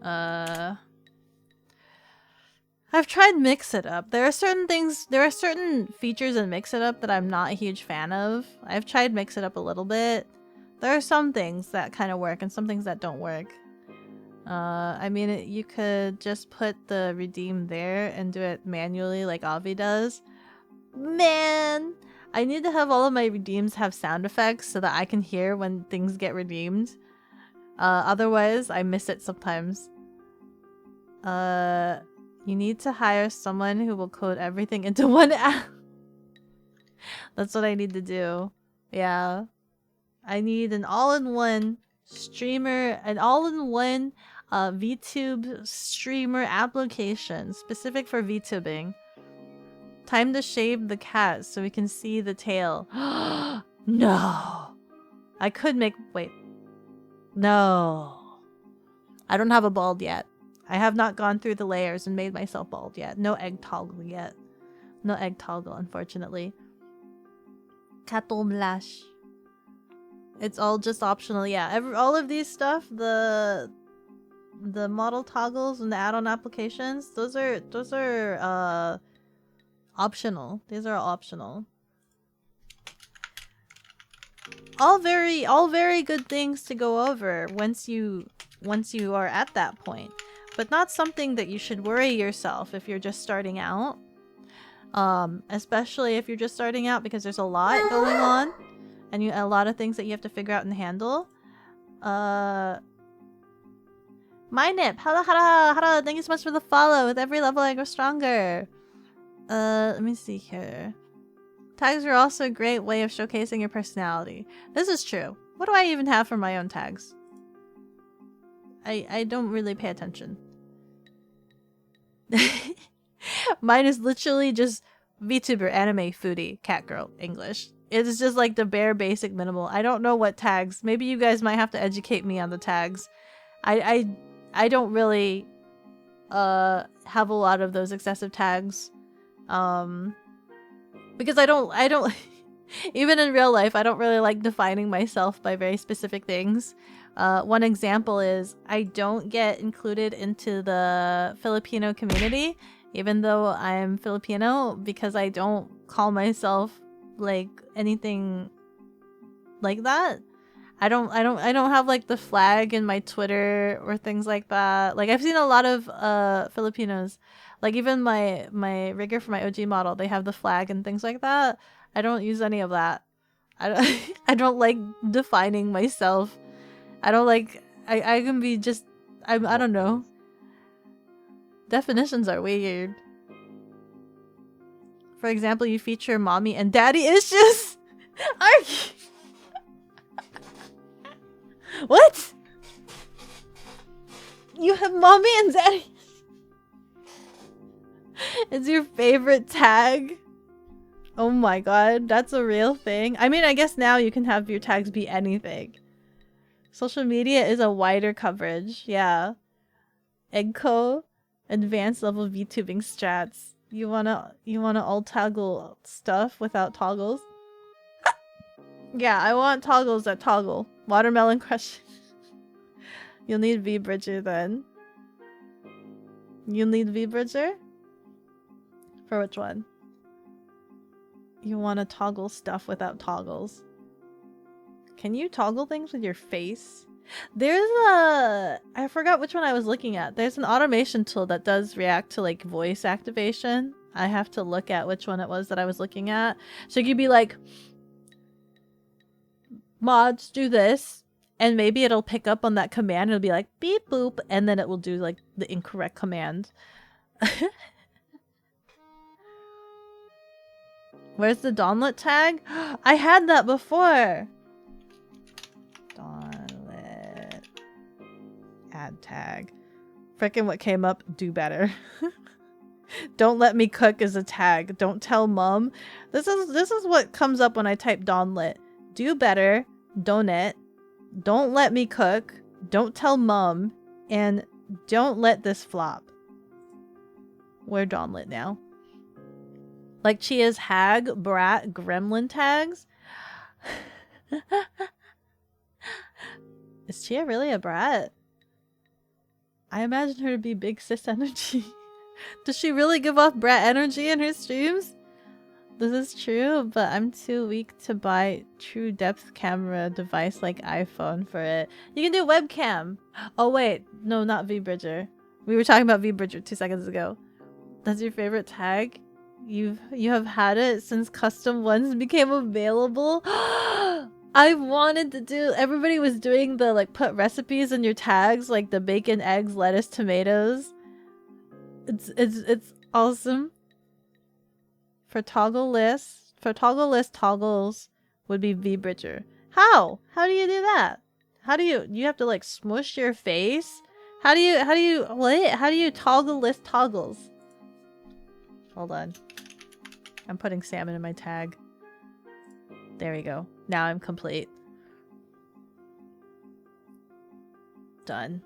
I've tried Mix It Up. There are certain features in Mix It Up that I'm not a huge fan of. I've tried Mix It Up a little bit. There are some things that kind of work and some things that don't work. I mean, you could just put the redeem there and do it manually like Avi does. Man, I need to have all of my redeems have sound effects so that I can hear when things get redeemed. Otherwise, I miss it sometimes. You need to hire someone who will code everything into one app. That's what I need to do. Yeah. I need an all-in-one streamer, an all-in-one VTube streamer application specific for VTubing. Time to shave the cat so we can see the tail. No. I could make... Wait. No. I don't have a bald yet. I have not gone through the layers and made myself bald yet. No egg toggle yet. No egg toggle, unfortunately. Katomlash. It's all just optional. Yeah, all of these stuff, the model toggles and the add-on applications, those are optional. These are optional. All very good things to go over once you are at that point. But not something that you should worry yourself if you're just starting out. Especially if you're just starting out, because there's a lot going on and a lot of things that you have to figure out and handle. Mynip, hello, thank you so much for the follow. With every level I grow stronger. Let me see here. Tags are also a great way of showcasing your personality. This is true. What do I even have for my own tags? I don't really pay attention. Mine is literally just VTuber, anime, foodie, cat girl, English. It's just like the bare basic minimal. I don't know what tags. Maybe you guys might have to educate me on the tags. I don't really have a lot of those excessive tags. Because I don't even in real life, I don't really like defining myself by very specific things. One example is I don't get included into the Filipino community, even though I'm Filipino, because I don't call myself like anything like that. I don't have like the flag in my Twitter or things like that. Like I've seen a lot of Filipinos, like even my rigger for my OG model, they have the flag and things like that. I don't use any of that. I don't like defining myself. I don't like I can be just I don't know. Definitions are weird. For example, you feature mommy and daddy issues. What? You have mommy and daddy? It's your favorite tag? Oh my god, that's a real thing. I mean, I guess now you can have your tags be anything. Social media is a wider coverage, yeah. Eggco, advanced level VTubing strats. You wanna alt toggle stuff without toggles? Yeah, I want toggles that toggle. Watermelon crush. You'll need V-Bridger then. You'll need V-Bridger? For which one? You want to toggle stuff without toggles. Can you toggle things with your face? There's a... I forgot which one I was looking at. There's an automation tool that does react to like voice activation. I have to look at which one it was that I was looking at. So you could be like, mods, do this. And maybe it'll pick up on that command. It'll be like, beep boop. And then it will do like the incorrect command. Where's the Dawnlet tag? I had that before. Dawnlet. Add tag. Frickin' what came up? Do better. Don't let me cook is a tag. Don't tell mom. This is what comes up when I type Dawnlet. Do better. Donut. Don't let me cook. Don't tell mom. And don't let this flop. We're Dawnlet now. Like Chia's hag, brat, gremlin tags? Is Chia really a brat? I imagine her to be big sis energy. Does she really give off brat energy in her streams? This is true, but I'm too weak to buy true depth camera device like iPhone for it. You can do webcam! Oh wait, no, not V-Bridger. We were talking about V-Bridger 2 seconds ago. That's your favorite tag? You have had it since custom ones became available? I wanted to do... Everybody was doing the like put recipes in your tags, like the bacon, eggs, lettuce, tomatoes. It's awesome. For toggle list toggles would be V-Bridger. How do you do that? How do you have to like smush your face? How do you toggle list toggles? Hold on. I'm putting salmon in my tag. There we go. Now I'm complete. Done.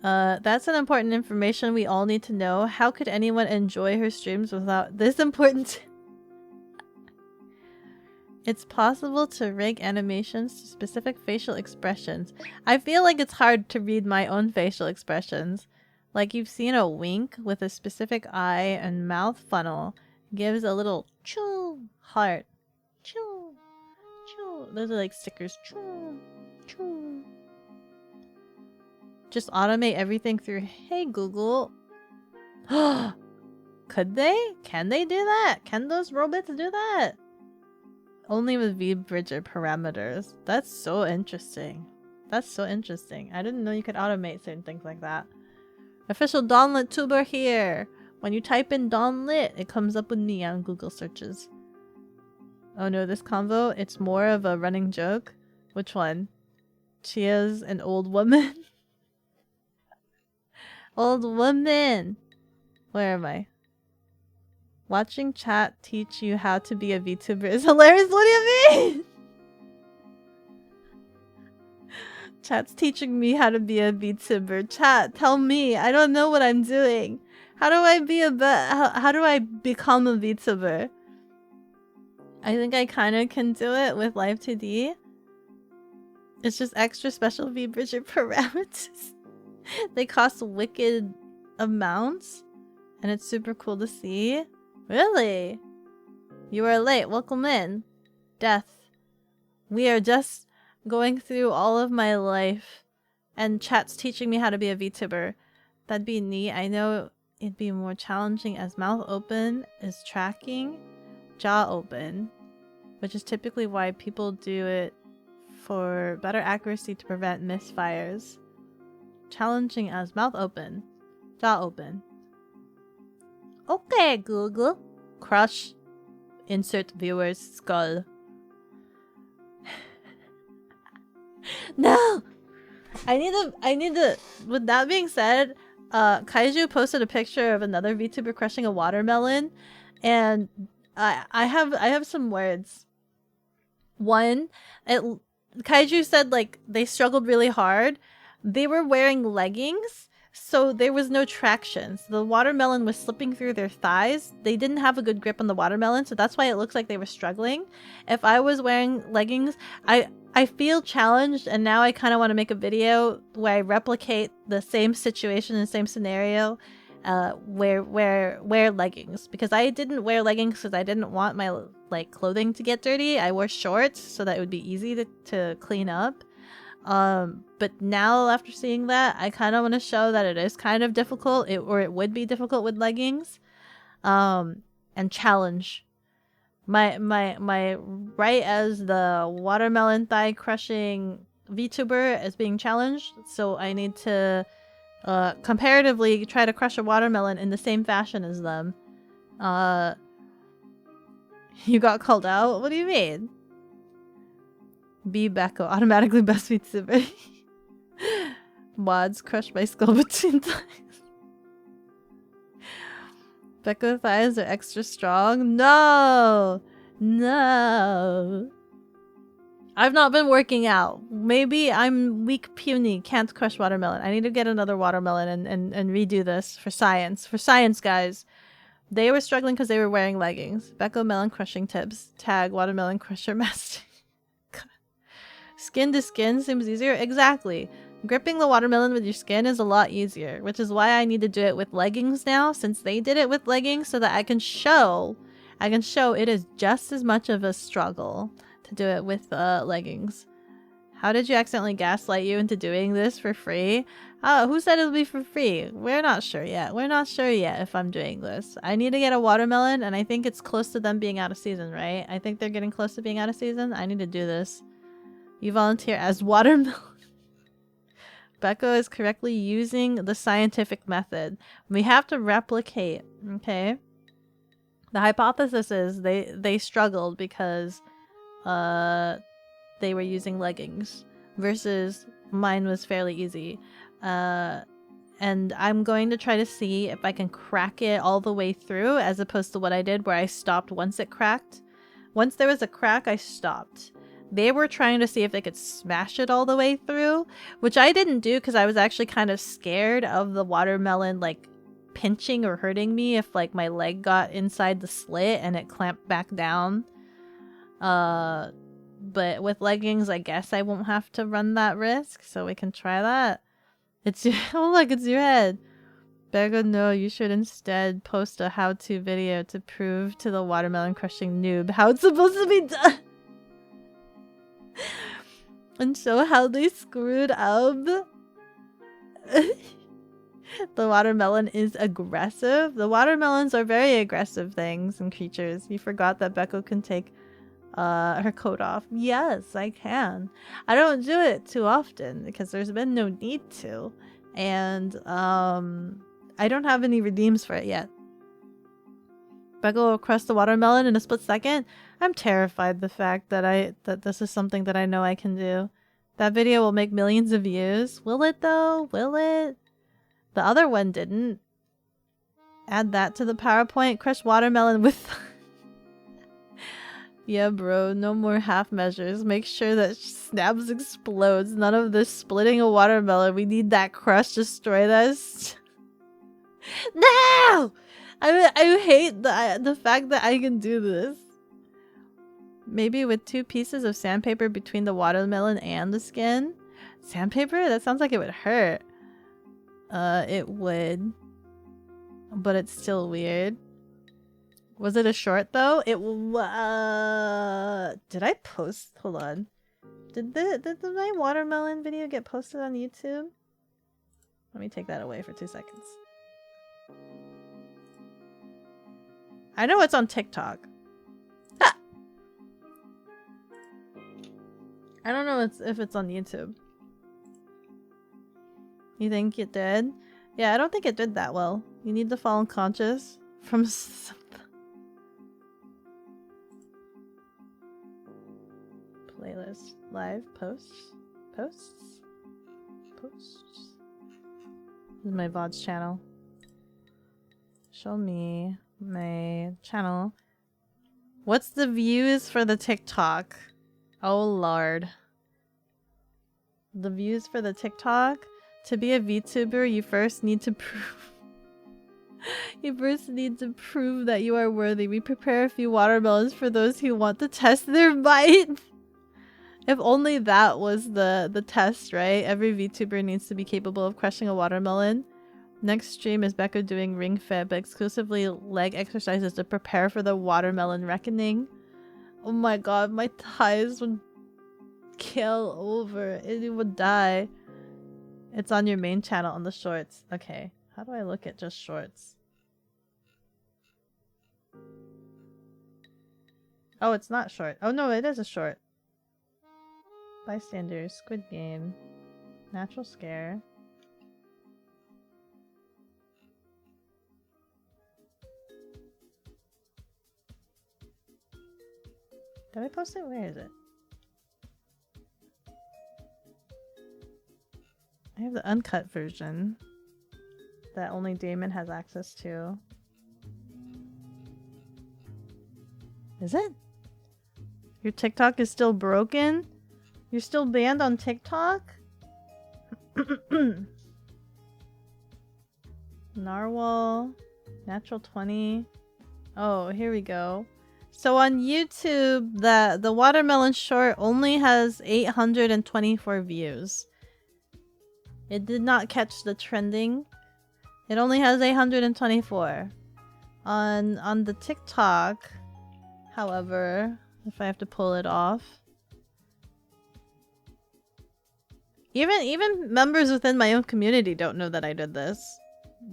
That's an important information we all need to know. How could anyone enjoy her streams without this important... It's possible to rig animations to specific facial expressions. I feel like it's hard to read my own facial expressions. Like you've seen a wink with a specific eye and mouth funnel. Gives a little choo heart. Choo. Choo. Those are like stickers. Choo. Choo. Just automate everything through Hey Google. Could they? Can they do that? Can those robots do that? Only with V-Bridger parameters. That's so interesting. That's so interesting. I didn't know you could automate certain things like that. Official Dawnlet tuber here. When you type in Dawnlit, it comes up with me on Google searches. Oh no, this convo, it's more of a running joke. Which one? Chia's an old woman? Old woman. Where am I? Watching chat teach you how to be a VTuber is hilarious. What do you mean? Chat's teaching me how to be a VTuber. Chat, tell me. I don't know what I'm doing. How do I be how do I become a VTuber? I think I kind of can do it with Live 2D. It's just extra special V-Bridger parameters. They cost wicked amounts. And it's super cool to see. Really? You are late. Welcome in. Death. We are just going through all of my life. And chat's teaching me how to be a VTuber. That'd be neat. I know it'd be more challenging as mouth open is tracking. Jaw open. Which is typically why people do it for better accuracy to prevent misfires. Challenging as mouth open. Jaw open. Okay, Google. Crush. Insert viewer's skull. No! I need to with that being said, Kaiju posted a picture of another VTuber crushing a watermelon, and I have some words. One, Kaiju said like they struggled really hard. They were wearing leggings, so there was no traction. So the watermelon was slipping through their thighs. They didn't have a good grip on the watermelon, so that's why it looks like they were struggling. If I was wearing leggings, I feel challenged, and now I kind of want to make a video where I replicate the same situation and same scenario, wear leggings, because I didn't wear leggings because I didn't want my like clothing to get dirty. I wore shorts so that it would be easy to clean up. But now after seeing that, I kind of want to show that it is kind of difficult, or it would be difficult with leggings, and challenge. My right as the watermelon thigh crushing VTuber is being challenged, so I need to comparatively try to crush a watermelon in the same fashion as them. You got called out? What do you mean? Be Beko, automatically best VTuber. Mods crush my skull between thighs. Beko thighs are extra strong? No! No! I've not been working out. Maybe I'm weak puny, can't crush watermelon. I need to get another watermelon and redo this for science. For science, guys. They were struggling because they were wearing leggings. Beko melon crushing tips. Tag watermelon crusher master. Skin to skin seems easier? Exactly. Gripping the watermelon with your skin is a lot easier, which is why I need to do it with leggings now, since they did it with leggings, so that I can show it is just as much of a struggle to do it with leggings. How did you accidentally gaslight you into doing this for free? Oh, who said it'll be for free? We're not sure yet. We're not sure yet if I'm doing this. I need to get a watermelon, and I think it's close to them being out of season, right? I think they're getting close to being out of season. I need to do this. You volunteer as watermelon. Beko is correctly using the scientific method. We have to replicate, okay? The hypothesis is they struggled because they were using leggings versus mine was fairly easy. And I'm going to try to see if I can crack it all the way through, as opposed to what I did where I stopped once it cracked. Once there was a crack, I stopped. They were trying to see if they could smash it all the way through, which I didn't do because I was actually kind of scared of the watermelon like pinching or hurting me if like my leg got inside the slit and it clamped back down. But with leggings, I guess I won't have to run that risk, so we can try that. It's your oh look, it's your head. Beko, no, you should instead post a how-to video to prove to the watermelon crushing noob how it's supposed to be done. And show how they screwed up. The watermelon is aggressive. The watermelons are very aggressive things and creatures. You forgot that Beko can take her coat off. Yes, I can. I don't do it too often because there's been no need to. And I don't have any redeems for it yet. Beko will crush the watermelon in a split second. I'm terrified the fact that this is something that I know I can do. That video will make millions of views. Will it though? Will it? The other one didn't. Add that to the PowerPoint. Crush watermelon with... Yeah, bro. No more half measures. Make sure that Snaps explodes. None of this splitting a watermelon. We need that crush. Destroy this. No! I hate the fact that I can do this. Maybe with 2 pieces of sandpaper between the watermelon and the skin. Sandpaper? That sounds like it would hurt. It would. But it's still weird. Was it a short though? It did I post? Hold on. Did my watermelon video get posted on YouTube? Let me take that away for 2 seconds. I know it's on TikTok. Ah! I don't know if it's on YouTube. You think it did? Yeah, I don't think it did that well. You need to fall unconscious from something. Playlist. Live. Posts. Posts. Posts. This is my VODs channel. Show me my channel. What's the views for the TikTok? Oh lord. The views for the TikTok? To be a VTuber, you first need to prove... You first need to prove that you are worthy. We prepare a few watermelons for those who want to test their might. If only that was the test, right? Every VTuber needs to be capable of crushing a watermelon. Next stream is Beko doing ring fit, but exclusively leg exercises to prepare for the watermelon reckoning. Oh my god, my thighs would kill over. It would die. It's on your main channel on the shorts. Okay, how do I look at just shorts? Oh, it's not short. Oh no, it is a short. Bystanders, Squid Game, Natural Scare. Did I post it? Where is it? I have the uncut version that only Damon has access to. Is it? Your TikTok is still broken? You're still banned on TikTok? Narwhal. Natural 20. Oh, here we go. So on YouTube, the watermelon short only has 824 views. It did not catch the trending. It only has 824. On the TikTok, however, if I have to pull it off. Even members within my own community don't know that I did this.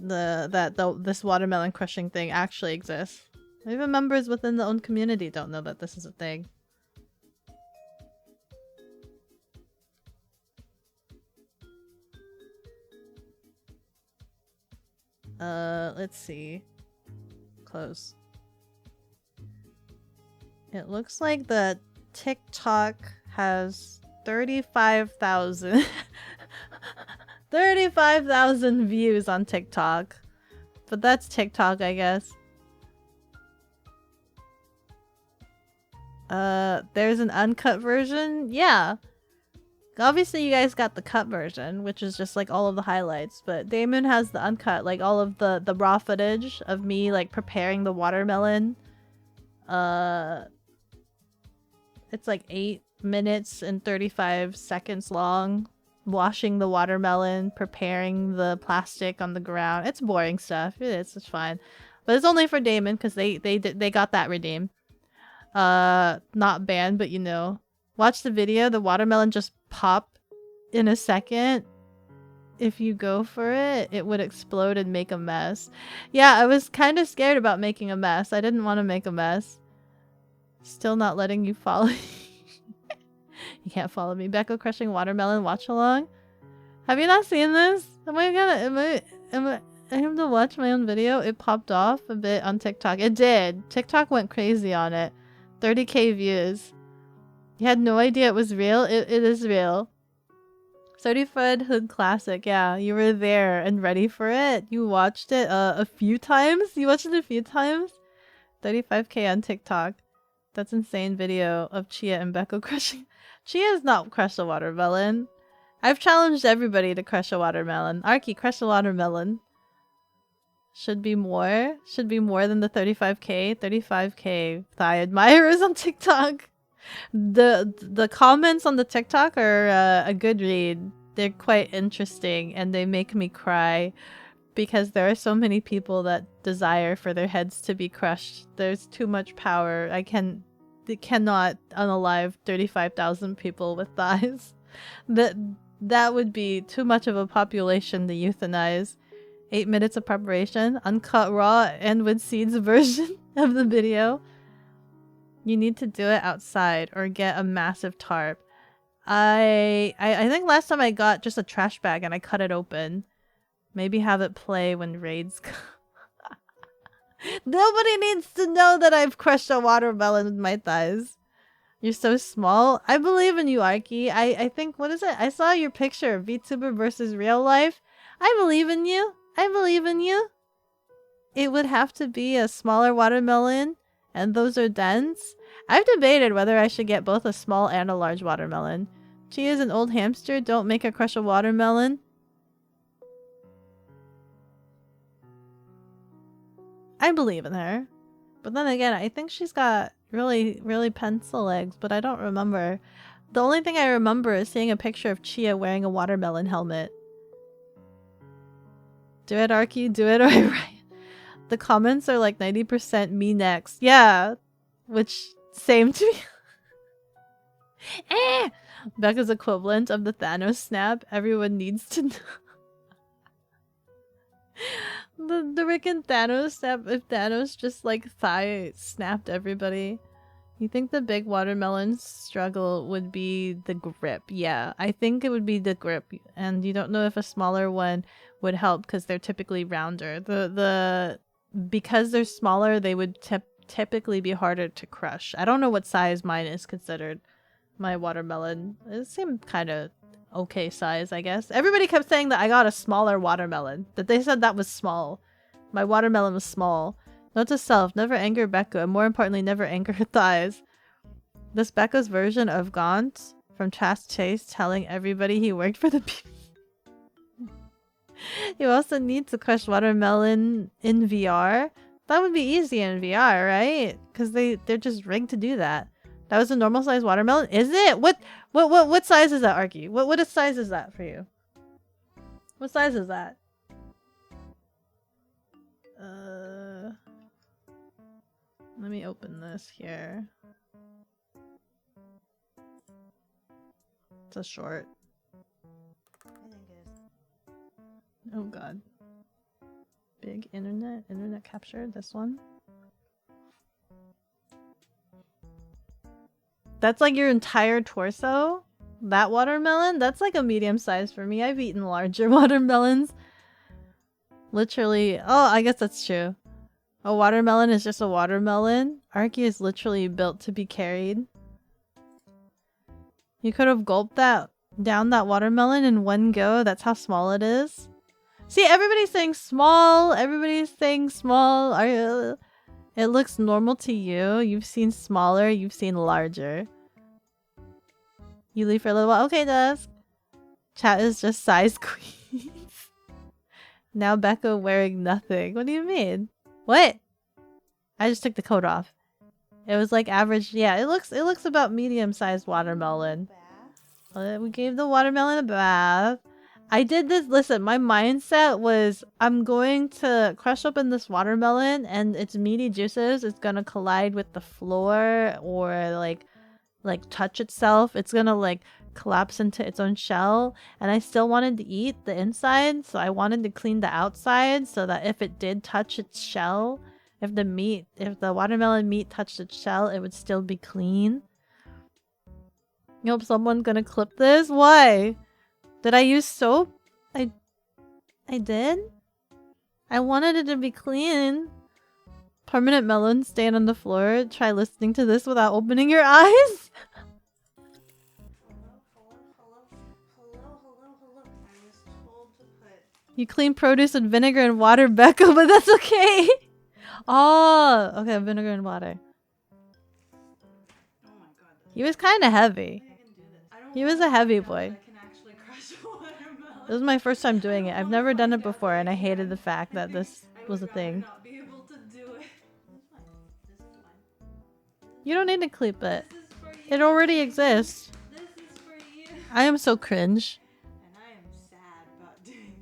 This watermelon crushing thing actually exists. Even members within the own community don't know that this is a thing. Let's see. Close. It looks like the TikTok has 35,000 35,000 views on TikTok. But that's TikTok, I guess. There's an uncut version? Yeah. Obviously you guys got the cut version, which is just like all of the highlights, but Damon has the uncut, like all of the raw footage of me like preparing the watermelon. It's like 8 minutes and 35 seconds long. Washing the watermelon, preparing the plastic on the ground. It's boring stuff. It's fine. But it's only for Damon because they got that redeemed. Not banned, but you know. Watch the video. The watermelon just pop in a second. If you go for it, it would explode and make a mess. Yeah, I was kind of scared about making a mess. I didn't want to make a mess. Still not letting you follow. You can't follow me. Beko crushing watermelon watch along. Have you not seen this? Am I I have to watch my own video? It popped off a bit on TikTok. It did. TikTok went crazy on it. 30k views. You had no idea it was real? It is real. Certified Hood Classic. Yeah, you were there and ready for it. You watched it a few times. You watched it a few times. 35k on TikTok. That's insane video of Chia and Beko crushing. Chia has not crushed a watermelon. I've challenged everybody to crush a watermelon. Arky, crush a watermelon. Should be more. Should be more than the 35k. 35k thigh admirers on TikTok. The comments on the TikTok are a good read. They're quite interesting and they make me cry because there are so many people that desire for their heads to be crushed. There's too much power. They cannot unalive 35,000 people with thighs. That would be too much of a population to euthanize. 8 minutes of preparation, uncut raw and with seeds version of the video. You need to do it outside or get a massive tarp. I think last time I got just a trash bag and I cut it open. Maybe have it play when raids come. Nobody needs to know that I've crushed a watermelon with my thighs. You're so small. I believe in you, Arky. I think, what is it? I saw your picture of Vtuber versus real life. I believe in you. I believe in you. It would have to be a smaller watermelon, and those are dense. I've debated whether I should get both a small and a large watermelon. She is an old hamster. Don't make her crush a watermelon. I believe in her. But then again, I think she's got really, really pencil legs, but I don't remember. The only thing I remember is seeing a picture of Chia wearing a watermelon helmet. Do it, Arky. Do it, or I write. The comments are like 90% me next. Yeah. Which, same to me. Eh! Becca's equivalent of the Thanos snap. Everyone needs to know. The frickin' Thanos snap. If Thanos just like thigh snapped everybody. You think the big watermelon struggle would be the grip? Yeah, I think it would be the grip. And you don't know if a smaller one would help because they're typically rounder. Because they're smaller, they would typically be harder to crush. I don't know what size mine is considered. My watermelon. It seemed kind of okay size, I guess. Everybody kept saying that I got a smaller watermelon. That they said that was small. My watermelon was small. Note to self, never anger Beko, and more importantly, never anger her thighs. This Beko's version of Gaunt from Chast Chase telling everybody he worked for the people. You also need to crush watermelon in VR. That would be easy in VR, right? Because they're just rigged to do that. That was a normal size watermelon? Is it? What size is that, Arky? What size is that for you? What size is that? Let me open this here. It's a short. Oh god. Big internet capture, this one. That's like your entire torso? That watermelon? That's like a medium size for me. I've eaten larger watermelons. Literally. Oh, I guess that's true. A watermelon is just a watermelon. Arky is literally built to be carried. You could have gulped down that watermelon in one go. That's how small it is. See, everybody's saying small. Everybody's saying small. It looks normal to you. You've seen smaller. You've seen larger. You leave for a little while. Okay, Dusk. Chat is just size queens. Now Beko wearing nothing. What do you mean? What? I just took the coat off. It was like average. Yeah, it looks about medium-sized watermelon. We gave the watermelon a bath. I did this. Listen, my mindset was I'm going to crush open this watermelon and its meaty juices is gonna collide with the floor or like touch itself. It's gonna like collapse into its own shell, and I still wanted to eat the inside, so I wanted to clean the outside so that if it did touch its shell, if the watermelon meat touched its shell, it would still be clean. I hope someone's gonna clip this. Why? Did I use soap? I did? I wanted it to be clean. Permanent melon staying on the floor. Try listening to this without opening your eyes. You clean produce with vinegar and water, Beko, but that's okay. Oh, okay, vinegar and water. He was kind of heavy. He was a heavy boy. This was my first time doing it. I've never done it before, and I hated the fact that this was a thing. You don't need to clip it. It already exists. I am so cringe.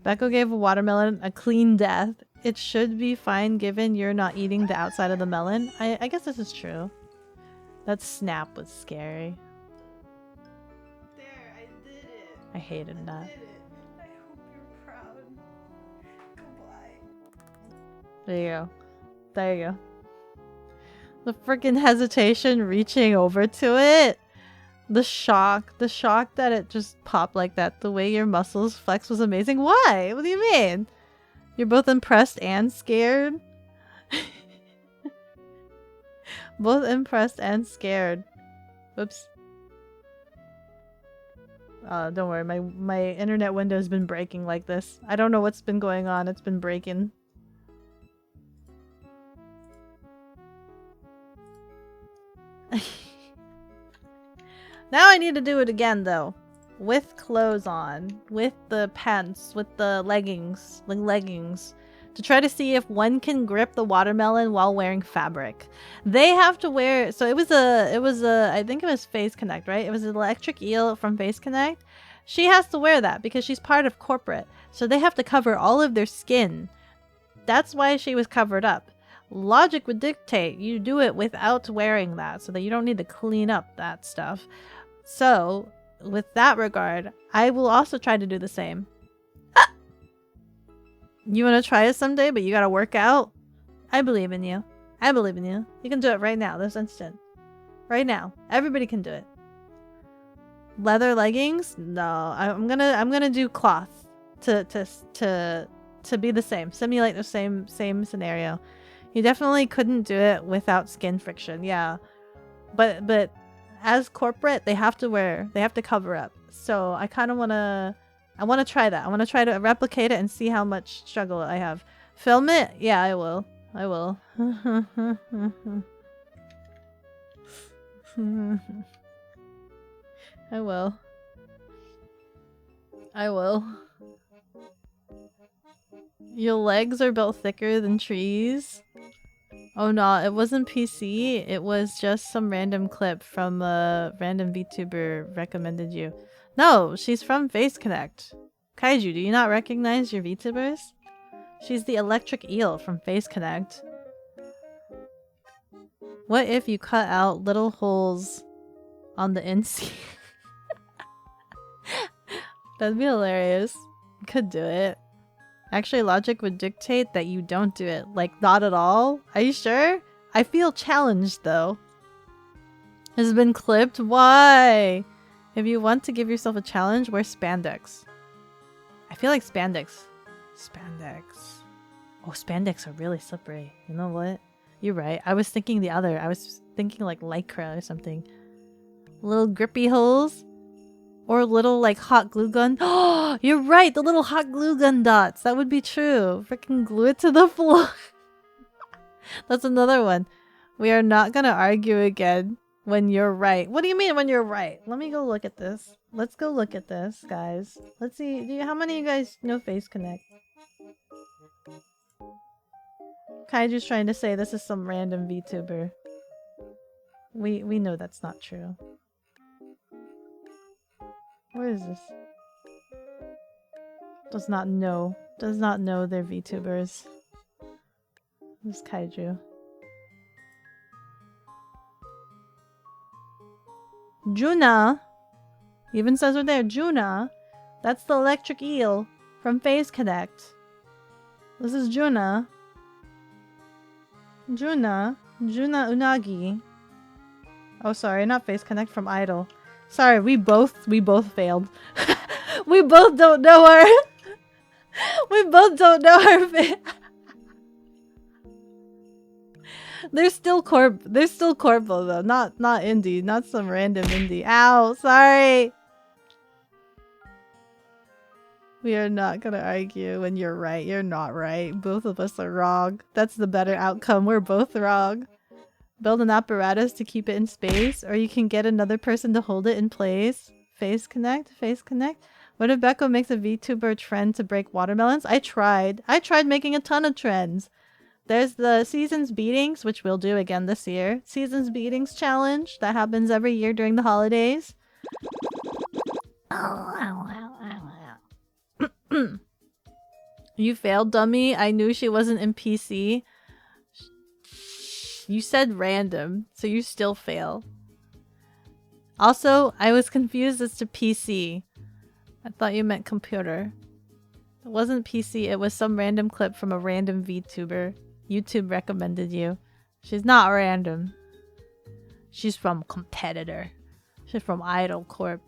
Beko gave a watermelon a clean death. It should be fine given you're not eating the outside of the melon. I guess this is true. That snap was scary. There, I did it. I hated that. I did it. I hope you're proud. Goodbye. There you go. There you go. The freaking hesitation reaching over to it. The shock that it just popped like that. The way your muscles flex was amazing. Why? What do you mean? You're both impressed and scared? Both impressed and scared. Oops. Don't worry. My internet window has been breaking like this. I don't know what's been going on. It's been breaking. Now I need to do it again though. With clothes on. With the pants. With the leggings. The leggings. To try to see if one can grip the watermelon while wearing fabric. They have to wear... So it was a... I think it was Face Connect, right? It was an electric eel from Face Connect. She has to wear that because she's part of corporate. So they have to cover all of their skin. That's why she was covered up. Logic would dictate you do it without wearing that so that you don't need to clean up that stuff. So, with that regard, I will also try to do the same. Ah! You want to try it someday, but you gotta work out? I believe in you. I believe in you. You can do it right now, this instant. Right now. Everybody can do it. Leather leggings? No. I'm gonna do cloth to be the same. Simulate the same scenario. You definitely couldn't do it without skin friction, yeah. But as corporate, they have to cover up. So I kind of want to try that. I want to try to replicate it and see how much struggle I have. Film it? Yeah, I will. I will. I will. I will. Your legs are built thicker than trees. Oh no, it wasn't PC. It was just some random clip from a random VTuber recommended you. No, she's from Face Connect. Kaiju, do you not recognize your VTubers? She's the electric eel from Face Connect. What if you cut out little holes on the inside? That'd be hilarious. You could do it. Actually, logic would dictate that you don't do it. Like, not at all? Are you sure? I feel challenged, though. Has been clipped? Why? If you want to give yourself a challenge, wear spandex. I feel like spandex. Spandex. Oh, spandex are really slippery. You know what? You're right. I was thinking the other. I was thinking like lycra or something. Little grippy holes. Or little, like, hot glue gun. Oh, you're right! The little hot glue gun dots! That would be true. Freaking glue it to the floor. That's another one. We are not gonna argue again when you're right. What do you mean when you're right? Let me go look at this. Let's go look at this, guys. Let's see. How many of you guys know Face Connect? Kaiju's trying to say this is some random VTuber. We know that's not true. Where is this? Does not know they're VTubers. This is Kaiju. Juna! Even says right there, Juna! That's the electric eel from Face Connect. This is Juna. Juna Unagi. Oh, sorry, not Face Connect, from Idol. Sorry, we both failed. We both don't know our... we both don't know our... They're still corpo though, not indie, not some random indie. Ow, sorry. We are not gonna argue when you're right. You're not right. Both of us are wrong. That's the better outcome. We're both wrong. Build an apparatus to keep it in space, or you can get another person to hold it in place. Face connect? Face connect? What if Beko makes a VTuber trend to break watermelons? I tried. I tried making a ton of trends. There's the Seasons Beatings, which we'll do again this year. Seasons Beatings challenge that happens every year during the holidays. You failed, dummy. I knew she wasn't in PC. You said random, so you still fail. Also, I was confused as to PC. I thought you meant computer. It wasn't PC, it was some random clip from a random VTuber. YouTube recommended you. She's not random. She's from competitor. She's from Idol Corp.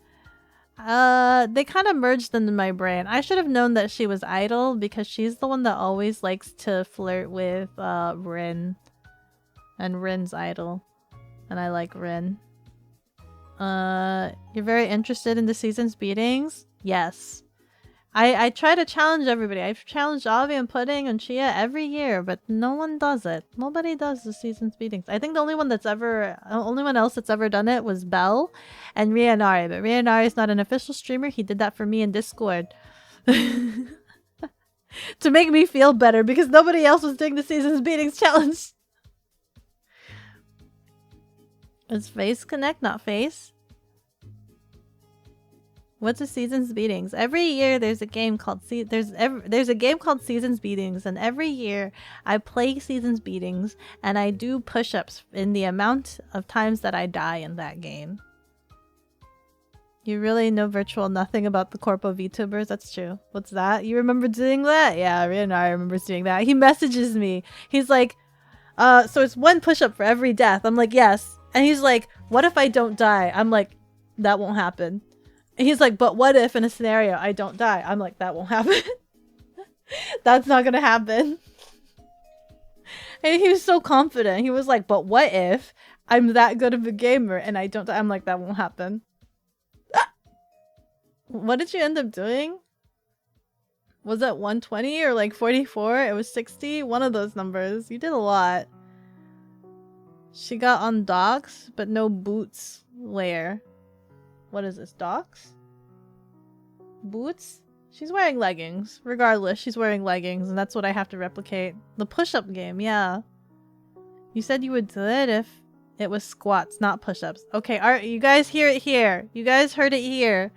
They kind of merged into my brain. I should have known that she was Idol because she's the one that always likes to flirt with Rin. And Rin's Idol. And I like Rin. You're very interested in the Seasons Beatings? Yes. I try to challenge everybody. I've challenged Avi and Pudding and Chia every year, but no one does it. Nobody does the Seasons Beatings. I think the only one else that's ever done it was Belle and Rianari, but Rianari is not an official streamer. He did that for me in Discord. To make me feel better because nobody else was doing the Seasons Beatings challenge. It's Face Connect, not Face. What's a Seasons Beatings? Every year there's a game called there's a game called Seasons Beatings, and every year I play Seasons Beatings and I do push-ups in the amount of times that I die in that game. You really know virtual nothing about the Corpo VTubers? That's true. What's that? You remember doing that? Yeah, Rihanna remembers doing that. He messages me. He's like, so it's one push-up for every death. I'm like, yes. And he's like, what if I don't die? I'm like, that won't happen. And he's like, but what if in a scenario I don't die? I'm like, that won't happen. That's not gonna happen. And he was so confident. He was like, but what if I'm that good of a gamer and I don't die? I'm like, that won't happen. What did you end up doing? Was it 120 or like 44? It was 60? One of those numbers. You did a lot. She got on docks, but no boots. Where? What is this? Docks? Boots? She's wearing leggings. Regardless, she's wearing leggings, and that's what I have to replicate. The push-up game, yeah. You said you would do it if it was squats, not push-ups. Okay, alright, you guys hear it here. You guys heard it here.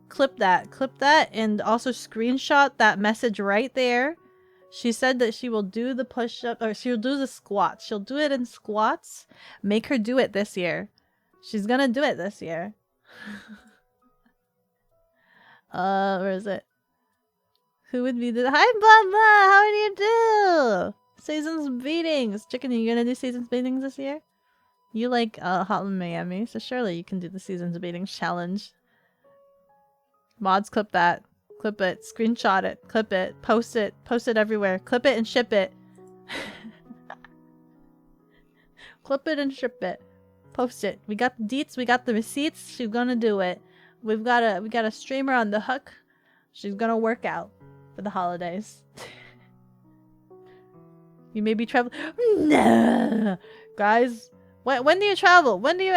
Clip that, and also screenshot that message right there. She said that she will do the push-up, or she'll do the squats. She'll do it in squats. Make her do it this year. She's gonna do it this year. Where is it? Who would be the— Hi, Baba! How do you do? Seasons Beatings! Chicken, are you gonna do Seasons Beatings this year? You like Hotline Miami, so surely you can do the Seasons Beatings challenge. Mods, clip that. Clip it. Screenshot it. Clip it. Post it. Post it everywhere. Clip it and ship it. Clip it and ship it. Post it. We got the deets. We got the receipts. She's gonna do it. We got a streamer on the hook. She's gonna work out for the holidays. You may be traveling. No, guys. When do you travel? When do you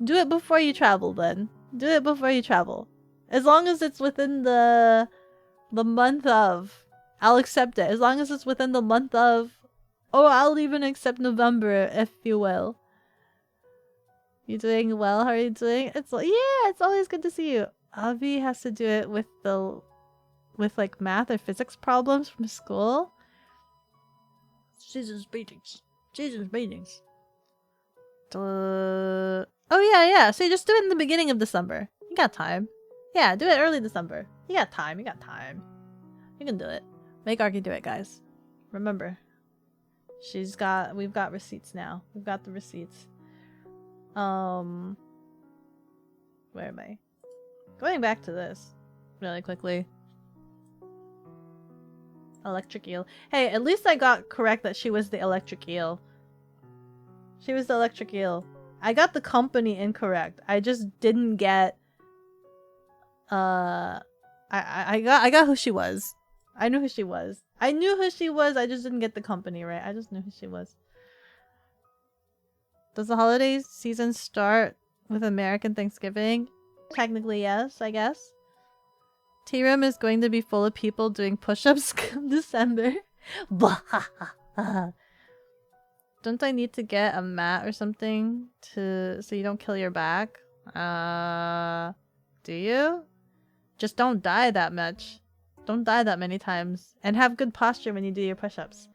do it before you travel? Then do it before you travel. As long as it's within the month of, I'll accept it. As long as it's within the month of, or I'll even accept November, if you will. You doing well? How are you doing? It's always good to see you. Avi has to do it with like math or physics problems from school. Seasons Beatings. Seasons Beatings. Oh yeah. So you just do it in the beginning of December. You got time. Yeah, do it early December. You got time. You can do it. Make Arky do it, guys. Remember. We've got receipts now. We've got the receipts. Where am I? Going back to this really quickly. Electric eel. Hey, at least I got correct that she was the electric eel. She was the electric eel. I got the company incorrect. I just didn't get I got who she was. I knew who she was. I knew who she was. I just didn't get the company right. I just knew who she was. Does the holiday season start with American Thanksgiving? Technically, yes, I guess. Tea room is going to be full of people doing push-ups come December. Don't I need to get a mat or something so you don't kill your back? Do you? Just don't die that much. Don't die that many times. And have good posture when you do your push-ups.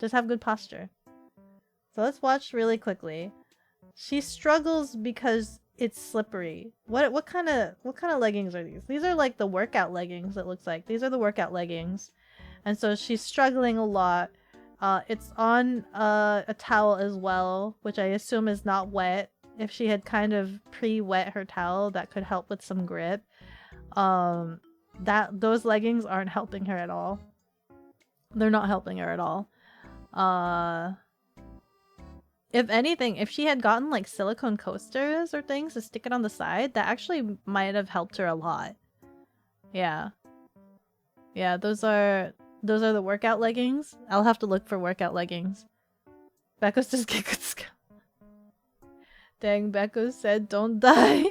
Just have good posture. So let's watch really quickly. She struggles because it's slippery. What kind of leggings are these? These are like the workout leggings, it looks like. These are the workout leggings. And so she's struggling a lot. It's on a towel as well, which I assume is not wet. If she had kind of pre-wet her towel, that could help with some grip. Those leggings aren't helping her at all. They're not helping her at all. If anything, if she had gotten like silicone coasters or things to stick it on the side, that actually might have helped her a lot. Yeah. Yeah, those are the workout leggings. I'll have to look for workout leggings. Beko's just get good scout. Dang, Beko said don't die.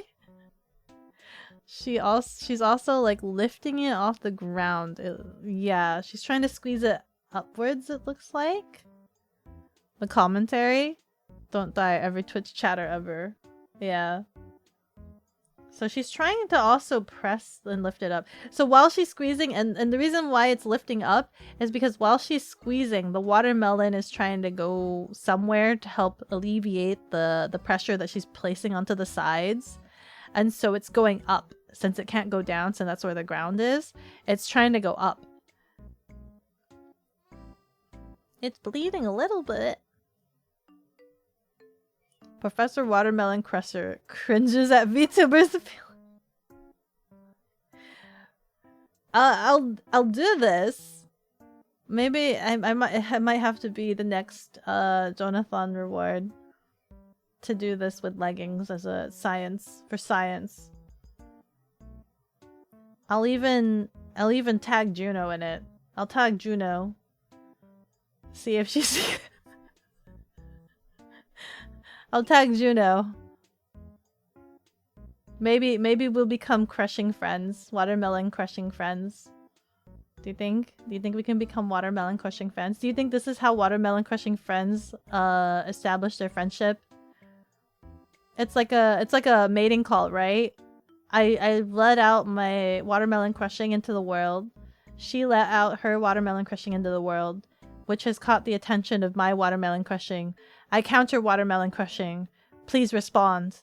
She's also like lifting it off the ground. Yeah, she's trying to squeeze it upwards, it looks like. The commentary. Don't die, every Twitch chatter ever. Yeah. So she's trying to also press and lift it up. So while she's squeezing, and the reason why it's lifting up is because while she's squeezing, the watermelon is trying to go somewhere to help alleviate the pressure that she's placing onto the sides. And so it's going up. Since it can't go down, so that's where the ground is. It's trying to go up. It's bleeding a little bit. Professor Watermelon Crusher cringes at VTubers appeal. I'll do this. Maybe I might have to be the next Jonathan reward to do this with leggings as a science. I'll even tag Juno in it. I'll tag Juno. See if she's I'll tag Juno. Maybe we'll become crushing friends. Watermelon crushing friends. Do you think we can become watermelon crushing friends? Do you think this is how watermelon crushing friends establish their friendship? It's like a mating call, right? I let out my watermelon crushing into the world. She let out her watermelon crushing into the world, which has caught the attention of my watermelon crushing. I counter watermelon crushing. Please respond.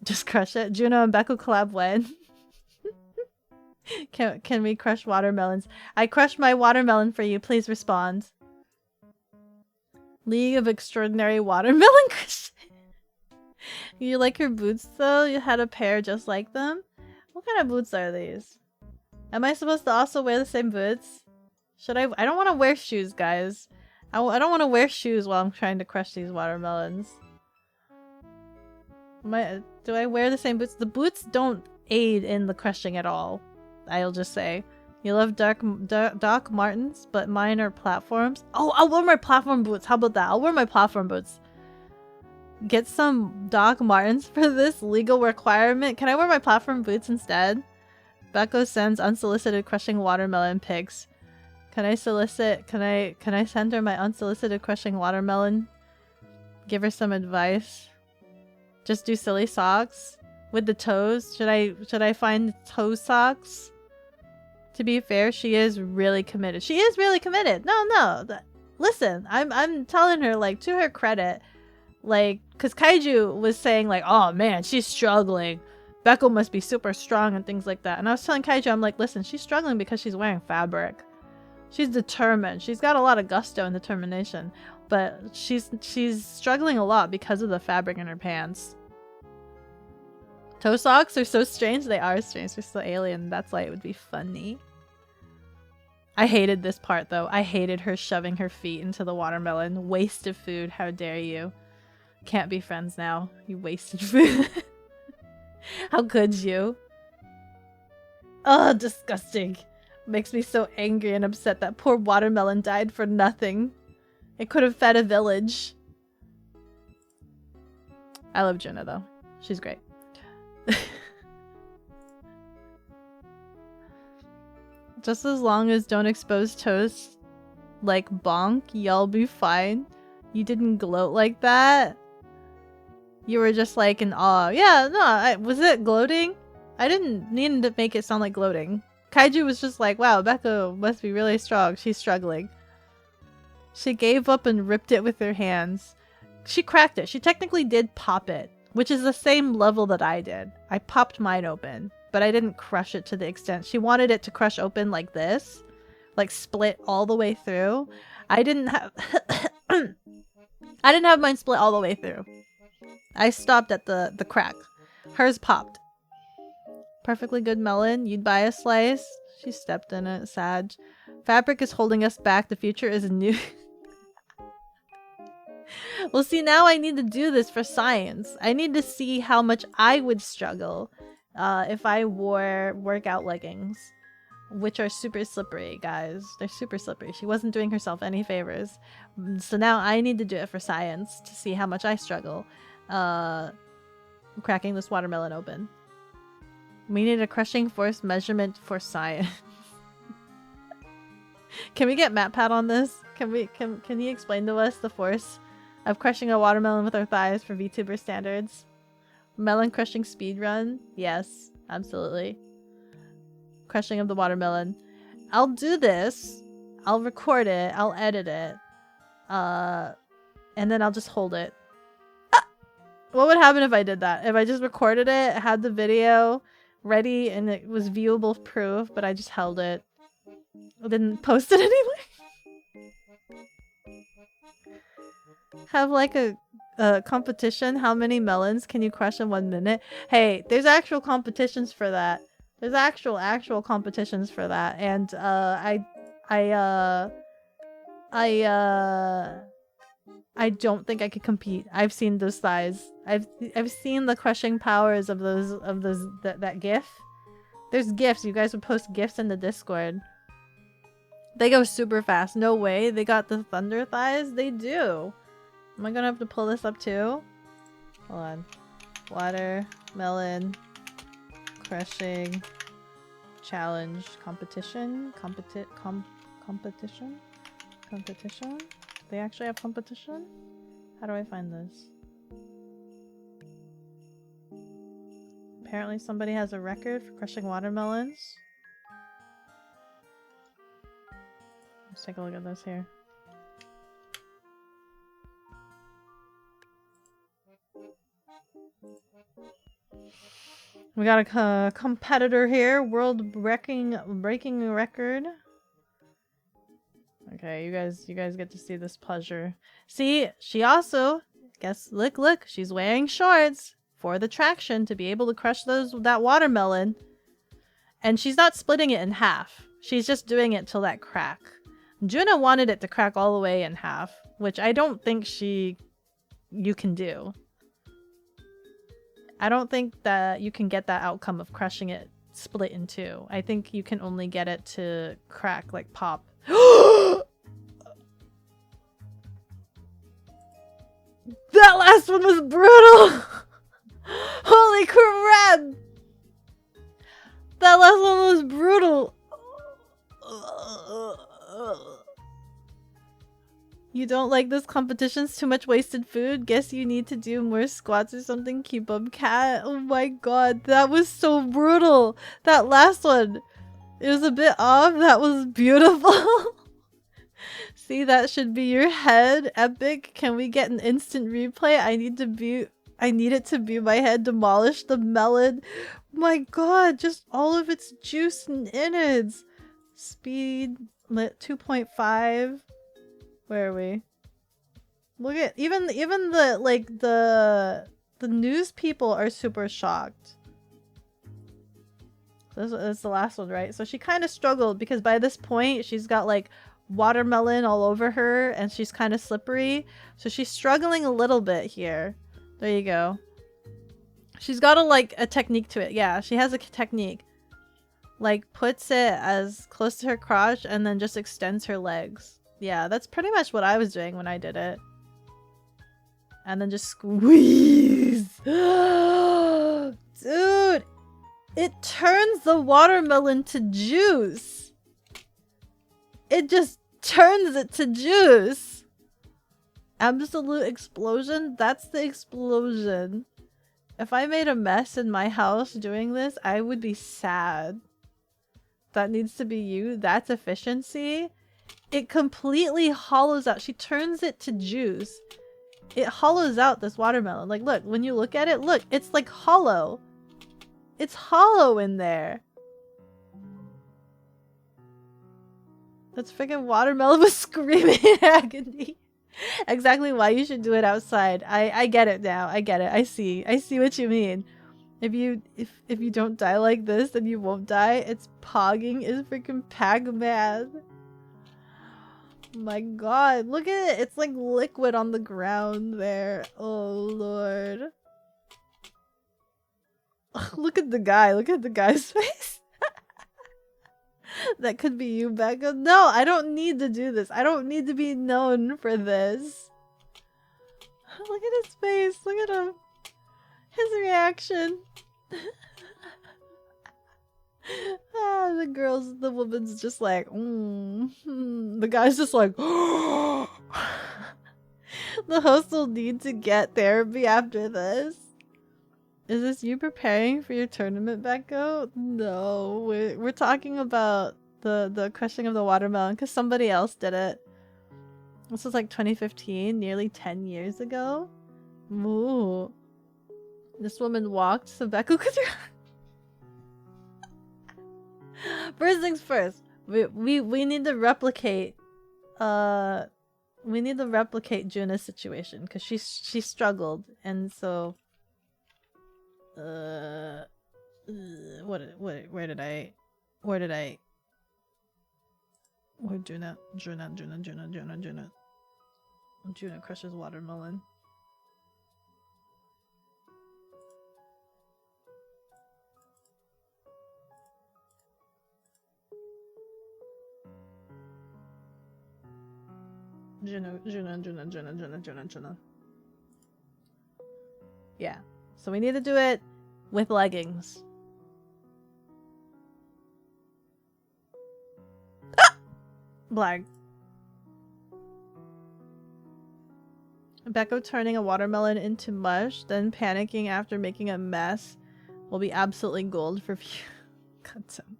Just crush it. Juno and Beko collab when? Can we crush watermelons? I crushed my watermelon for you. Please respond. League of Extraordinary Watermelon Crushing. You like her boots though? You had a pair just like them? What kind of boots are these? Am I supposed to also wear the same boots? Should I? I don't want to wear shoes, guys. I don't want to wear shoes while I'm trying to crush these watermelons. Do I wear the same boots? The boots don't aid in the crushing at all. I'll just say. You love Doc Martens, but mine are platforms. Oh, I'll wear my platform boots. How about that? I'll wear my platform boots. Get some Doc Martens for this legal requirement. Can I wear my platform boots instead? Beko sends unsolicited crushing watermelon pics. Can I solicit? Can I send her my unsolicited crushing watermelon? Give her some advice. Just do silly socks with the toes. Should I find toe socks? To be fair, she is really committed. She is really committed. No. Listen, I'm telling her, like, to her credit, like, because Kaiju was saying, like, oh man, she's struggling. Beko must be super strong and things like that. And I was telling Kaiju, I'm like, listen, she's struggling because she's wearing fabric. She's determined. She's got a lot of gusto and determination. But she's struggling a lot because of the fabric in her pants. Toe socks are so strange. They are strange. They're so alien. That's why it would be funny. I hated this part though. I hated her shoving her feet into the watermelon. Waste of food. How dare you? Can't be friends now. You wasted food. How could you? Oh, disgusting. Makes me so angry and upset that poor watermelon died for nothing. It could have fed a village. I love Jenna though. She's great. Just as long as don't expose toast like bonk, y'all be fine. You didn't gloat like that. You were just like in awe. Yeah, no, was it gloating? I didn't need to make it sound like gloating. Kaiju was just like, wow, Beko must be really strong. She's struggling. She gave up and ripped it with her hands. She cracked it. She technically did pop it, which is the same level that I did. I popped mine open, but I didn't crush it to the extent. She wanted it to crush open like this, like split all the way through. I didn't have I didn't have mine split all the way through. I stopped at the crack. Hers popped. Perfectly good melon. You'd buy a slice. She stepped in it. Sad. Fabric is holding us back. The future is new. Well, see, now I need to do this for science. I need to see how much I would struggle if I wore workout leggings, which are super slippery, guys. They're super slippery. She wasn't doing herself any favors. So now I need to do it for science to see how much I struggle cracking this watermelon open. We need a crushing force measurement for science. Can we get MatPat on this? Can he explain to us the force of crushing a watermelon with our thighs for VTuber standards? Melon crushing speed run? Yes, absolutely. Crushing of the watermelon. I'll do this. I'll record it. I'll edit it. And then I'll just hold it. Ah! What would happen if I did that? If I just recorded it, had the video ready, and it was viewable proof, but I just held it. I didn't post it anyway. Have like a competition. How many melons can you crush in 1 minute? Hey, there's actual competitions for that. There's actual competitions for that, and I don't think I could compete. I've seen those thighs. I've seen the crushing powers of that GIF. There's GIFs. You guys would post GIFs in the Discord. They go super fast. No way. They got the thunder thighs. They do. Am I gonna have to pull this up too? Hold on. Watermelon crushing challenge competition. Competition? Do they actually have competition? How do I find this? Apparently somebody has a record for crushing watermelons. Let's take a look at this here. We got a competitor here, breaking record. Okay, you guys get to see this pleasure. See, she also, look, she's wearing shorts for the traction to be able to crush that watermelon. And she's not splitting it in half. She's just doing it till that crack. Juna wanted it to crack all the way in half, which I don't think you can do. I don't think that you can get that outcome of crushing it split in two. I think you can only get it to crack, like pop. That last one was brutal! Holy crap! That last one was brutal! You don't like those competitions? Too much wasted food? Guess you need to do more squats or something? Keep up, cat. Oh my god, that was so brutal! That last one, it was a bit off. That was beautiful. See, that should be your head. Epic. Can we get an instant replay? I need it to be my head. Demolish the melon. My god, just all of its juice and innards. Speed lit 2.5. Where are we? Look at even the news people are super shocked. This is the last one, right? So she kind of struggled because by this point she's got like watermelon all over her and she's kind of slippery. So she's struggling a little bit here. There you go. She's got a technique to it. Yeah, she has a technique. like puts it as close to her crotch and then just extends her legs. Yeah, that's pretty much what I was doing when I did it. And then just squeeze. Dude, it turns the watermelon to juice. It just turns it to juice. Absolute explosion. That's the explosion. If I made a mess in my house doing this, I would be sad. That needs to be you. That's efficiency. It completely hollows out. She turns it to juice. It hollows out this watermelon. Like, look, when you look at it, look, it's like hollow. It's hollow in there. That's freaking watermelon was screaming in agony. Exactly why you should do it outside. I get it now. I get it. I see what you mean. If you don't die like this, then you won't die. It's pogging is freaking Pac-Man. My god, look at it. It's like liquid on the ground there. Oh lord. Ugh, look at the guy. Look at the guy's face. That could be you, Beko. No, I don't need to do this. I don't need to be known for this. Look at his face. Look at him. His reaction. The woman's just like, The guy's just like, The host will need to get therapy after this. Is this you preparing for your tournament, Beko? No, we're talking about the crushing of the watermelon because somebody else did it. This was like 2015, nearly 10 years ago. Ooh. This woman walked so Beko could. First things first, we need to replicate Juna's situation because she struggled, and so where Juna crushes watermelon. Juna. Yeah. So we need to do it with leggings. Ah! Blag. Beko turning a watermelon into mush, then panicking after making a mess will be absolutely gold for view content.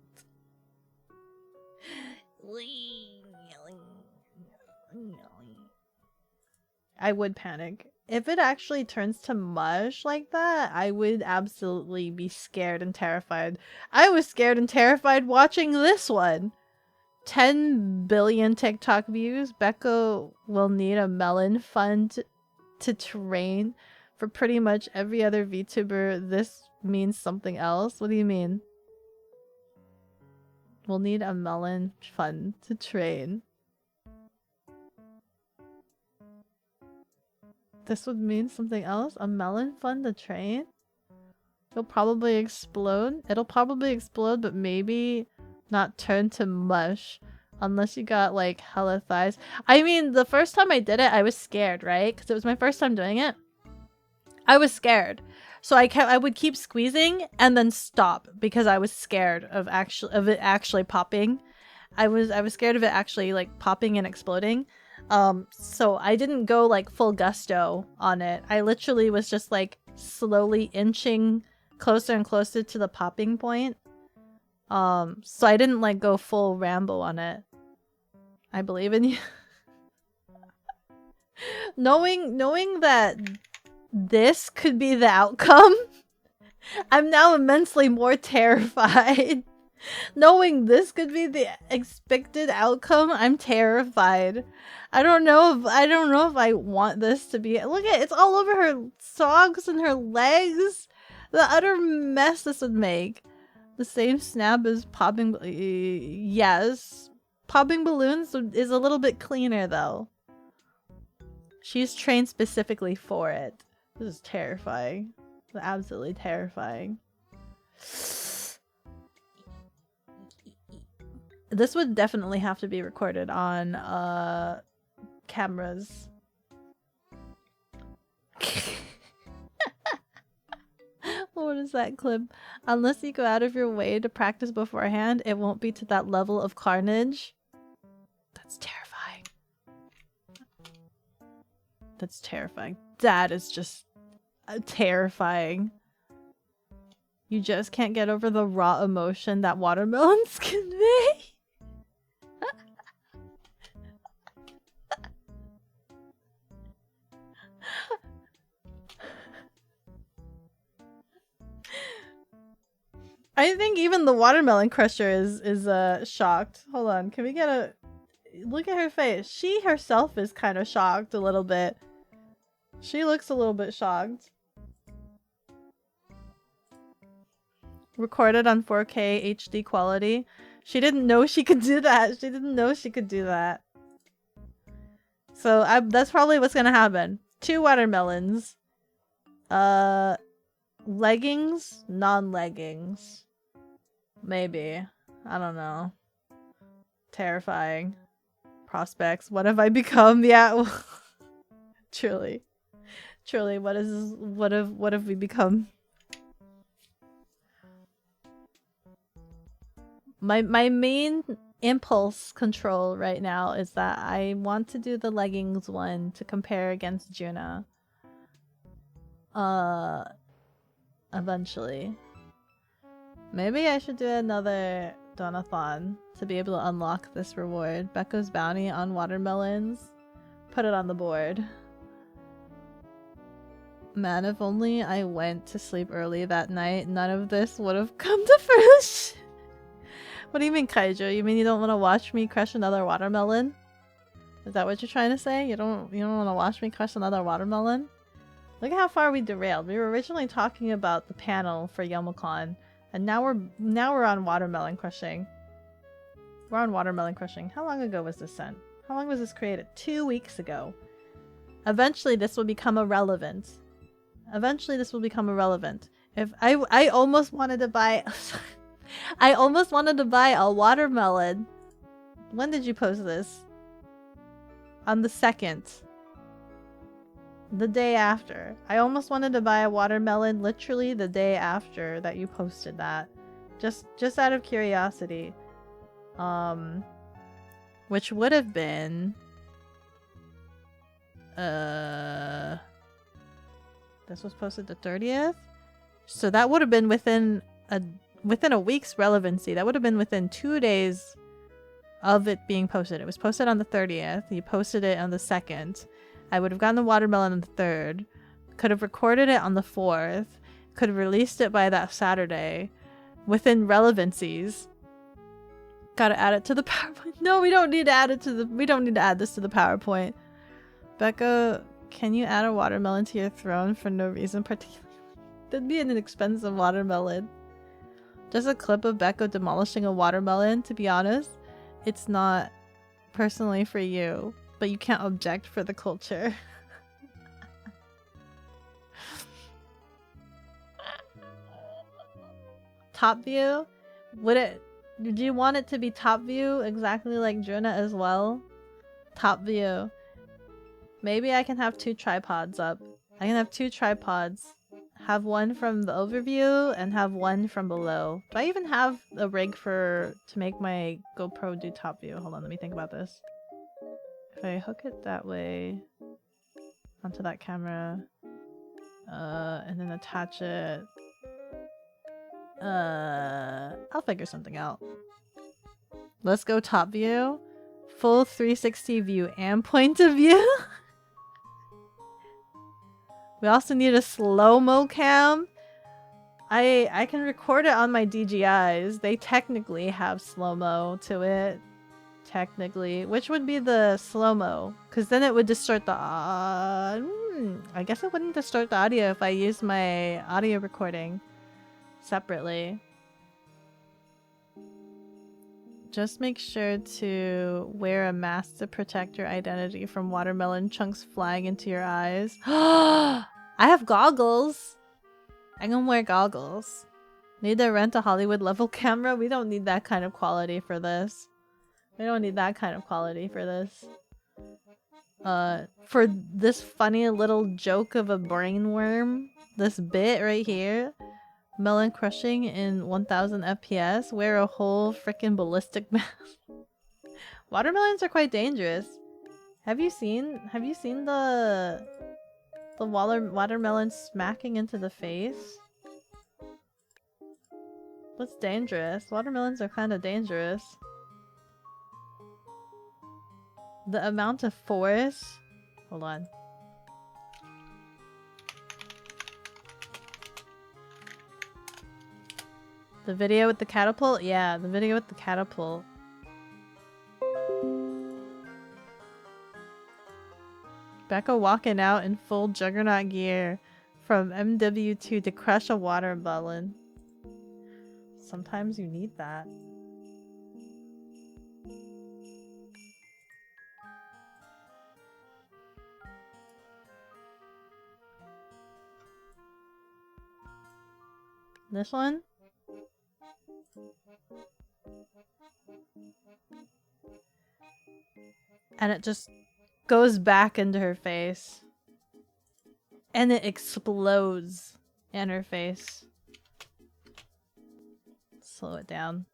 I would panic. If it actually turns to mush like that, I would absolutely be scared and terrified. I was scared and terrified watching this one. 10 billion TikTok views. Beko will need a melon fund to train for pretty much every other VTuber. This means something else. What do you mean? We'll need a melon fund to train. This would mean something else? A melon fun to train? It'll probably explode. It'll probably explode, but maybe not turn to mush. Unless you got, like, hella thighs. I mean, the first time I did it, I was scared, right? Because it was my first time doing it. I was scared. So I would keep squeezing and then stop because I was scared of it actually popping. I was scared of it actually, like, popping and exploding. So I didn't go like full gusto on it. I literally was just like slowly inching closer and closer to the popping point. So I didn't like go full Rambo on it. I believe in you. knowing that this could be the outcome, I'm now immensely more terrified. Knowing this could be the expected outcome, I'm terrified. I don't know if I want this to be. Look at it, it's all over her socks and her legs. The utter mess this would make. The same snap as popping. Yes, popping balloons is a little bit cleaner though. She's trained specifically for it. This is terrifying. Absolutely terrifying. This would definitely have to be recorded on cameras. What is that clip? Unless you go out of your way to practice beforehand, it won't be to that level of carnage. That's terrifying. That's terrifying. That is just terrifying. You just can't get over the raw emotion that watermelons convey. I think even the watermelon crusher is shocked. Hold on, can we get a look at her face? She herself is kind of shocked a little bit. She looks a little bit shocked. Recorded on 4K HD quality. She didn't know she could do that. She didn't know she could do that. So that's probably what's gonna happen. 2 watermelons. Leggings, non-leggings. Maybe. I don't know. Terrifying. Prospects. What have I become? Yeah. Truly. Truly, what have we become? My main impulse control right now is that I want to do the leggings one to compare against Juna. Eventually. Maybe I should do another donathon to be able to unlock this reward. Beko's bounty on watermelons. Put it on the board. Man, if only I went to sleep early that night, none of this would have come to fruition. What do you mean, Kaijo? You mean you don't want to watch me crush another watermelon? Is that what you're trying to say? You don't want to watch me crush another watermelon? Look at how far we derailed. We were originally talking about the panel for Yomocon, and now we're on watermelon crushing. We're on watermelon crushing. How long ago was this sent? How long was this created? 2 weeks ago. Eventually this will become irrelevant. Eventually this will become irrelevant. If I almost wanted to buy I almost wanted to buy a watermelon. When did you post this? On the 2nd. The day after. I almost wanted to buy a watermelon literally the day after that you posted that. Just out of curiosity. Which would have been this was posted the 30th. So that would have been within a week's relevancy. That would have been within 2 days of it being posted. It was posted on the 30th. You posted it on the 2nd. I would have gotten the watermelon on the 3rd. Could have recorded it on the 4th. Could have released it by that Saturday. Within relevancies. Gotta add it to the PowerPoint. No, we don't need to add it to the... We don't need to add this to the PowerPoint. Beko, can you add a watermelon to your throne for no reason particularly? That'd be an expensive watermelon. Just a clip of Beko demolishing a watermelon, to be honest. It's not personally for you, but you can't object for the culture. Top view? Did you want it to be top view exactly like Juna as well? Top view. Maybe I can have 2 tripods up. I can have 2 tripods. Have one from the overview and have one from below. Do I even have a rig to make my GoPro do top view? Hold on, let me think about this. If I hook it that way onto that camera, and then attach it, I'll figure something out. Let's go top view, full 360 view and point of view. We also need a slow-mo cam. I can record it on my DJIs. They technically have slow-mo to it. Technically. Which would be the slow-mo? Because then it would distort the... I guess it wouldn't distort the audio if I used my audio recording separately. Just make sure to wear a mask to protect your identity from watermelon chunks flying into your eyes. I have goggles! I can wear goggles. Need to rent a Hollywood level camera? We don't need that kind of quality for this. We don't need that kind of quality for this. For this funny little joke of a brain worm, this bit right here, melon crushing in 1000 FPS, wear a whole freaking ballistic mask. Watermelons are quite dangerous. Have you seen the watermelon smacking into the face? That's dangerous. Watermelons are kind of dangerous. The amount of force. Hold on. The video with the catapult? Yeah, the video with the catapult. Beko walking out in full juggernaut gear from MW2 to crush a watermelon. Sometimes you need that. This one? And it just goes back into her face. And it explodes in her face. Slow it down.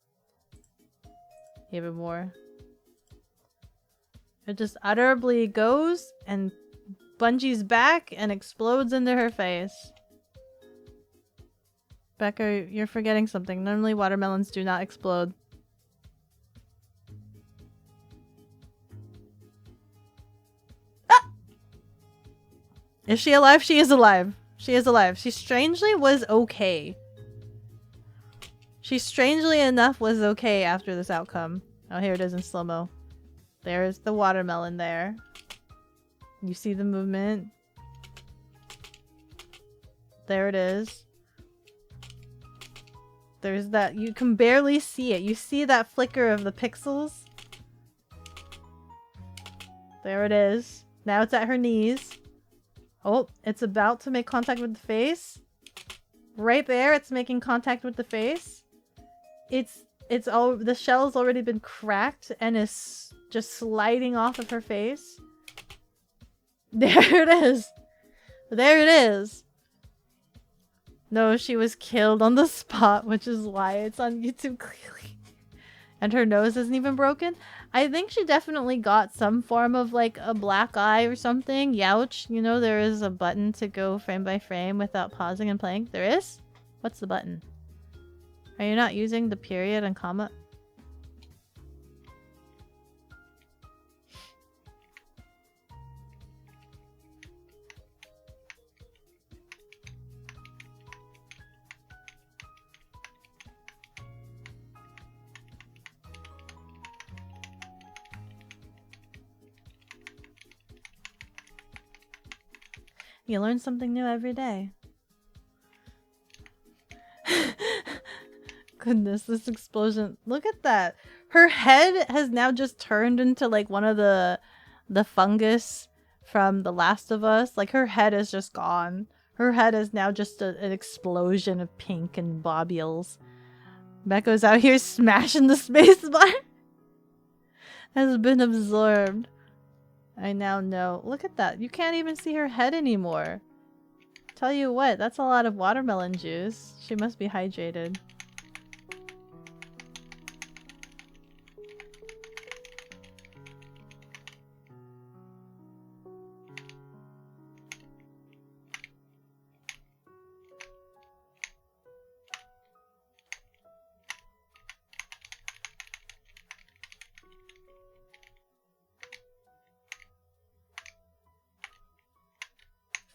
Even more. It just utterly goes and bungees back and explodes into her face. Beko, you're forgetting something. Normally watermelons do not explode. Ah! Is she alive? She is alive. She is alive. She strangely was okay. She strangely enough was okay after this outcome. Oh, here it is in slow-mo. There's the watermelon there. You see the movement. There it is. There's that. You can barely see it. You see that flicker of the pixels? There it is. Now it's at her knees. Oh, it's about to make contact with the face. Right there, it's making contact with the face. The shell's already been cracked and is just sliding off of her face. There it is. There it is. No, she was killed on the spot, which is why it's on YouTube clearly. And her nose isn't even broken. I think she definitely got some form of like a black eye or something. Youch. You know there is a button to go frame by frame without pausing and playing. There is? What's the button? Are you not using the period and comma? You learn something new every day. Goodness, this explosion. Look at that. Her head has now just turned into like one of the fungus from The Last of Us. Like her head is just gone. Her head is now just an explosion of pink and bobules. Beko's out here smashing the spacebar. Has been absorbed. I now know. Look at that. You can't even see her head anymore. Tell you what, that's a lot of watermelon juice. She must be hydrated.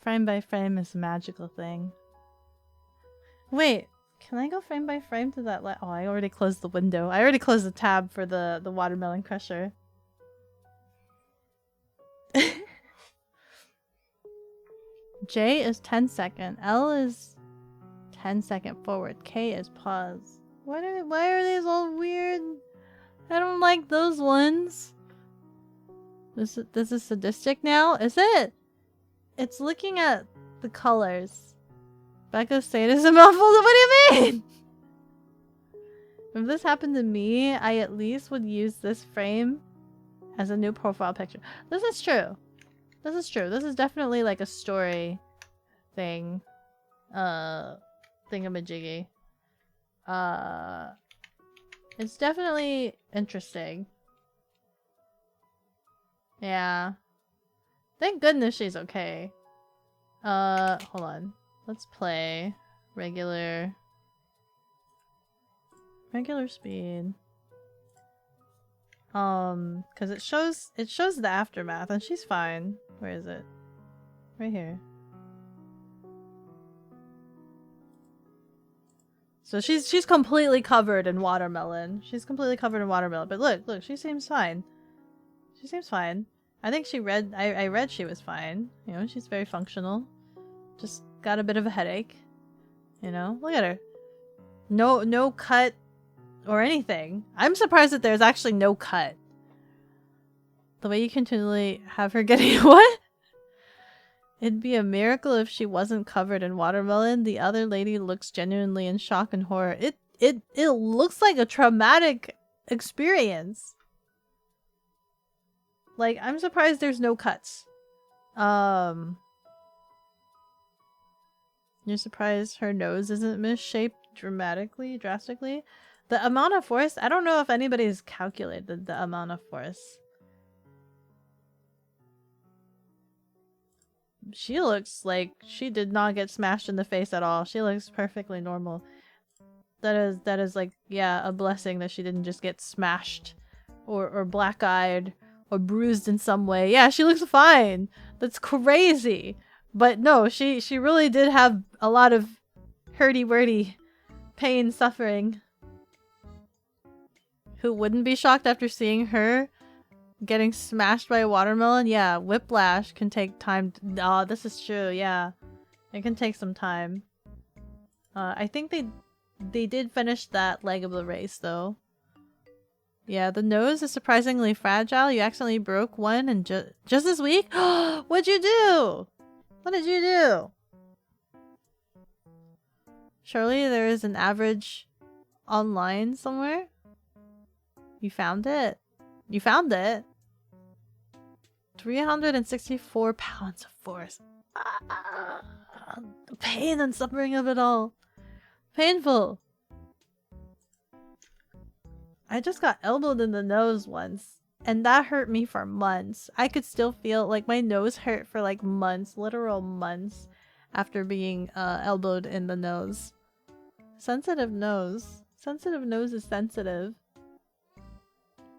Frame by frame is a magical thing. Wait, can I go frame by frame to that oh, I already closed the window. I already closed the tab for the watermelon crusher. J is 10 second. L is 10 second forward. K is pause. Why are these all weird? I don't like those ones. This is sadistic now? Is it? It's looking at the colors. Beko's sadism muffled? What do you mean? If this happened to me, I at least would use this frame as a new profile picture. This is true. This is true. This is definitely like a story thing. Thingamajiggy. It's definitely interesting. Yeah. Thank goodness she's okay. Hold on. Let's play regular speed. Cause it shows the aftermath and she's fine. Where is it? Right here. So she's completely covered in watermelon. She's completely covered in watermelon. But look, she seems fine. She seems fine. I think she read I read she was fine. You know, she's very functional. Just got a bit of a headache. You know? Look at her. No cut or anything. I'm surprised that there's actually no cut. The way you continually have her getting what? It'd be a miracle if she wasn't covered in watermelon. The other lady looks genuinely in shock and horror. It looks like a traumatic experience. Like, I'm surprised there's no cuts. You're surprised her nose isn't misshaped drastically? The amount of force? I don't know if anybody's calculated the amount of force. She looks like she did not get smashed in the face at all. She looks perfectly normal. That is like, yeah, a blessing that she didn't just get smashed or black-eyed or bruised in some way. Yeah, she looks fine. That's crazy. But no, she really did have a lot of hurdy-wordy pain, suffering. Who wouldn't be shocked after seeing her getting smashed by a watermelon? Yeah, whiplash can take time. Oh, this is true. Yeah, it can take some time. I think they did finish that leg of the race though. Yeah, the nose is surprisingly fragile. You accidentally broke one and just this week? What'd you do? What did you do? Surely there is an average online somewhere? You found it? You found it? 364 pounds of force. The pain and suffering of it all. Painful. I just got elbowed in the nose once, and that hurt me for months. I could still feel like my nose hurt for like months, literal months, after being elbowed in the nose. Sensitive nose. Sensitive nose is sensitive.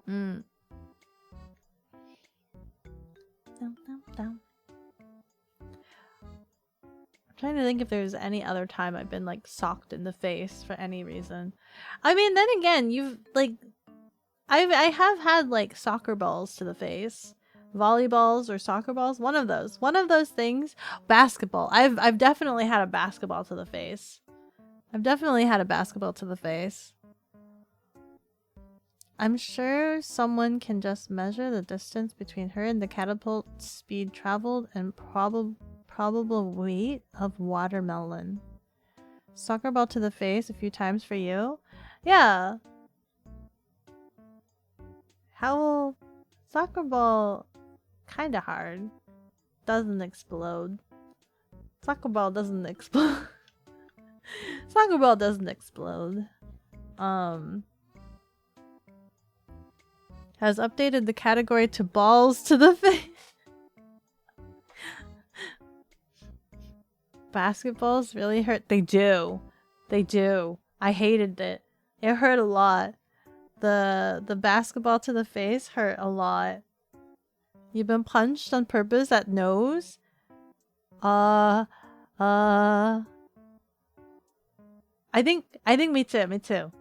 Down, down, down. I'm trying to think if there's any other time I've been like socked in the face for any reason. I mean, then again, you've like I have had like soccer balls to the face, volleyballs or soccer balls. One of those things. Basketball. I've definitely had a basketball to the face. I've definitely had a basketball to the face. I'm sure someone can just measure the distance between her and the catapult speed traveled and probable weight of watermelon. Soccer ball to the face a few times for you? Yeah. How soccer ball kinda hard. Doesn't explode. Soccer ball doesn't explode. Soccer ball doesn't explode. Has updated the category to balls to the face. Basketballs really hurt. They do. They do. I hated it. It hurt a lot. The basketball to the face hurt a lot. You've been punched on purpose at nose? I think me too.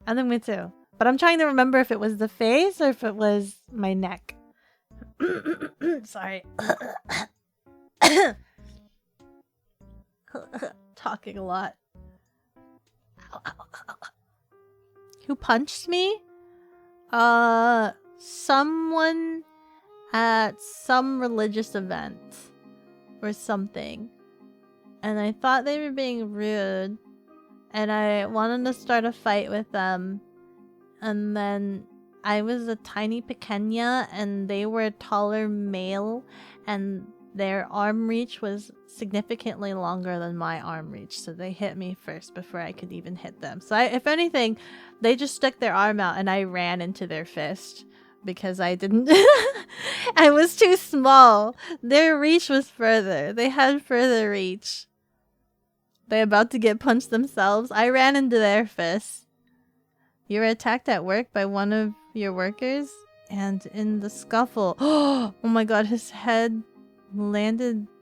I think me too. But I'm trying to remember if it was the face or if it was my neck. Sorry. Talking a lot. Who punched me? Someone at some religious event or something. And I thought they were being rude. And I wanted to start a fight with them. and then I was a tiny pequeña, and they were a taller male, and their arm reach was significantly longer than my arm reach, so they hit me first before I could even hit them. So if anything, they just stuck their arm out and I ran into their fist because I didn't I was too small. Their reach was further. They had further reach. They about to get punched themselves. I ran into their fists. You were attacked at work by one of your workers, and in the scuffle, oh my god, his head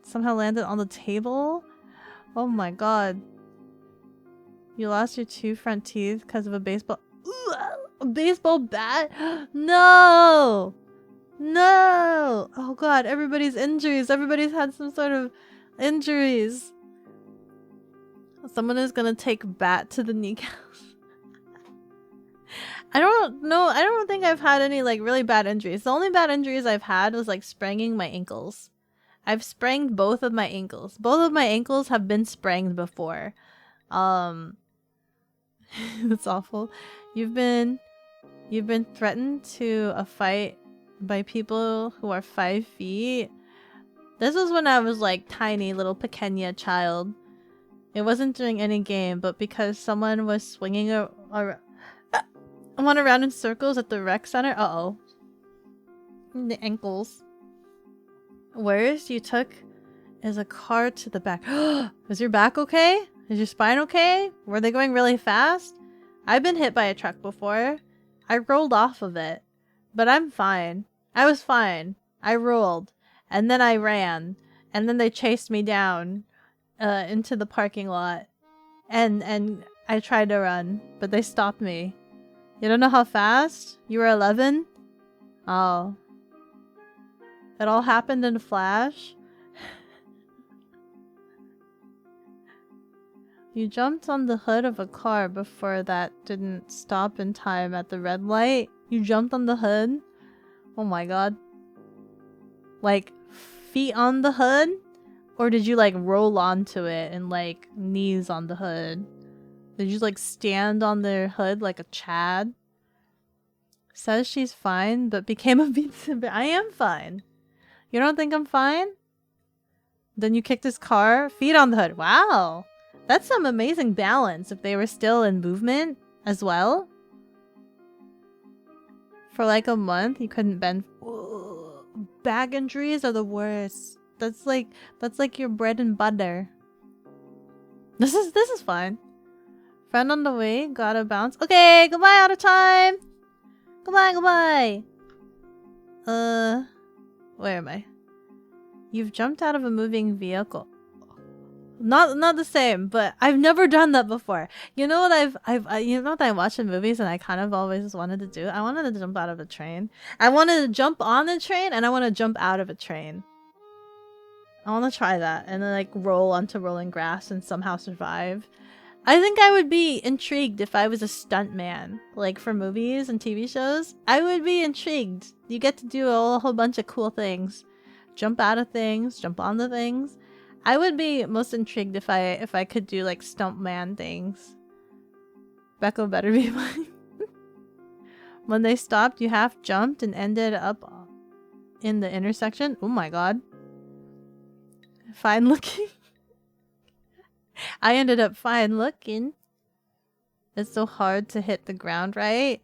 somehow landed on the table. Oh my god. You lost your 2 front teeth because of a baseball bat? No! No! Oh god, everybody's injuries. Everybody's had some sort of injuries. Someone is gonna take bat to the kneecaps. I don't know. I don't think I've had any like really bad injuries. The only bad injuries I've had was like spraining my ankles. I've sprained both of my ankles. Both of my ankles have been sprained before. That's awful. You've been threatened to a fight by people who are 5 feet. This was when I was like tiny little pequeña child. It wasn't during any game, but because someone was swinging one around in circles at the rec center. Uh-oh. The ankles. Worst you took is a car to the back. Is your back okay? Is your spine okay? Were they going really fast? I've been hit by a truck before. I rolled off of it. But I'm fine. I was fine. I rolled. And then I ran. And then they chased me down into the parking lot. And I tried to run. But they stopped me. You don't know how fast? You were 11? Oh. It all happened in a flash? You jumped on the hood of a car before that didn't stop in time at the red light? You jumped on the hood? Oh my god. Like, feet on the hood? Or did you like roll onto it and like knees on the hood? Did you like stand on their hood like a Chad? Says she's fine, but became a Vtuber. I am fine. You don't think I'm fine? Then you kicked his car? Feet on the hood. Wow. That's some amazing balance if they were still in movement as well. For like a month, you couldn't bend. Ooh, back injuries are the worst. That's like your bread and butter. This is fine. Friend on the way, gotta bounce. Okay, goodbye, out of time. Goodbye. Where am I? You've jumped out of a moving vehicle. Not the same, but I've never done that before. You know what you know what I watch in movies and I kind of always wanted to do? I wanted to jump out of a train. I wanted to jump on the train and I want to jump out of a train. I want to try that and then like roll onto rolling grass and somehow survive. I think I would be intrigued if I was a stuntman, like for movies and TV shows. I would be intrigued. You get to do a whole bunch of cool things. Jump out of things, jump on the things. I would be most intrigued if I could do like stuntman things. Beko better be mine. When they stopped, you half jumped and ended up in the intersection. Oh my god. Fine looking. I ended up fine looking. It's so hard to hit the ground, right?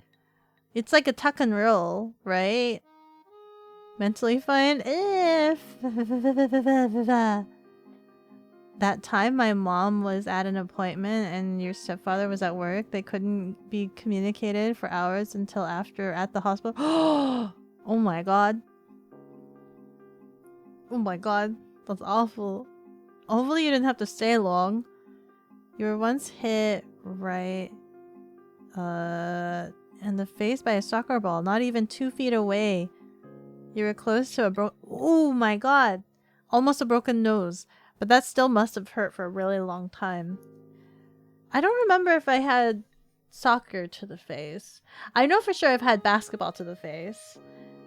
It's like a tuck and roll, right? Mentally fine? If that time my mom was at an appointment and your stepfather was at work, they couldn't be communicated for hours until after at the hospital. Oh my god. Oh my god. That's awful. Hopefully you didn't have to stay long. You were once hit right in the face by a soccer ball, not even 2 feet away. You were close to a oh my god. Almost a broken nose. But that still must have hurt for a really long time. I don't remember if I had soccer to the face. I know for sure I've had basketball to the face.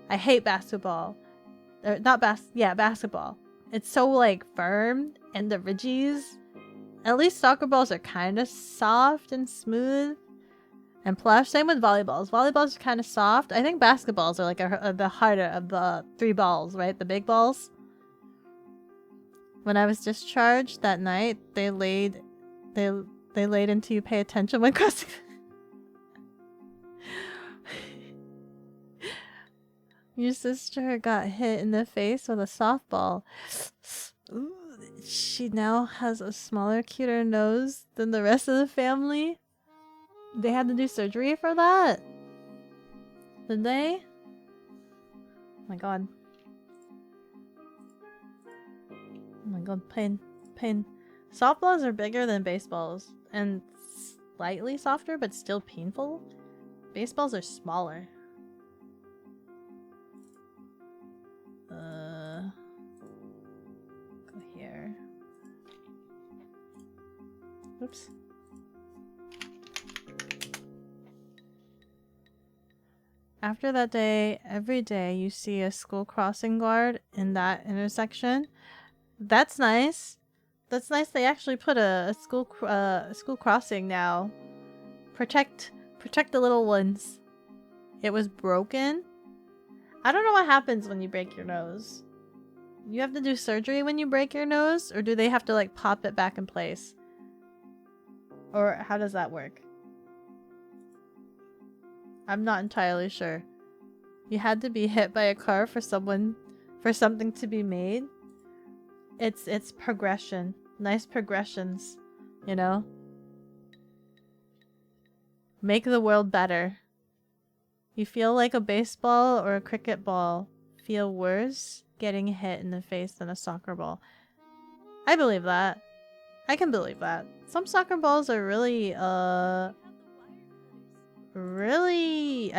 I hate basketball. Or not basketball. It's so like firm and the ridges. At least soccer balls are kind of soft and smooth. And plush. Same with volleyballs. Volleyballs are kind of soft. I think basketballs are like the harder of the 3 balls, right? The big balls. When I was discharged that night, they laid until you pay attention when crossing. Your sister got hit in the face with a softball. Ooh, she now has a smaller, cuter nose than the rest of the family. They had to do surgery for that? Did they? Oh my god. Oh my god, pain. Pain. Softballs are bigger than baseballs. And slightly softer, but still painful. Baseballs are smaller. Go here. Oops. After that day, every day you see a school crossing guard in that intersection. That's nice. That's nice. They actually put a school crossing now. Protect the little ones. It was broken. I don't know what happens when you break your nose. You have to do surgery when you break your nose, or do they have to like pop it back in place? Or how does that work? I'm not entirely sure. You had to be hit by a car for something to be made. It's progression. Nice progressions, you know? Make the world better. You feel like a baseball or a cricket ball feel worse getting hit in the face than a soccer ball. I believe that. I can believe that. Some soccer balls are really, I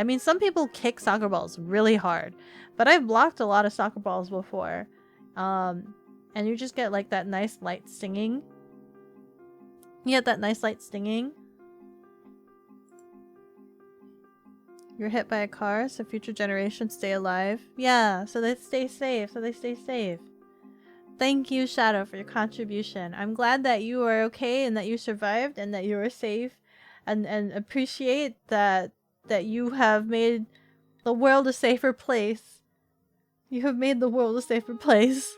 mean, some people kick soccer balls really hard, but I've blocked a lot of soccer balls before. And you just get like that nice light stinging. You get that nice light stinging. You're hit by a car, so future generations stay alive. Yeah, so they stay safe. Thank you, Shadow, for your contribution. I'm glad that you are okay and that you survived and that you are safe, and appreciate that you have made the world a safer place. You have made the world a safer place.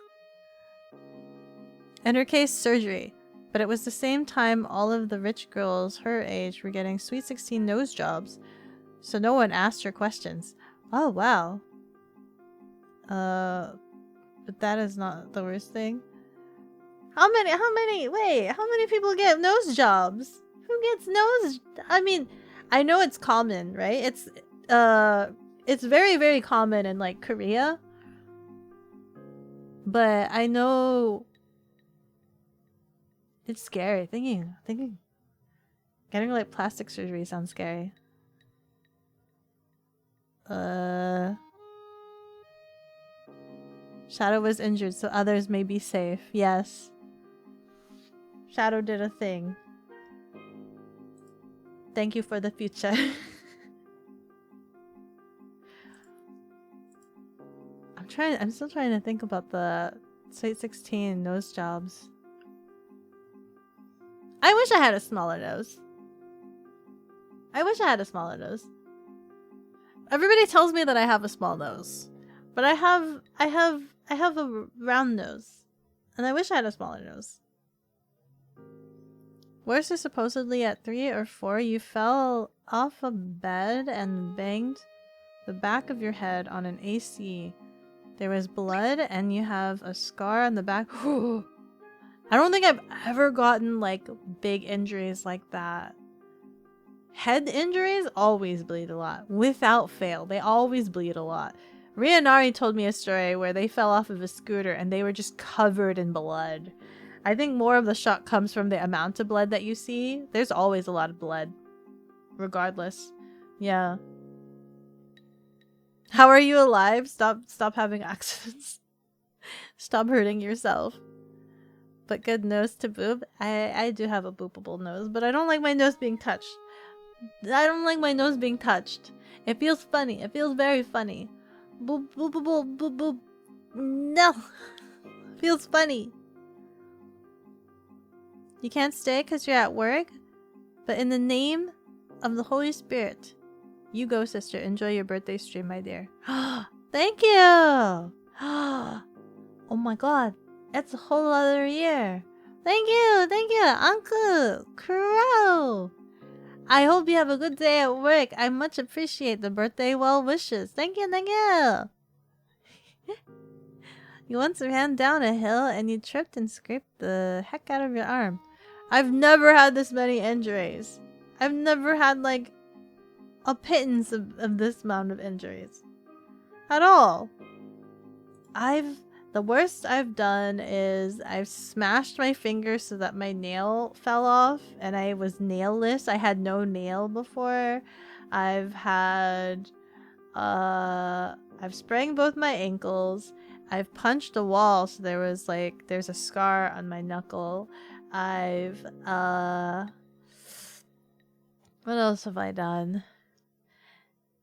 In her case, surgery. But it was the same time all of the rich girls her age were getting Sweet 16 nose jobs. So no one asked her questions. Oh, wow. But that is not the worst thing. How many people get nose jobs? Who gets nose? I mean, I know it's common, right? It's very, very common in like Korea. But I know it's scary. Thinking getting like plastic surgery sounds scary. Shadow was injured, so others may be safe. Yes. Shadow did a thing. Thank you for the future. I'm still trying to think about the Sweet 16 nose jobs. I wish I had a smaller nose. Everybody tells me that I have a small nose, but I have a round nose, and I wish I had a smaller nose. Worse is supposedly at 3 or 4, you fell off a bed and banged the back of your head on an AC. There was blood, and you have a scar on the back. I don't think I've ever gotten like big injuries like that. Head injuries always bleed a lot. Without fail, they always bleed a lot. Rianari told me a story where they fell off of a scooter and they were just covered in blood. I think more of the shock comes from the amount of blood that you see. There's always a lot of blood. Regardless. Yeah. How are you alive? Stop having accidents. Stop hurting yourself. But good nose to boob. I do have a boopable nose, but I don't like my nose being touched. It feels funny. It feels very funny. Boop boop boop boop boop boop. No. Feels funny. You can't stay because you're at work, but in the name of the Holy Spirit. You go, sister. Enjoy your birthday stream, my dear. Thank you! Oh my god. It's a whole other year. Thank you, Uncle Crow. I hope you have a good day at work. I much appreciate the birthday well wishes. Thank you, thank you. You once ran down a hill and you tripped and scraped the heck out of your arm. I've never had this many injuries. I've never had like a pittance of this amount of injuries. At all. The worst I've done is I've smashed my finger so that my nail fell off and I was nailless. I had no nail before. I've sprained both my ankles. I've punched a wall so there's a scar on my knuckle. What else have I done?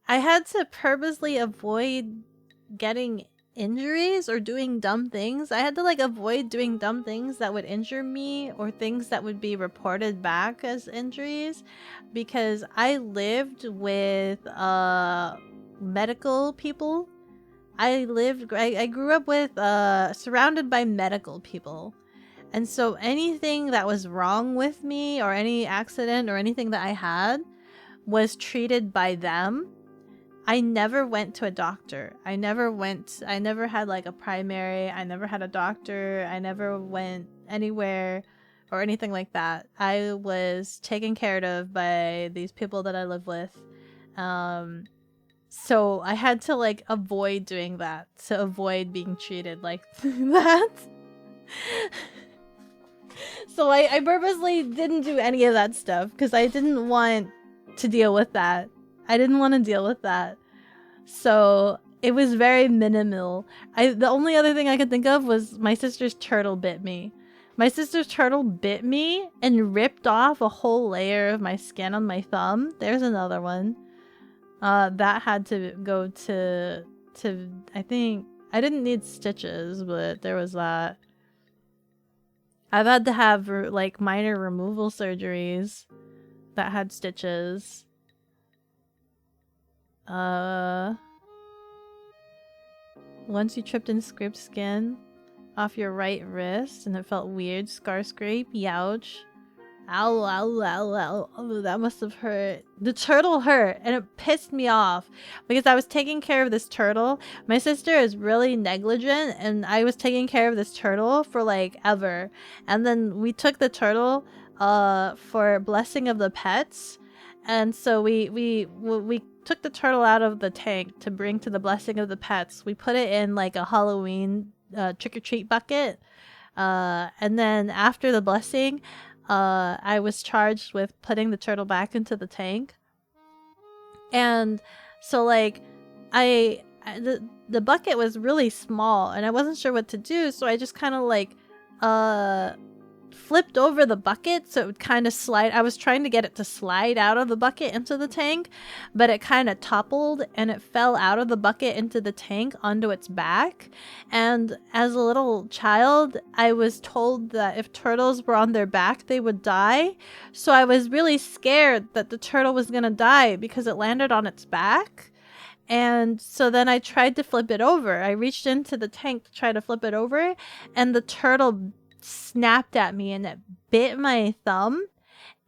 I had to purposely avoid getting injuries or doing dumb things. I had to like avoid doing dumb things that would injure me or things that would be reported back as injuries because I lived with medical people. I grew up with surrounded by medical people. And so anything that was wrong with me or any accident or anything that I had was treated by them. I never went to a doctor. I never had like a primary. I never had a doctor. I never went anywhere or anything like that. I was taken care of by these people that I live with. So I had to like avoid doing that to avoid being treated like that. So I purposely didn't do any of that stuff because I didn't want to deal with that. I didn't want to deal with that. So it was very minimal. The only other thing I could think of was my sister's turtle bit me. My sister's turtle bit me and ripped off a whole layer of my skin on my thumb. There's another one. That had to go to I think I didn't need stitches, but there was that. I've had to have like minor removal surgeries that had stitches. Once you tripped and scraped skin off your right wrist and it felt weird. Scar scrape, youch. Ow, ow, ow, ow. Oh, that must have hurt. The turtle hurt and it pissed me off because I was taking care of this turtle. My sister is really negligent and I was taking care of this turtle for like ever. And then we took the turtle for blessing of the pets. And so we took the turtle out of the tank to bring to the blessing of the pets. We put it in like a Halloween trick-or-treat bucket. And then after the blessing, I was charged with putting the turtle back into the tank. And so like the bucket was really small and I wasn't sure what to do, so I just kind of like flipped over the bucket so it would kind of slide. I was trying to get it to slide out of the bucket into the tank, but it kind of toppled and it fell out of the bucket into the tank onto its back. And as a little child, I was told that if turtles were on their back, they would die. So I was really scared that the turtle was going to die because it landed on its back. And so then I tried to flip it over. I reached into the tank to try to flip it over, and the turtle snapped at me and it bit my thumb,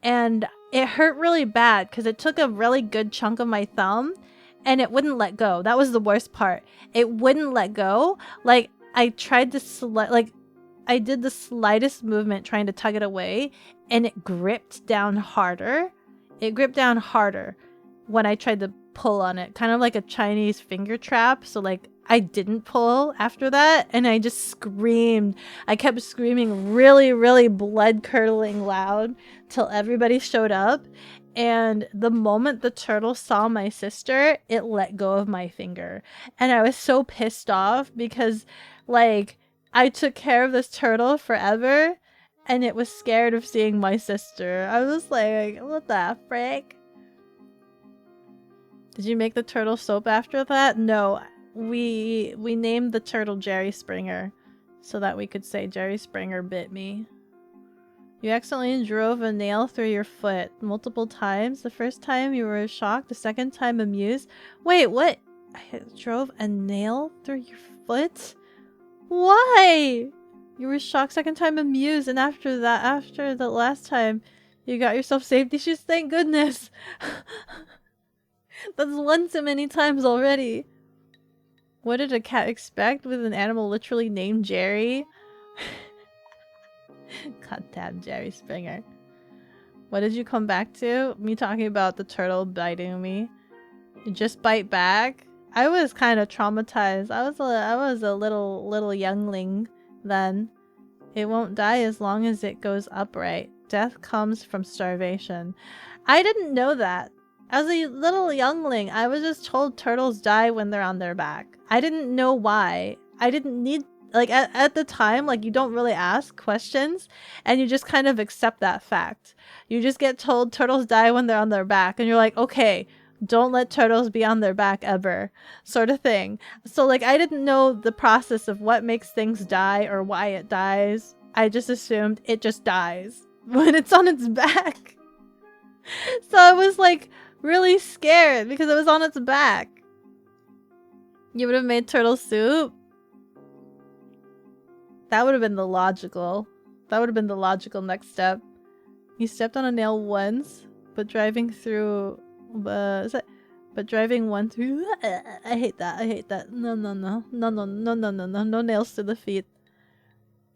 and it hurt really bad because it took a really good chunk of my thumb and it wouldn't let go. That was the worst part. It wouldn't let go. Like I tried to I did the slightest movement trying to tug it away and it gripped down harder. It gripped down harder when I tried to pull on it, kind of like a Chinese finger trap. So like I didn't pull after that and I just screamed. I kept screaming really, really blood-curdling loud till everybody showed up. And the moment the turtle saw my sister, it let go of my finger. And I was so pissed off because like I took care of this turtle forever and it was scared of seeing my sister. I was like, what the frick? Did you make the turtle soap after that? No. We named the turtle Jerry Springer so that we could say Jerry Springer bit me. You accidentally drove a nail through your foot multiple times. The first time you were shocked, the second time amused. Wait, what? I drove a nail through your foot? Why? You were shocked, second time amused, and after that, after the last time, you got yourself safety shoes. Thank goodness. That's one too many times already. What did a cat expect with an animal literally named Jerry? Goddamn Jerry Springer. What did you come back to? Me talking about the turtle biting me. You just bite back? I was kind of traumatized. I was a little youngling then. It won't die as long as it goes upright. Death comes from starvation. I didn't know that. As a little youngling, I was just told turtles die when they're on their back. I didn't know why. I didn't need, like, at the time, like, you don't really ask questions and you just kind of accept that fact. You just get told turtles die when they're on their back and you're like, okay, don't let turtles be on their back ever, sort of thing. So, like, I didn't know the process of what makes things die or why it dies. I just assumed it just dies when it's on its back. So I was, like, really scared because it was on its back. You would have made turtle soup? That would have been the logical. That would have been the logical next step. You stepped on a nail once, but driving through... but driving one through... I hate that. I hate that. No, no, no. No, no, no, no, no, no. No nails to the feet.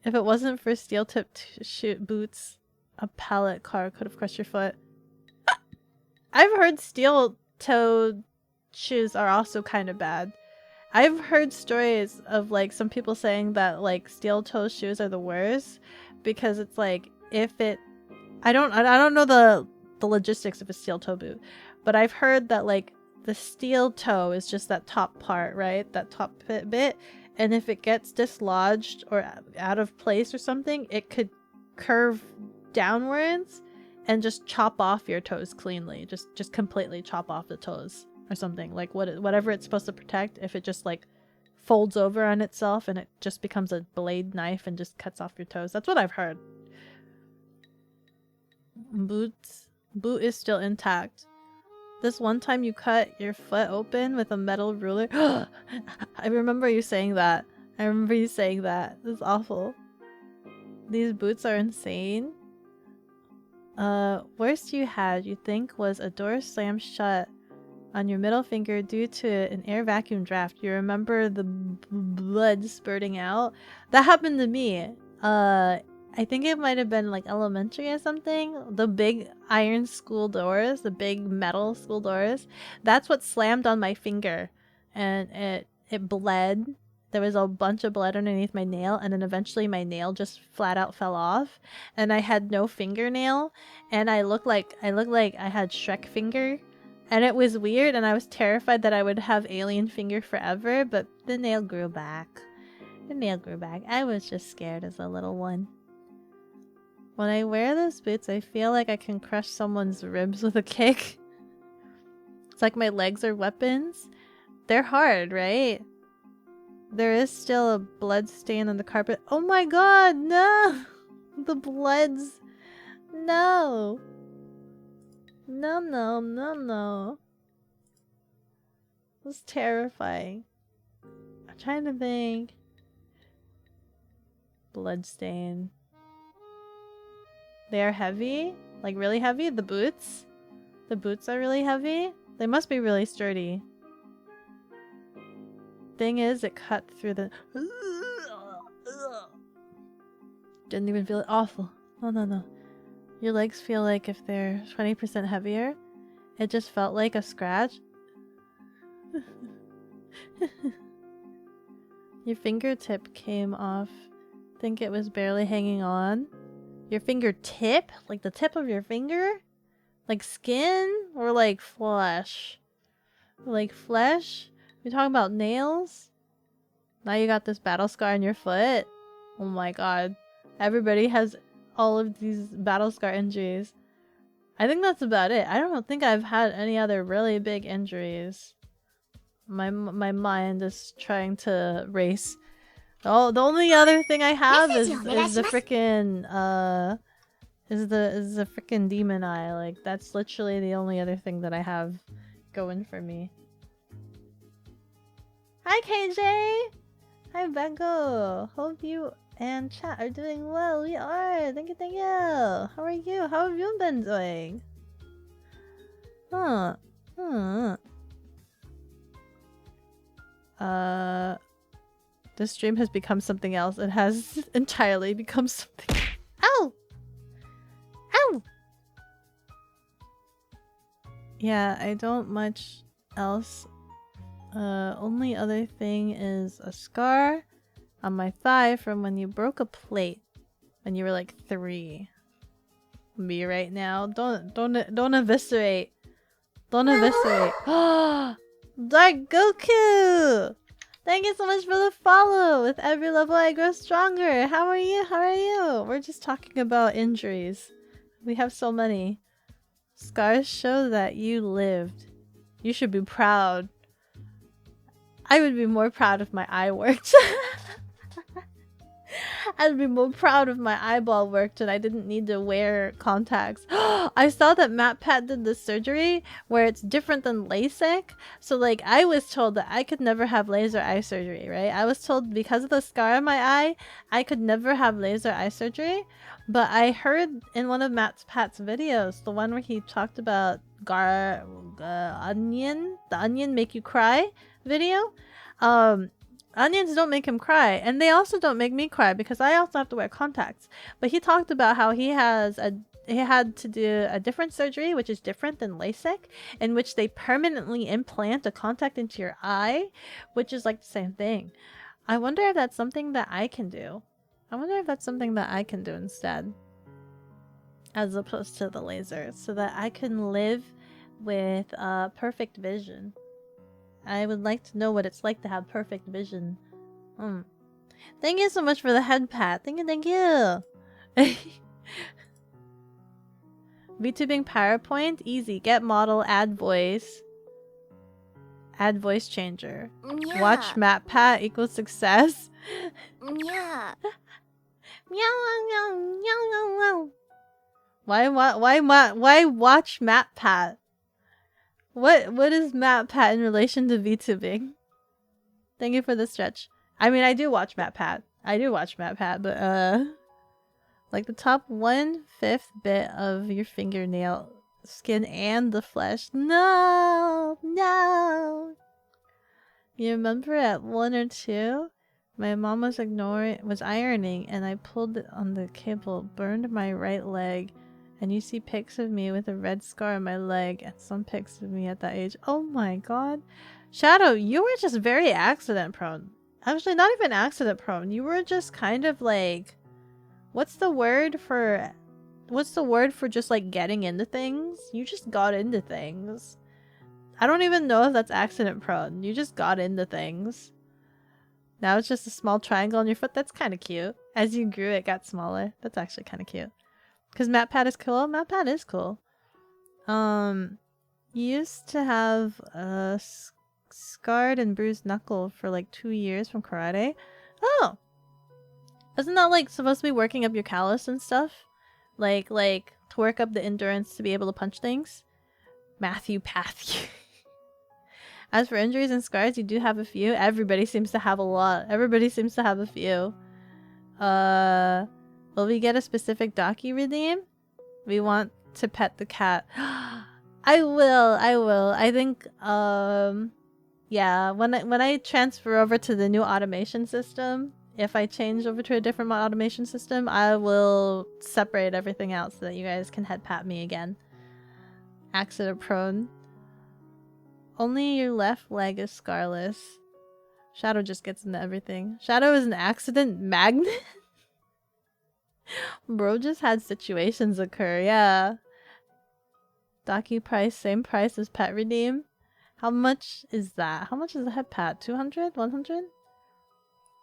If it wasn't for steel-tipped boots, a pallet car could have crushed your foot. I've heard steel-toed shoes are also kind of bad. I've heard stories of, like, some people saying that, like, steel-toe shoes are the worst because it's like, if it... I don't know the logistics of a steel-toe boot, but I've heard that, like, the steel toe is just that top part, right? That top bit. And if it gets dislodged or out of place or something, it could curve downwards and just chop off your toes cleanly. Just completely chop off the toes or something. Like whatever it's supposed to protect, if it just like folds over on itself and it just becomes a blade knife and just cuts off your toes. That's what I've heard. Boot is still intact. This one time you cut your foot open with a metal ruler. I remember you saying that. I remember you saying that. This is awful. These boots are insane. Worst you had, you think, was a door slammed shut on your middle finger due to an air vacuum draft. You remember the blood spurting out? That happened to me. I think it might have been like elementary or something. The big iron school doors, the big metal school doors. That's what slammed on my finger. And it bled. There was a bunch of blood underneath my nail, and then eventually my nail just flat out fell off. And I had no fingernail, and I looked like I had Shrek finger. And it was weird, and I was terrified that I would have alien finger forever, but the nail grew back. The nail grew back. I was just scared as a little one. When I wear those boots, I feel like I can crush someone's ribs with a kick. It's like my legs are weapons. They're hard, right? There is still a blood stain on the carpet. Oh my god, no! The bloods. No. No, no, no, no. It was terrifying. I'm trying to think. Bloodstain. They are heavy? Like really heavy? The boots? The boots are really heavy? They must be really sturdy. Thing is, it cut through the... Didn't even feel it. Awful. No, no, no. Your legs feel like if they're 20% heavier. It just felt like a scratch. Your fingertip came off. Think it was barely hanging on. Your fingertip? Like the tip of your finger? Like skin? Or like flesh? Like flesh? We talking about nails? Now you got this battle scar on your foot? Oh my god. Everybody has all of these battle scar injuries. I think that's about it. I don't think I've had any other really big injuries. My mind is trying to race. Oh, the only other thing I have is the freaking is the freaking demon eye. Like, that's literally the only other thing that I have going for me. Hi, KJ! Hi, Beko! Hope you and chat are doing well. We are! Thank you, thank you! How are you? How have you been doing? Huh. This stream has become something else. It has entirely become something. Ow! Ow! Yeah, I don't much else. Only other thing is a scar on my thigh from when you broke a plate when you were like 3. Me right now. Don't eviscerate. Don't eviscerate. Dark Goku! Thank you so much for the follow! With every level I grow stronger! How are you? How are you? We're just talking about injuries. We have so many. Scars show that you lived. You should be proud. I would be more proud if my eye worked. I'd be more proud if my eyeball worked and I didn't need to wear contacts. I saw that MatPat did the surgery where it's different than LASIK. So like I was told that I could never have laser eye surgery, right? I was told because of the scar on my eye, I could never have laser eye surgery. But I heard in one of MatPat's videos, the one where he talked about onion, the onion make you cry video. Onions don't make him cry, and they also don't make me cry because I also have to wear contacts. But he talked about how he had to do a different surgery, which is different than LASIK, in which they permanently implant a contact into your eye, which is like the same thing. I wonder if that's something that I can do. I wonder if that's something that I can do instead, as opposed to the laser, so that I can live with perfect vision. I would like to know what it's like to have perfect vision. Thank you so much for the head pat. Thank you, thank you. VTubing PowerPoint? Easy. Get model, add voice. Add voice changer. Yeah. Watch MatPat equals success. Yeah. Meow, meow, meow, meow, meow. Why watch MatPat? What is MatPat in relation to VTubing? Thank you for the stretch. I mean, I do watch MatPat. But like the top 1/5 bit of your fingernail skin and the flesh. No. You remember at 1 or 2? My mom was ironing and I pulled it on the cable, burned my right leg. And you see pics of me with a red scar on my leg and some pics of me at that age. Oh my god. Shadow, you were just very accident prone. Actually, not even accident prone. You were just kind of like... What's the word for just like getting into things? You just got into things. I don't even know if that's accident prone. You just got into things. Now it's just a small triangle on your foot. That's kind of cute. As you grew, it got smaller. That's actually kind of cute. Because MatPat is cool. MatPat is cool. Used to have a scarred and bruised knuckle for like 2 years from karate. Oh! Isn't that like supposed to be working up your callus and stuff? Like to work up the endurance to be able to punch things? Matthew. As for injuries and scars, you do have a few. Everybody seems to have a lot. Everybody seems to have a few. Will we get a specific docu redeem? We want to pet the cat. I will. I think, yeah, when I transfer over to the new automation system, if I change over to a different automation system, I will separate everything out so that you guys can head pat me again. Accident prone. Only your left leg is scarless. Shadow just gets into everything. Shadow is an accident magnet? Bro just had situations occur, yeah. Docu price, same price as pet redeem. How much is that? How much is the head pat? 200? 100?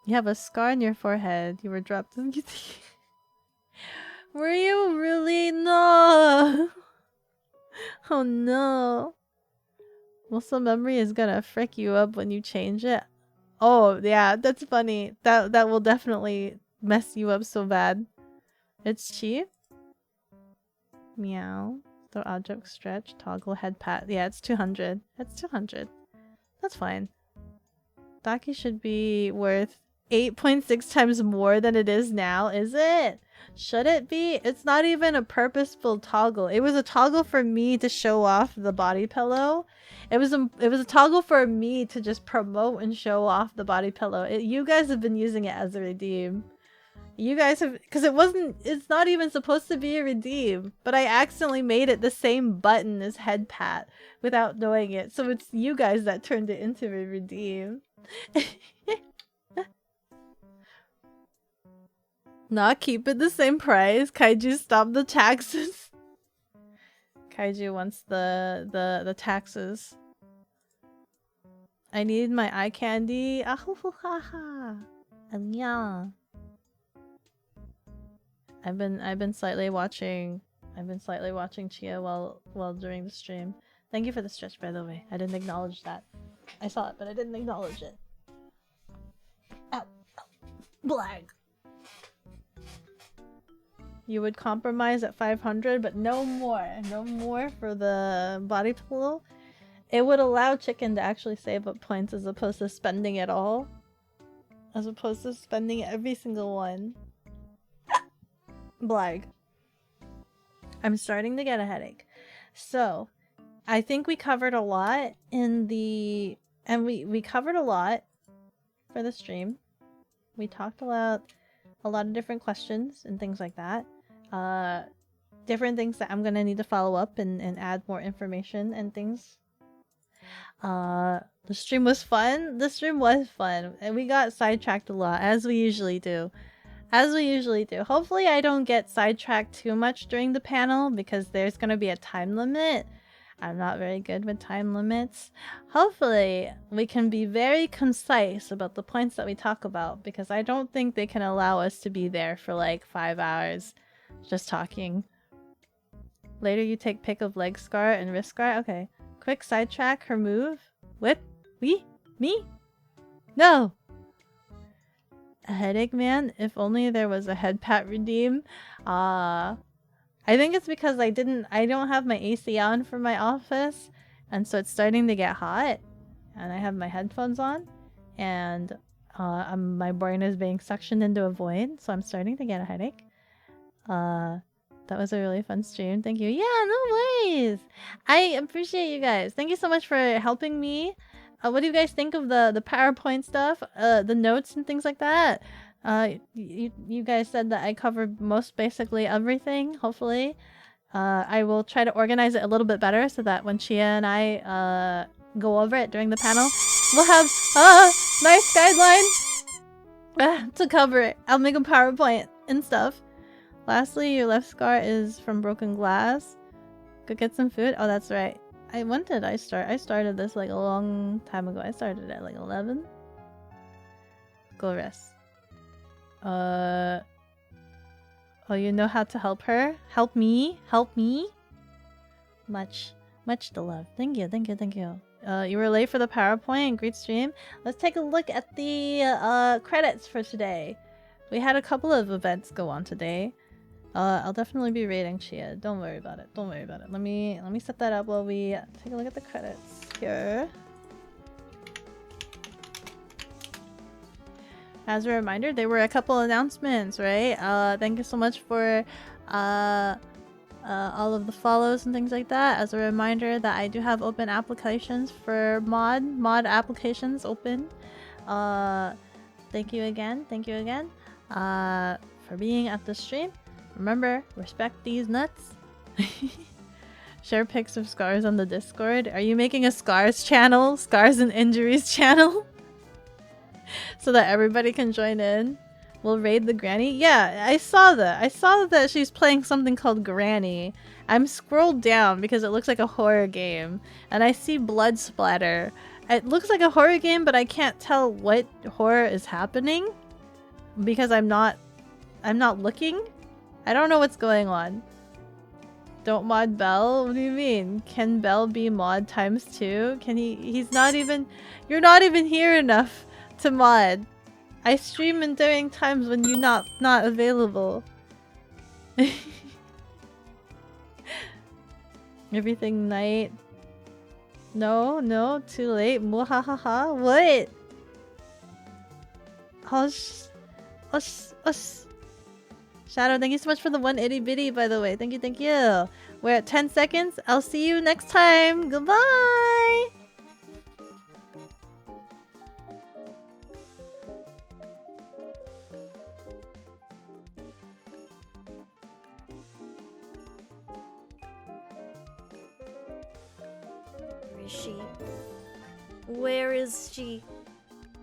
You have a scar on your forehead. You were dropped. Were you really? No! Oh no. Muscle memory is gonna frick you up when you change it. Oh yeah, that's funny. That will definitely mess you up so bad. It's cheap? Meow. The object stretch. Toggle head pat. Yeah, it's 200. It's 200. That's fine. Daki should be worth 8.6 times more than it is now, is it? Should it be? It's not even a purposeful toggle. It was a toggle for me to show off the body pillow. It was a toggle for me to just promote and show off the body pillow. You guys have been using it as a redeem. You guys have, because it's not even supposed to be a redeem, but I accidentally made it the same button as head pat without knowing it. So it's you guys that turned it into a redeem. Not keep it the same price. Kaiju, stop the taxes. Kaiju wants the taxes. I need my eye candy. Ahuhuhaha. Yeah. I've been slightly watching Chia while during the stream. Thank you for the stretch, by the way. I didn't acknowledge that. I saw it, but I didn't acknowledge it. Ow. Blag. You would compromise at 500, but no more. No more for the body pillow. It would allow Chicken to actually save up points as opposed to spending it all. As opposed to spending every single one. Blag. I'm starting to get a headache. So, I think we covered a lot in the... And we covered a lot for the stream. We talked about a lot of different questions and things like that. Different things that I'm gonna need to follow up and add more information and things. The stream was fun. The stream was fun. And we got sidetracked a lot, as we usually do. As we usually do. Hopefully I don't get sidetracked too much during the panel because there's gonna be a time limit. I'm not very good with time limits. Hopefully we can be very concise about the points that we talk about because I don't think they can allow us to be there for like 5 hours just talking. Later you take pic of leg scar and wrist scar. Okay. Quick sidetrack her move. Whip? We? Me? No! A headache, man? If only there was a head pat redeem. I think it's because I don't have my AC on for my office, and so it's starting to get hot, and I have my headphones on, and my brain is being suctioned into a void, so I'm starting to get a headache. That was a really fun stream. Thank you. Yeah, no worries. I appreciate you guys. Thank you so much for helping me. What do you guys think of the PowerPoint stuff? The notes and things like that? You guys said that I covered most basically everything, hopefully. I will try to organize it a little bit better so that when Chia and I go over it during the panel, we'll have nice guidelines to cover it. I'll make a PowerPoint and stuff. Lastly, your left scar is from broken glass. Go get some food. Oh, that's right. When did I start? I started this like a long time ago. I started at like 11. Go rest. Oh, you know how to help her? Help me? Help me? Much the love. Thank you, thank you, thank you. You were late for the PowerPoint. Great stream. Let's take a look at the credits for today. We had a couple of events go on today. I'll definitely be rating Chia. Don't worry about it. Don't worry about it. Let me set that up while we take a look at the credits here. As a reminder, there were a couple announcements, right? Thank you so much for all of the follows and things like that. As a reminder that I do have open applications for mod applications open. Thank you again for being at the stream. Remember, respect these nuts. Share pics of scars on the Discord. Are you making a scars channel? Scars and injuries channel? So that everybody can join in. We'll raid the granny. Yeah, I saw that. I saw that she's playing something called Granny. I'm scrolled down because it looks like a horror game. And I see blood splatter. It looks like a horror game, but I can't tell what horror is happening. Because I'm not looking. I don't know what's going on. Don't mod Bell? What do you mean? Can Bell be mod ×2? Can he's not even... You're not even here enough to mod. I stream in during times when you're not available. Everything night. No, no, too late. Muhahaha. What? Hush. Hush. Hush. Shadow, thank you so much for the one itty bitty, by the way. Thank you, thank you. We're at 10 seconds. I'll see you next time. Goodbye. Where is she? Where is she?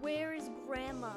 Where is Grandma?